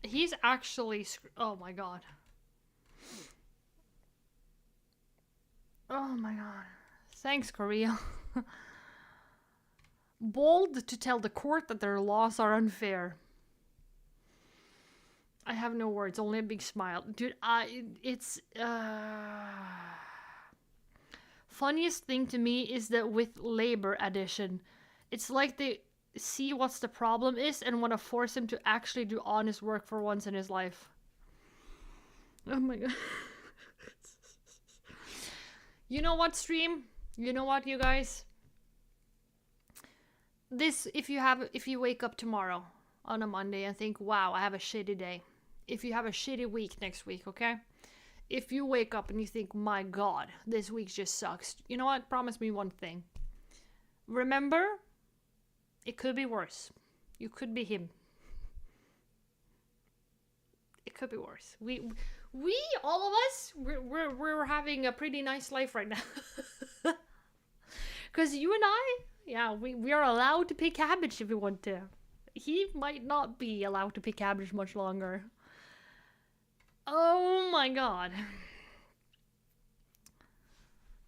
He's actually screwed. Oh my God. Oh my God. Thanks, Korea. Bold to tell the court that their laws are unfair. I have no words, only a big smile. Dude, it's funniest thing to me is that with Labor Edition, it's like they see what's the problem is and want to force him to actually do honest work for once in his life. Oh my god. You know what, stream? You know what, you guys? This, if you wake up tomorrow on a Monday and think, wow, I have a shitty day. If you have a shitty week next week, okay? If you wake up and you think, my god, this week just sucks. You know what? Promise me one thing. Remember, it could be worse. You could be him. It could be worse. We all of us, we're having a pretty nice life right now. Because you and I, yeah, we are allowed to pick cabbage if we want to. He might not be allowed to pick cabbage much longer. Oh my god.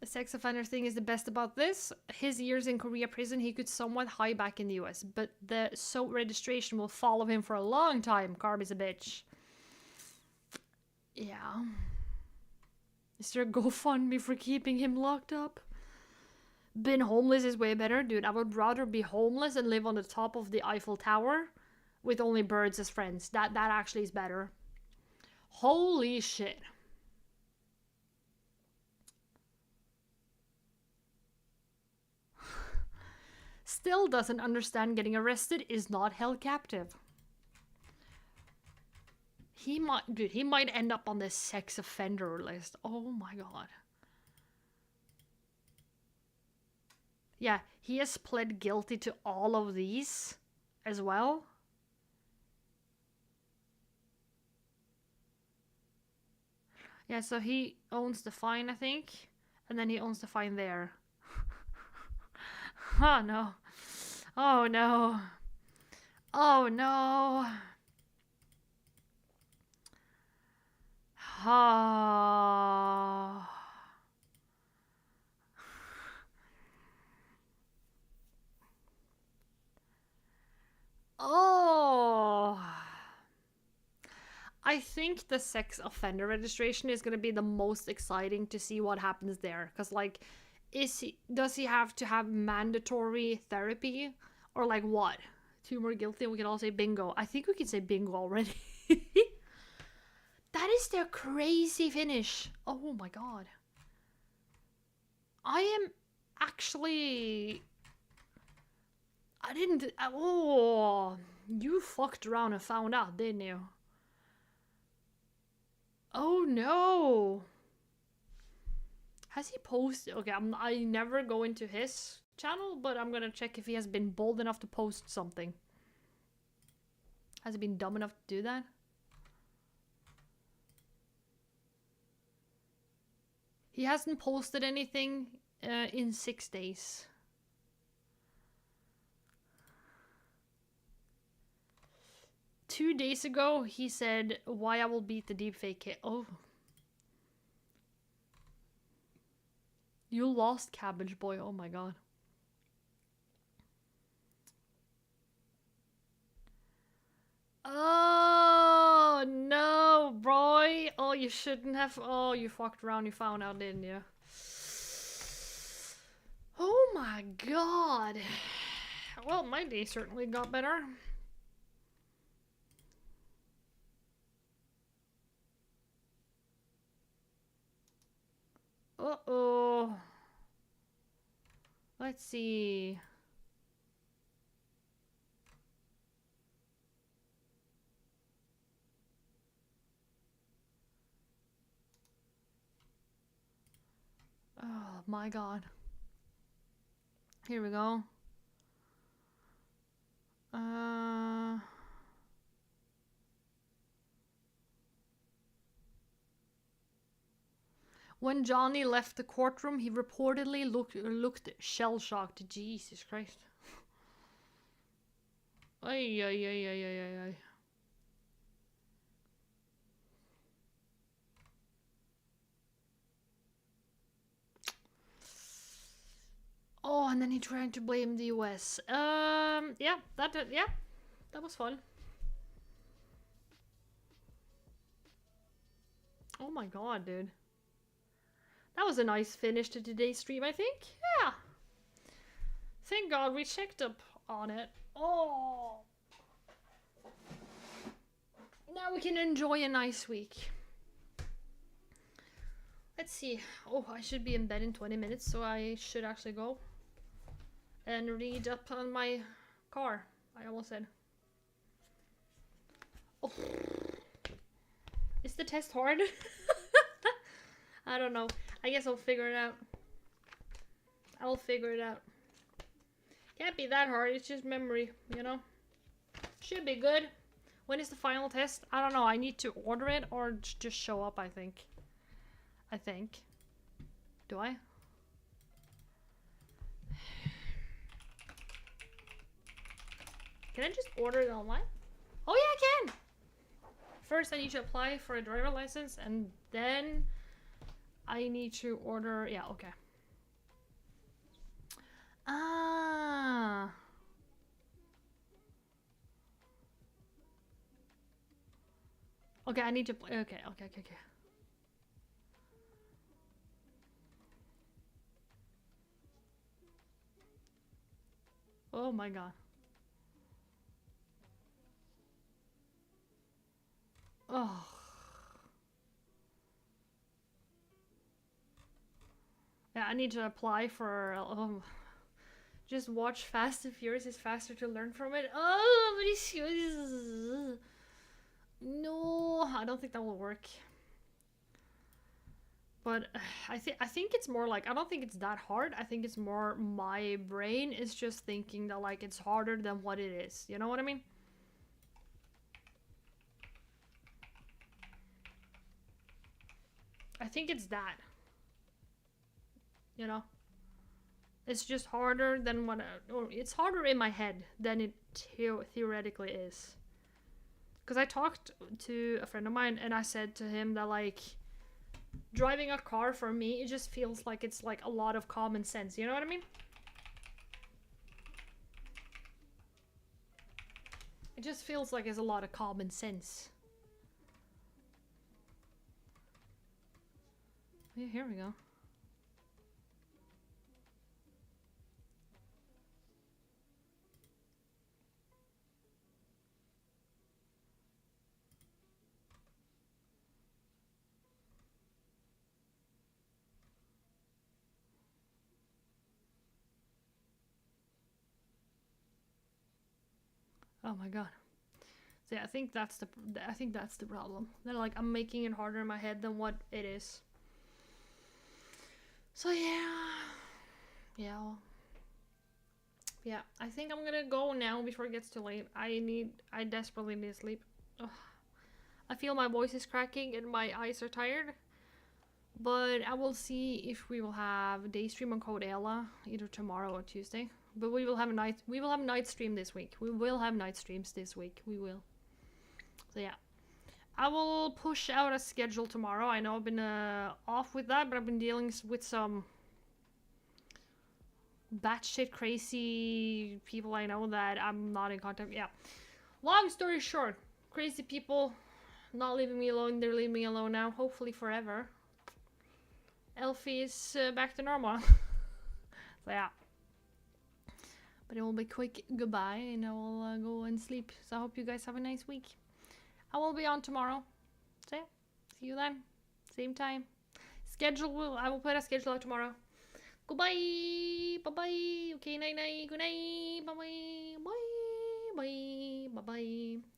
The sex offender thing is the best about this. His years in Korea prison, he could somewhat hide back in the US, but the SOAT registration will follow him for a long time. Carb is a bitch. Yeah. Is there a GoFundMe for keeping him locked up? Being homeless is way better. Dude, I would rather be homeless and live on the top of the Eiffel Tower with only birds as friends. That actually is better. Holy shit. Still doesn't understand getting arrested is not held captive. He might end up on the sex offender list. Oh my god. Yeah, he has pled guilty to all of these as well. Yeah, so he owns the fine, I think. And then he owns the fine there. Oh no. Oh no. Oh no. Oh. Oh. I think the sex offender registration is going to be the most exciting to see what happens there. Because, like, does he have to have mandatory therapy? Or, like, what? 2 more guilty and we can all say bingo. I think we can say bingo already. That is their crazy finish. Oh my god. I am actually... Oh, you fucked around and found out, didn't you? Oh no. Has he posted? Okay, I never go into his channel, but I'm gonna check if he has been bold enough to post something. Has he been dumb enough to do that? He hasn't posted anything in 6 days. Two days ago, he said, why I will beat the deepfake kid. Oh. You lost, Cabbage Boy. Oh my god. Oh, no, boy. Oh, you shouldn't have. Oh, you fucked around. You found out, didn't you? Oh my god. Well, my day certainly got better. Uh-oh. Let's see. Oh my god. Here we go. When Johnny left the courtroom, he reportedly looked shell-shocked. Jesus Christ. Ay, ay, ay, ay, ay, ay, ay. Oh, and then he tried to blame the US. Yeah, that was fun. Oh my god, dude. That was a nice finish to today's stream, I think. Yeah. Thank God we checked up on it. Oh. Now we can enjoy a nice week. Let's see. Oh, I should be in bed in 20 minutes, so I should actually go and read up on my car. I almost said. Oh. Is the test hard? I don't know. I guess I'll figure it out. I'll figure it out. Can't be that hard. It's just memory, you know? Should be good. When is the final test? I don't know. I need to order it or just show up, I think. Do I? Can I just order it online? Oh yeah, I can! First I need to apply for a driver license and then I need to order... Yeah, okay. Ah. Okay, I need to... Okay. Oh my god. Oh. Yeah, I need to apply for... just watch Fast and Furious is faster to learn from it. Oh, but it's... No, I don't think that will work. But I think it's more like, I don't think it's that hard. I think it's more my brain is just thinking that like it's harder than what it is. You know what I mean? I think it's that. You know? It's just harder than what... or it's harder in my head than it theoretically is. Because I talked to a friend of mine and I said to him that like... driving a car for me, it just feels like it's like a lot of common sense. You know what I mean? It just feels like there's a lot of common sense. Yeah, here we go. Oh my god. So yeah, I think that's the problem. That like I'm making it harder in my head than what it is. So yeah, I think I'm gonna go now before it gets too late. I desperately need sleep. Ugh. I feel my voice is cracking and my eyes are tired. But I will see if we will have day stream on Code Ella either tomorrow or Tuesday. But we will have night stream this week. We will have night streams this week. We will. So yeah. I will push out a schedule tomorrow. I know I've been off with that, but I've been dealing with some batshit crazy people I know that I'm not in contact with. Yeah. Long story short, crazy people not leaving me alone. They're leaving me alone now, hopefully forever. Elfie is back to normal. So yeah. But it will be quick goodbye and I will go and sleep. So I hope you guys have a nice week. I will be on tomorrow. So yeah, see you then. Same time. I will put a schedule out tomorrow. Goodbye. Bye-bye. Okay, night-night. Good night. Bye-bye. Bye. Bye. Bye-bye.